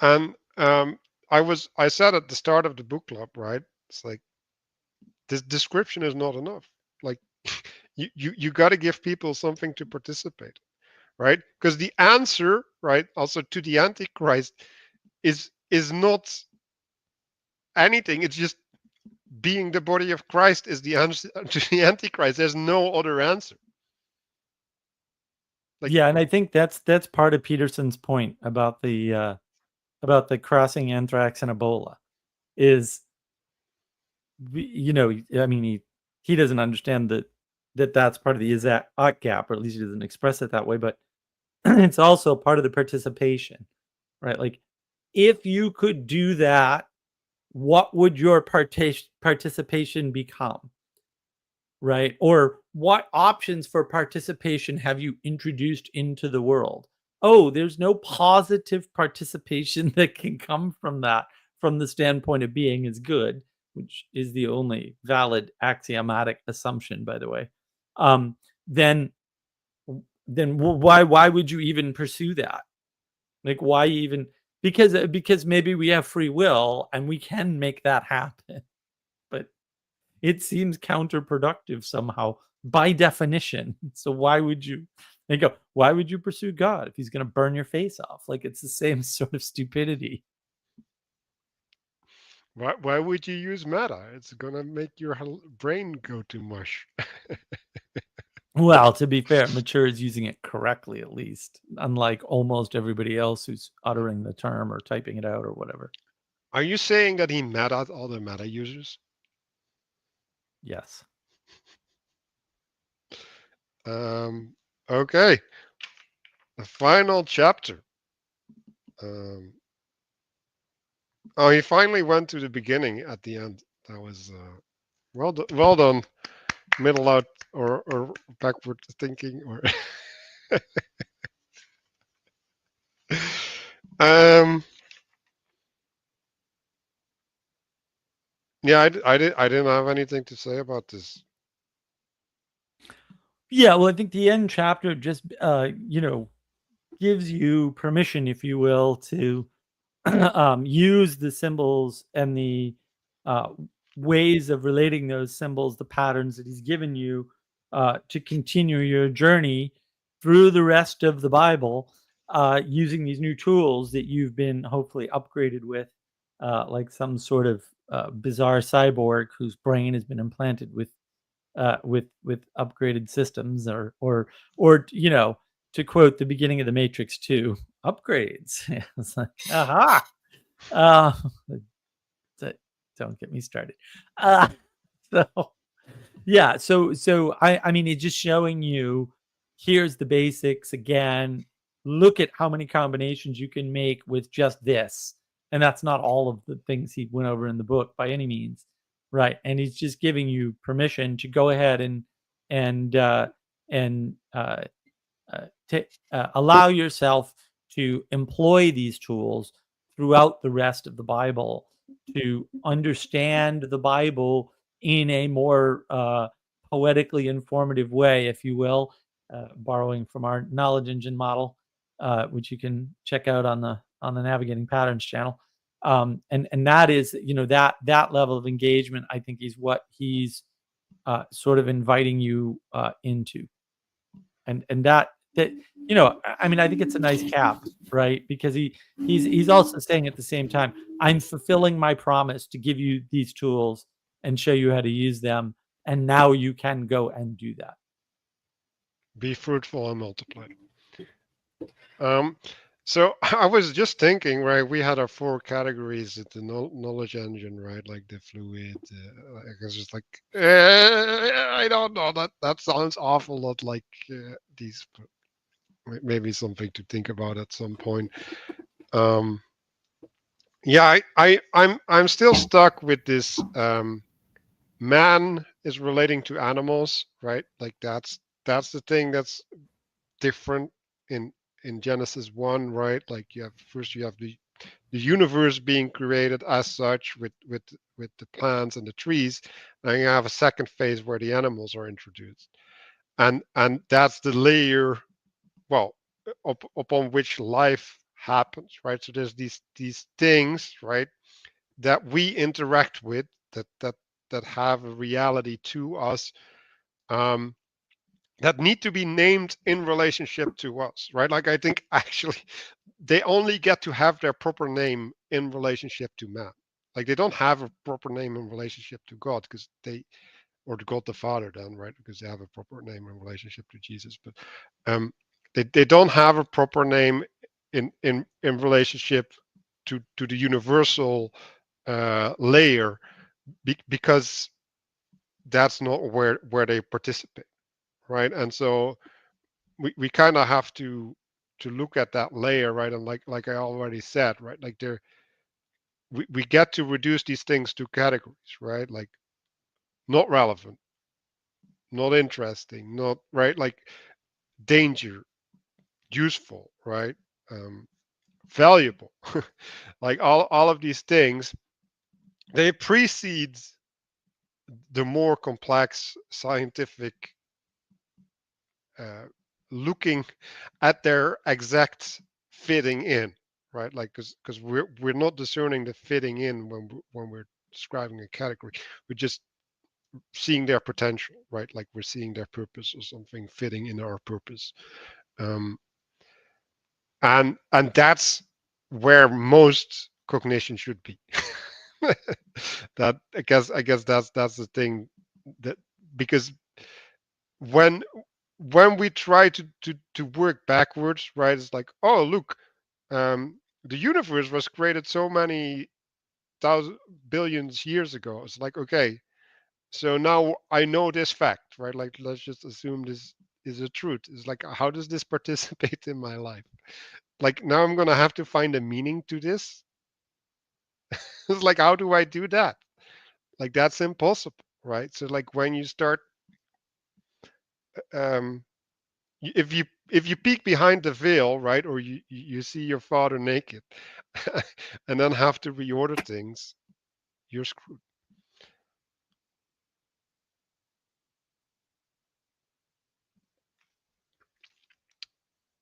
And I said at the start of the book club, right? It's like this description is not enough. Like you got to give people something to participate, right? Because the answer, right, also to the Antichrist is not anything. It's just being the body of Christ is the answer to the Antichrist. There's no other answer. Like, yeah, and I think that's part of Peterson's point about the crossing anthrax and Ebola is, you know, I mean, he doesn't understand that's part of the is-that-ought gap, or at least he doesn't express it that way, but it's also part of the participation, right? Like, if you could do that, what would your participation become, right? Or what options for participation have you introduced into the world? Oh, there's no positive participation that can come from that, from the standpoint of being is good, which is the only valid axiomatic assumption, by the way. Then why would you even pursue that? Like, why even? Because maybe we have free will and we can make that happen, but it seems counterproductive somehow by definition. So why would you? Why would you pursue God if he's going to burn your face off? Like, it's the same sort of stupidity. Why would you use meta? It's gonna make your brain go to mush. Well, to be fair, Mature is using it correctly, at least, unlike almost everybody else who's uttering the term or typing it out or whatever. Are you saying that he meta all the meta users? Yes. Okay. The final chapter. Oh, he finally went to the beginning at the end. That was well done. Middle out or backward thinking or yeah, I didn't have anything to say about this. Yeah, well, I think the end chapter just gives you permission, if you will, to use the symbols and the ways of relating those symbols, the patterns that he's given you, to continue your journey through the rest of the Bible, using these new tools that you've been hopefully upgraded with, like some sort of bizarre cyborg whose brain has been implanted with upgraded systems, or to quote the beginning of the Matrix 2, upgrades. It's like, aha. Don't get me started. So yeah, so I mean, it's just showing you, here's the basics again. Look at how many combinations you can make with just this, and that's not all of the things he went over in the book by any means, right? And he's just giving you permission to go ahead and allow yourself to employ these tools throughout the rest of the Bible to understand the Bible in a more poetically informative way, if you will, borrowing from our knowledge engine model, which you can check out on the Navigating Patterns channel. And that is, that level of engagement, I think, is what he's sort of inviting you into. And that I mean, I think it's a nice cap, right? Because he's also saying at the same time, I'm fulfilling my promise to give you these tools and show you how to use them, and now you can go and do that. Be fruitful and multiply. So I was just thinking, right? We had our 4 categories at the knowledge engine, right? Like the fluid. I guess it's like I don't know. That sounds awful lot like these. Maybe something to think about at some point. Yeah, I'm still stuck with this. Man is relating to animals, right? Like that's the thing that's different in Genesis 1, right? Like you have the universe being created as such with the plants and the trees, and you have a second phase where the animals are introduced, and that's the layer, well, upon which life happens, right? So there's these things, right, that we interact with that have a reality to us, that need to be named in relationship to us, right? Like I think actually they only get to have their proper name in relationship to man. Like they don't have a proper name in relationship to God, because or to God the Father then, right? Because they have a proper name in relationship to Jesus. But they don't have a proper name in relationship to the universal layer, because that's not where they participate, right? And so we kind of have to look at that layer, right? And like I already said, right, like we get to reduce these things to categories, right? Like not relevant, not interesting, not right, like danger, useful, right, valuable. Like all of these things, they precede the more complex scientific looking at their exact fitting in, right? Like because we're not discerning the fitting in when we're describing a category. We're just seeing their potential, right? Like we're seeing their purpose or something fitting in our purpose, and that's where most cognition should be. That I guess that's the thing, that because when we try to work backwards, right? It's like, oh look, the universe was created so many thousand billions years ago. It's like, okay, so now I know this fact, right? Like, let's just assume this is a truth. It's like, how does this participate in my life? Like, now I'm gonna have to find a meaning to this. It's like, how do I do that? Like, that's impossible, right? So like when you start, um if you peek behind the veil, right, or you see your father naked, and then have to reorder things, you're screwed.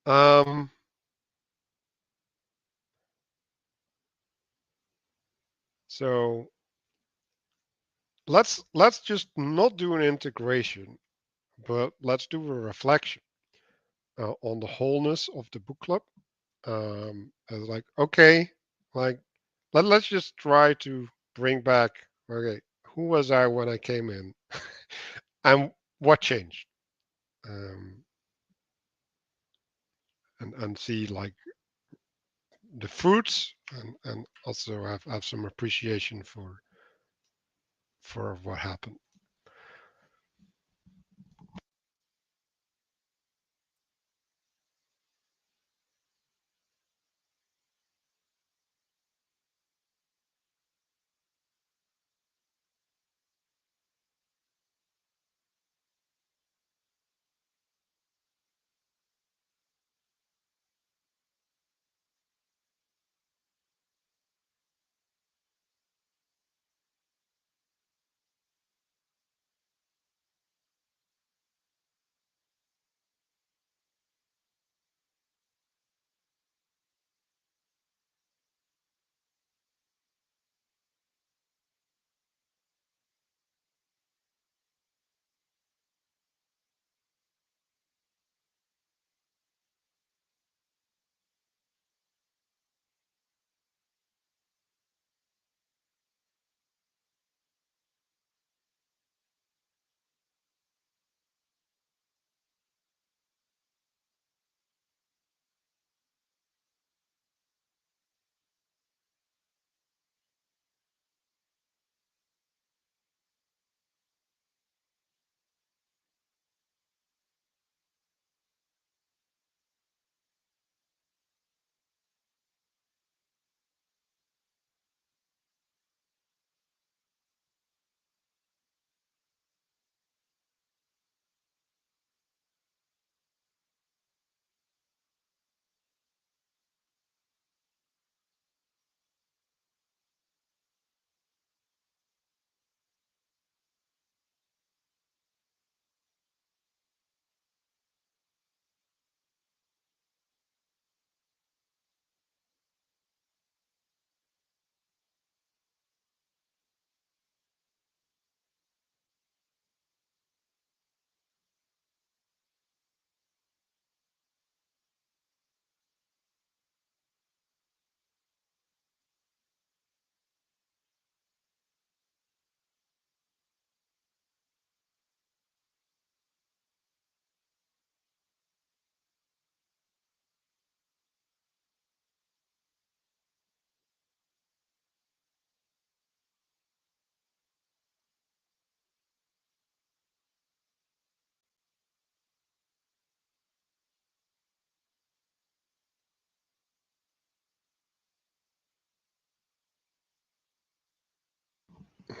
um so let's just not do an integration, but let's do a reflection on the wholeness of the book club. As like, okay, like, let's just try to bring back, okay, who was I when I came in, and what changed, um, and see like the fruits, and also have some appreciation for what happened.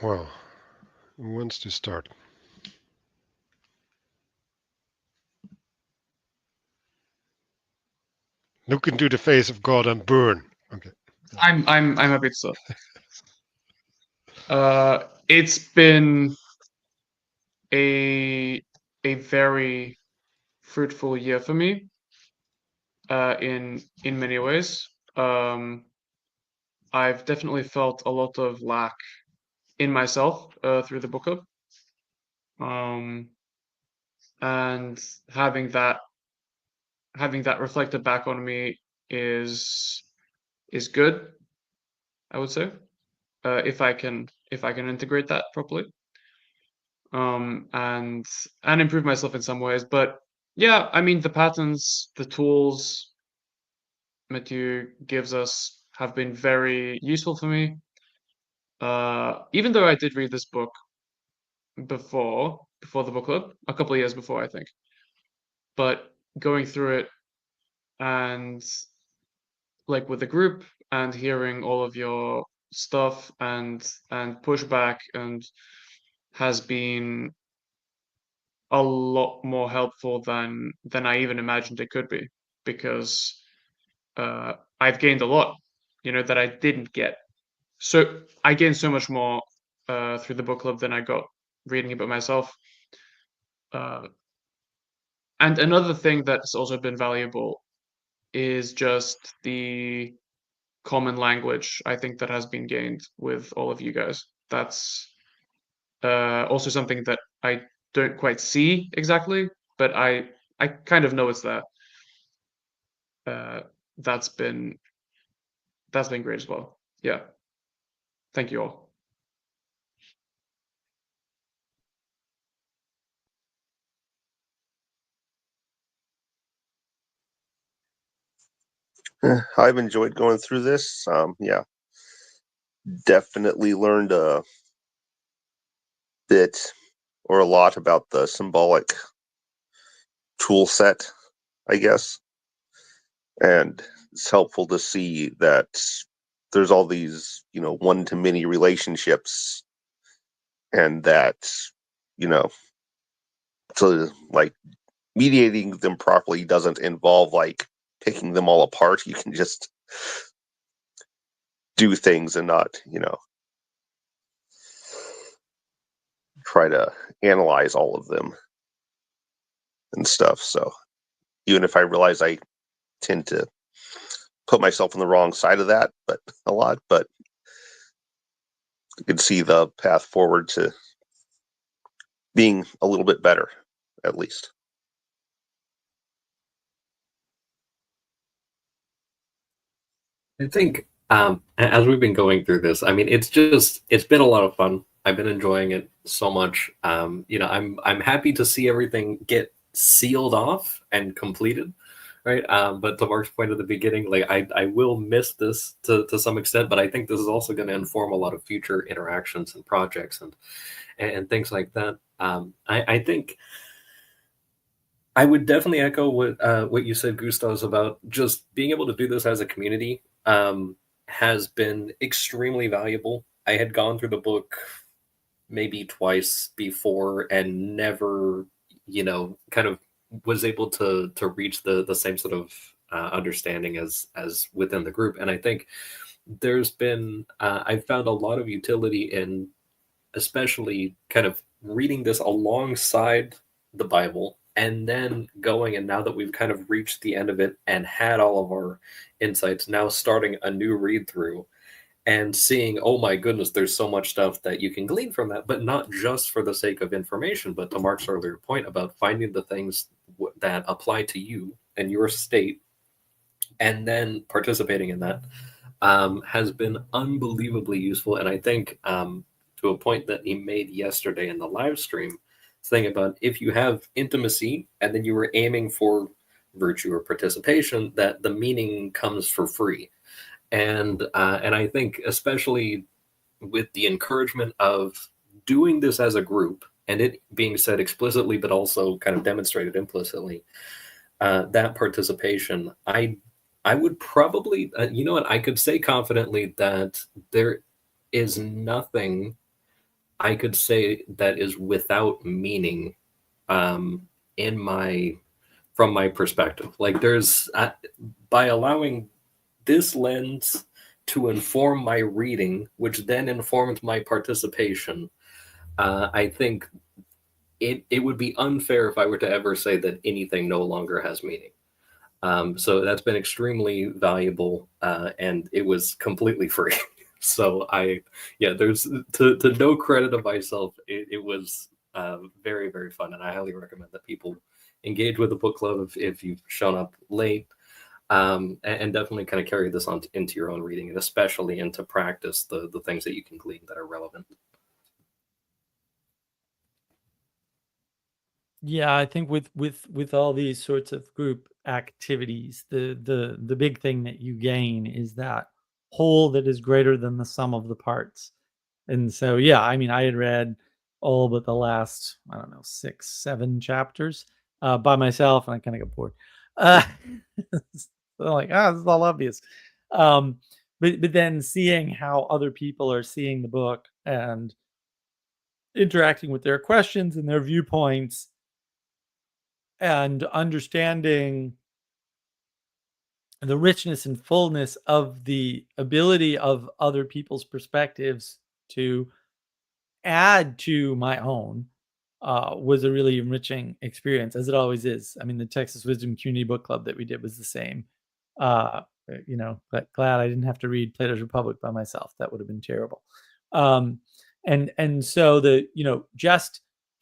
Well, who wants to start? Look into the face of God and burn. Okay. I'm happy to start. It's been a very fruitful year for me. In many ways. I've definitely felt a lot of lack in myself through the book club. And having that reflected back on me is good, I would say. if I can integrate that properly, and improve myself in some ways. But yeah, I mean, the patterns, the tools Matthieu gives us have been very useful for me. Even though I did read this book before the book club, a couple of years before, I think, but going through it and like with the group and hearing all of your stuff and pushback and has been a lot more helpful than I even imagined it could be, because I've gained a lot, that I didn't get. So I gained so much more through the book club than I got reading about myself. And another thing that's also been valuable is just the common language, I think, that has been gained with all of you guys. That's also something that I don't quite see exactly, but I kind of know it's there. That's been great as well. Yeah. Thank you all. I've enjoyed going through this. Yeah, definitely learned a bit or a lot about the symbolic tool set, I guess. And it's helpful to see that there's all these, one-to-many relationships, and that, to like mediating them properly doesn't involve like picking them all apart. You can just do things and not, try to analyze all of them and stuff. So even if I realize I tend to put myself on the wrong side of that, but a lot, but you can see the path forward to being a little bit better, at least. I think as we've been going through this, I mean, it's been a lot of fun. I've been enjoying it so much. I'm happy to see everything get sealed off and completed, right? But to Mark's point at the beginning, like I will miss this to some extent, but I think this is also going to inform a lot of future interactions and projects and things like that. I think I would definitely echo what you said, Gustavs, about just being able to do this as a community has been extremely valuable. I had gone through the book maybe twice before and never, kind of was able to reach the same sort of understanding as within the group. And I think there's been I've found a lot of utility in especially kind of reading this alongside the Bible and then going, and now that we've kind of reached the end of it and had all of our insights, now starting a new read through and seeing, oh my goodness, there's so much stuff that you can glean from that, but not just for the sake of information, but to Mark's earlier point about finding the things that apply to you and your state and then participating in that has been unbelievably useful. And I think to a point that he made yesterday in the live stream, thing about if you have intimacy and then you were aiming for virtue or participation, that the meaning comes for free. And I think especially with the encouragement of doing this as a group and it being said explicitly, but also kind of demonstrated implicitly, that participation, I would probably, you know what, I could say confidently that there is nothing I could say that is without meaning from my perspective. Like there's, by allowing this lens to inform my reading, which then informed my participation, I think it would be unfair if I were to ever say that anything no longer has meaning. So that's been extremely valuable, and it was completely free. So there's to no credit of myself, it was very, very fun, and I highly recommend that people engage with the book club if you've shown up late. and definitely kind of carry this on into your own reading, and especially into practice, the things that you can glean that are relevant. Yeah, I think with all these sorts of group activities, the big thing that you gain is that whole that is greater than the sum of the parts. And so, yeah, I mean, I had read all but the last, I don't know, 6, 7 chapters by myself, and I kind of got bored. So I'm like, this is all obvious. But then seeing how other people are seeing the book and interacting with their questions and their viewpoints, and understanding the richness and fullness of the ability of other people's perspectives to add to my own was a really enriching experience, as it always is. I mean, the Texas Wisdom Community Book Club that we did was the same. But glad I didn't have to read Plato's Republic by myself. That would have been terrible. And so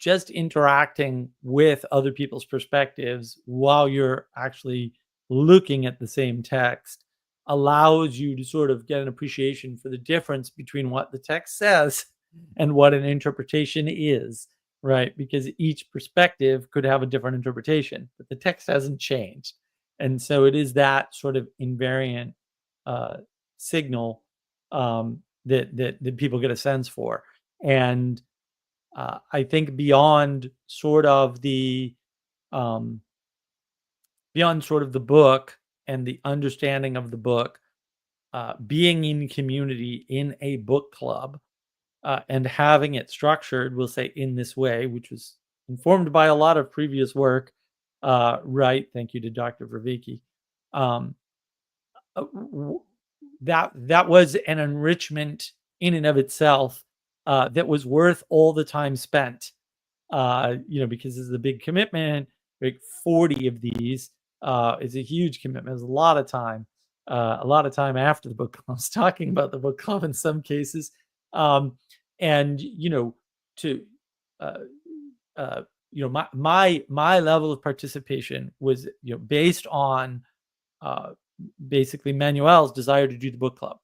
just interacting with other people's perspectives while you're actually looking at the same text allows you to sort of get an appreciation for the difference between what the text says and what an interpretation is, right? Because each perspective could have a different interpretation, but the text hasn't changed. And so it is that sort of invariant signal that people get a sense for. And I think beyond sort of the book and the understanding of the book, being in community in a book club and having it structured, we'll say in this way, which was informed by a lot of previous work, right? Thank you to Dr. Vervicki. That was an enrichment in and of itself that was worth all the time spent. Because this is a big commitment. Like 40 of these is a huge commitment. It's a lot of time after the book club. I was talking about the book club in some cases, my level of participation was based on basically Manuel's desire to do the book club.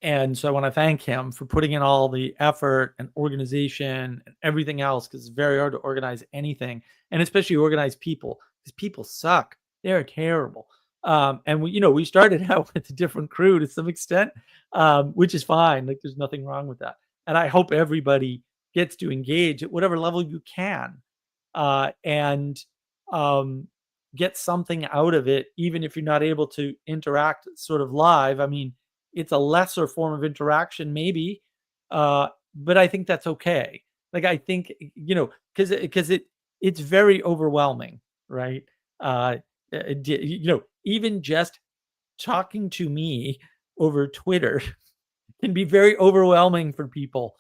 And so I want to thank him for putting in all the effort and organization and everything else, because it's very hard to organize anything, and especially organize people, because people suck. They're terrible. And we started out with a different crew to some extent, which is fine. Like, there's nothing wrong with that. And I hope everybody gets to engage at whatever level you can, and get something out of it, even if you're not able to interact sort of live. I mean, it's a lesser form of interaction, maybe, but I think that's okay. Like, I think, because it's very overwhelming, right? Even just talking to me over Twitter can be very overwhelming for people.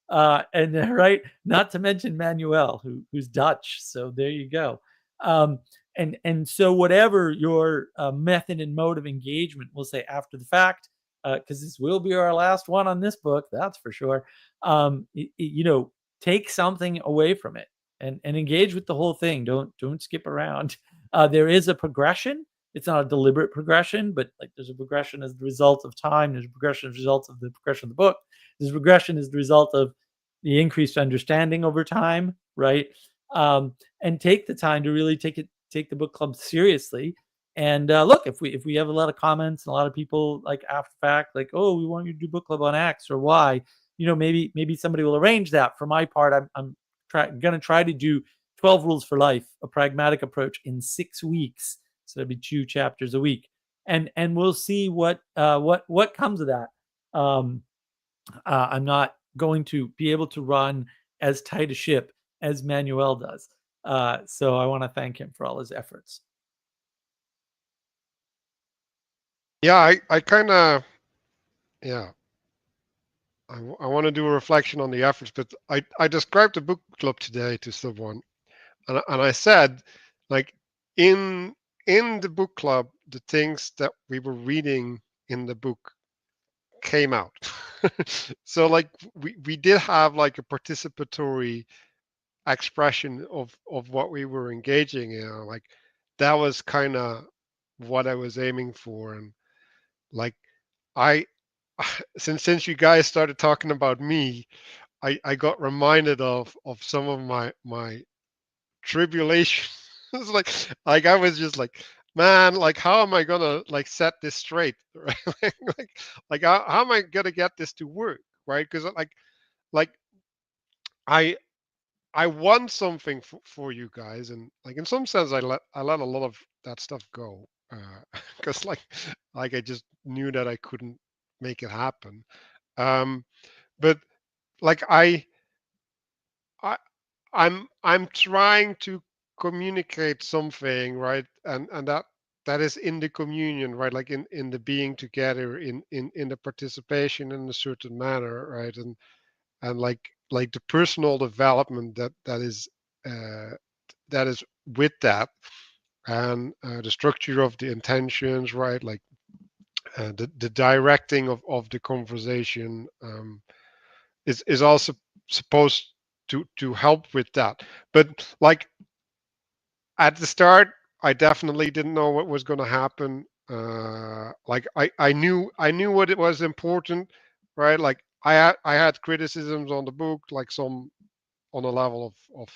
And right, not to mention Manuel, who's Dutch. So there you go. And so whatever your method and mode of engagement, we'll say after the fact, because this will be our last one on this book, that's for sure. Take something away from it and engage with the whole thing. Don't skip around. There is a progression. It's not a deliberate progression, but like, there's a progression as the result of time. There's a progression as a result of the progression of the book. There's a progression as the result of the increased understanding over time, right? And take the time to really take the book club seriously. And look, if we have a lot of comments and a lot of people like after fact, like, oh, we want you to do book club on X or Y, maybe somebody will arrange that. For my part, I'm going to try to do 12 Rules for Life, a pragmatic approach, in 6 weeks. So that'd be 2 chapters a week, and we'll see what comes of that. I'm not going to be able to run as tight a ship as Manuel does. So I want to thank him for all his efforts. Yeah, I kind of, yeah. I want to do a reflection on the efforts, but I described the book club today to someone, and I said, like, in the book club, the things that we were reading in the book came out. So like we did have like a participatory expression of what we were engaging in. Like, that was kind of what I was aiming for. And like I since you guys started talking about me, I got reminded of some of my tribulation. It's like I was just like, man, like how am I gonna like set this straight? Right? like how am I gonna get this to work? Right? Because like I I want something for you guys, and like in some sense I let a lot of that stuff go because like I just knew that I couldn't make it happen. Um, but like I I'm trying to communicate something, right? And that is in the communion, right? Like in the being together, in the participation in a certain manner, right? And like the personal development uh, that is with that, and the structure of the intentions, right? Like the directing of the conversation is also supposed to help with that. But like at the start, I definitely didn't know what was going to happen. Like I knew what it was important, right? Like I had criticisms on the book, like some on a level of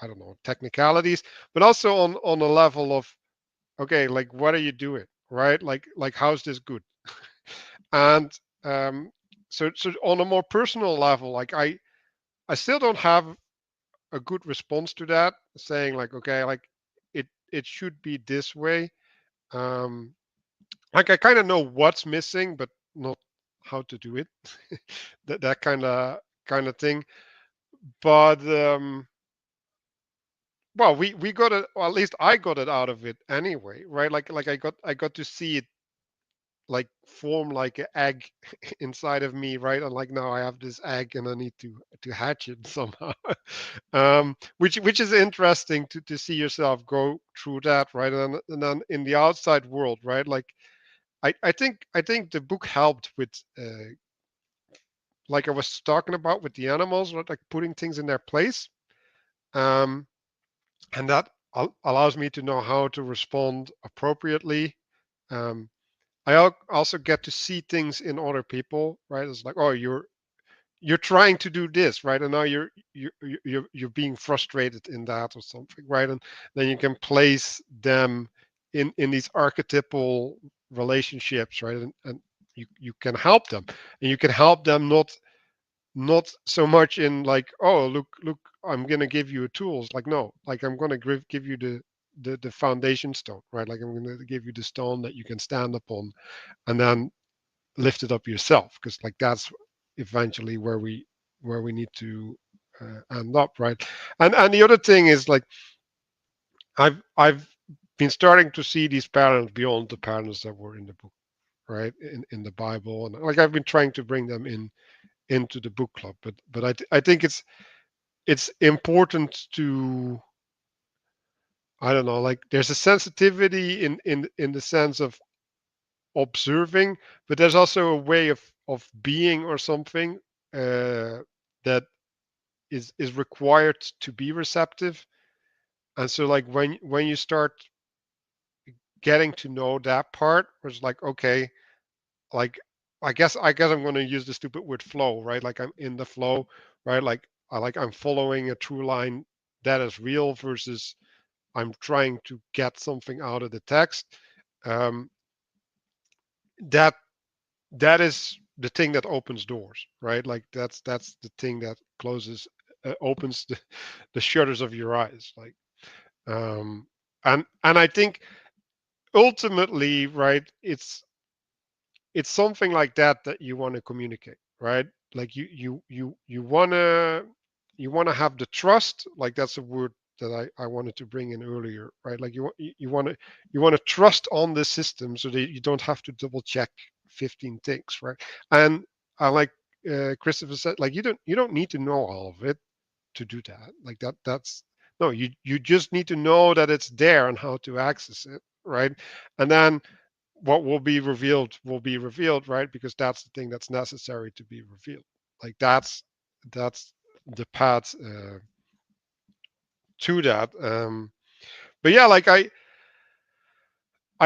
I don't know technicalities, but also on a level of okay, like what are you doing, right? Like how's this good? And um, so on a more personal level, like I still don't have a good response to that, saying like okay, like it should be this way. Um, like I kind of know what's missing, but not how to do it. That kind of thing. But well, we got it, or at least I got it out of it anyway, right? Like I got to see it like form like an egg inside of me, right? And like now I have this egg and I need to hatch it somehow. Which is interesting to see yourself go through that, right? And then in the outside world, right? Like I think the book helped with like I was talking about with the animals, right? Like putting things in their place. Um, and that allows me to know how to respond appropriately. Um, I also get to see things in other people, right? It's like, oh, you're trying to do this, right? And now you're being frustrated in that or something, right? And then you can place them in these archetypal relationships, right? And you can help them, and you can help them not so much in like, oh, look, I'm gonna give you tools. Like no, like I'm gonna give you the foundation stone, right? Like I'm gonna give you the stone that you can stand upon, and then lift it up yourself, because like that's eventually where we need to end up, right? And the other thing is like I've been starting to see these patterns beyond the patterns that were in the book, right? In the Bible, and like I've been trying to bring them into the book club, but I think it's important to I don't know, like there's a sensitivity in the sense of observing, but there's also a way of being or something that is required to be receptive. And so like when you start getting to know that part, it's like okay, like I guess I'm going to use the stupid word flow, right? Like I'm in the flow, right? Like I'm following a true line that is real versus I'm trying to get something out of the text. Um, that that is the thing that opens doors, right? Like that's the thing that closes opens the shutters of your eyes, like um and I think ultimately, right, it's something like that you want to communicate, right? Like you want to have the trust, like that's a word that I wanted to bring in earlier, right? Like you want to trust on the system so that you don't have to double check 15 things, right? And I like Christopher said, like you don't need to know all of it to do that. Like that's no, you just need to know that it's there and how to access it, right? And then what will be revealed, right? Because that's the thing that's necessary to be revealed. Like that's the path to that. But yeah, like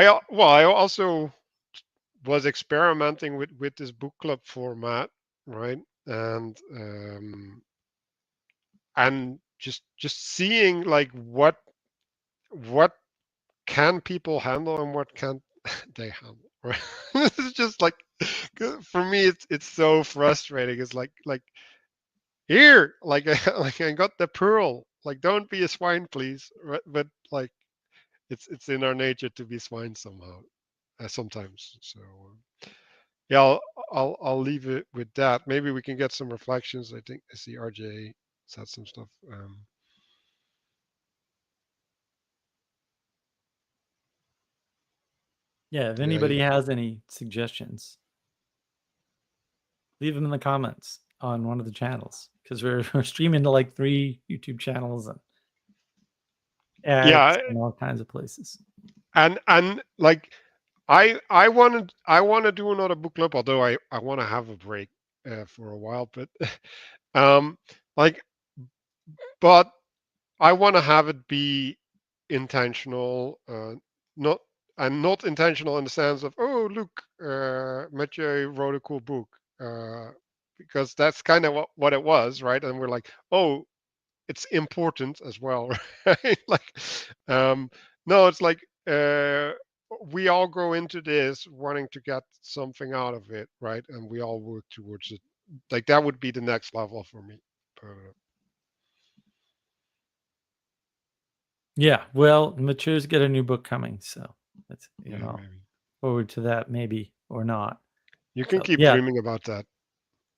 I also was experimenting with this book club format, right? And just seeing like what can people handle and what can't they handle, right? It's just like, for me it's so frustrating. It's like, here, like, like, I got the pearl, like, don't be a swine, please, right? But like, it's in our nature to be swine somehow, sometimes. So yeah, I'll leave it with that. Maybe we can get some reflections. I think I see RJ said some stuff. Yeah, if Yeah, anybody has any suggestions, leave them in the comments on one of the channels, because we're streaming to like 3 YouTube channels and yeah, ads and all kinds of places. and like, I want to do another book club, although I want to have a break for a while, but um like, but I want to have it be intentional, not not intentional in the sense of, oh, look, Matthieu wrote a cool book, because that's kind of what it was, right? And we're like, oh, it's important as well, right? Like, um, no, it's like, we all go into this wanting to get something out of it, right? And we all work towards it. Like, that would be the next level for me. Yeah, well, Mathieu's got a new book coming, so let's Yeah, maybe. forward to that, maybe or not. You can So, keep yeah. dreaming about that.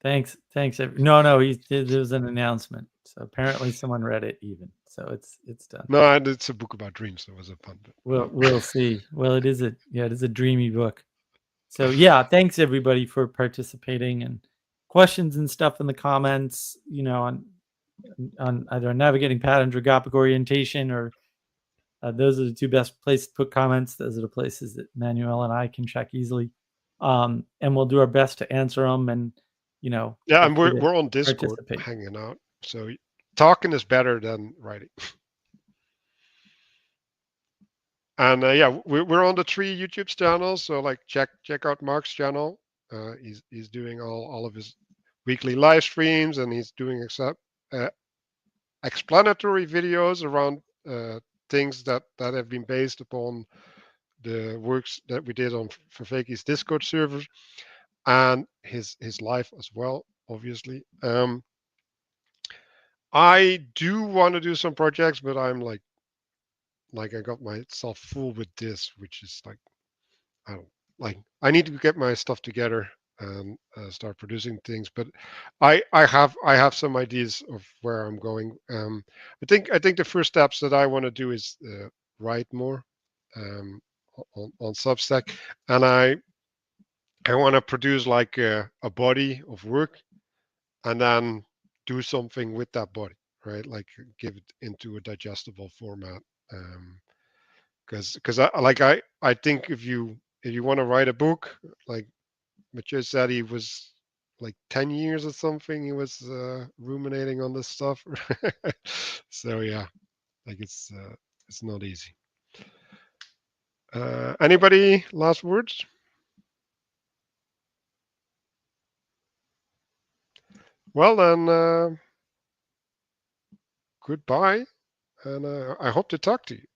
Thanks. No, there was an announcement. So apparently someone read it even. So it's done. No, it's a book about dreams. So it was a fun bit. We'll see. Well, it is a dreamy book. So yeah, thanks everybody for participating, and questions and stuff in the comments, on either navigating patterns or Gothic orientation, or those are the 2 best places to put comments. Those are the places that Manuel and I can check easily. And we'll do our best to answer them, and Yeah, and we're on Discord hanging out. So talking is better than writing. And yeah, we're on the 3 YouTube channels. So like, check out Mark's channel. He's doing all of his weekly live streams, and he's doing explanatory videos around things that have been based upon the works that we did on Vervaeke's Discord server, and his life as well, obviously. I do want to do some projects, but I'm like I got myself full with this, which is like, I don't like, I need to get my stuff together and start producing things. But I have some ideas of where I'm going. I think the first steps that I want to do is write more on Substack, and I want to produce like a body of work, and then do something with that body, right? Like, give it into a digestible format. Because I think if you want to write a book, like Matthieu said, he was like 10 years or something, he was ruminating on this stuff. So yeah, like, it's not easy. Anybody last words? Well then, goodbye, and I hope to talk to you.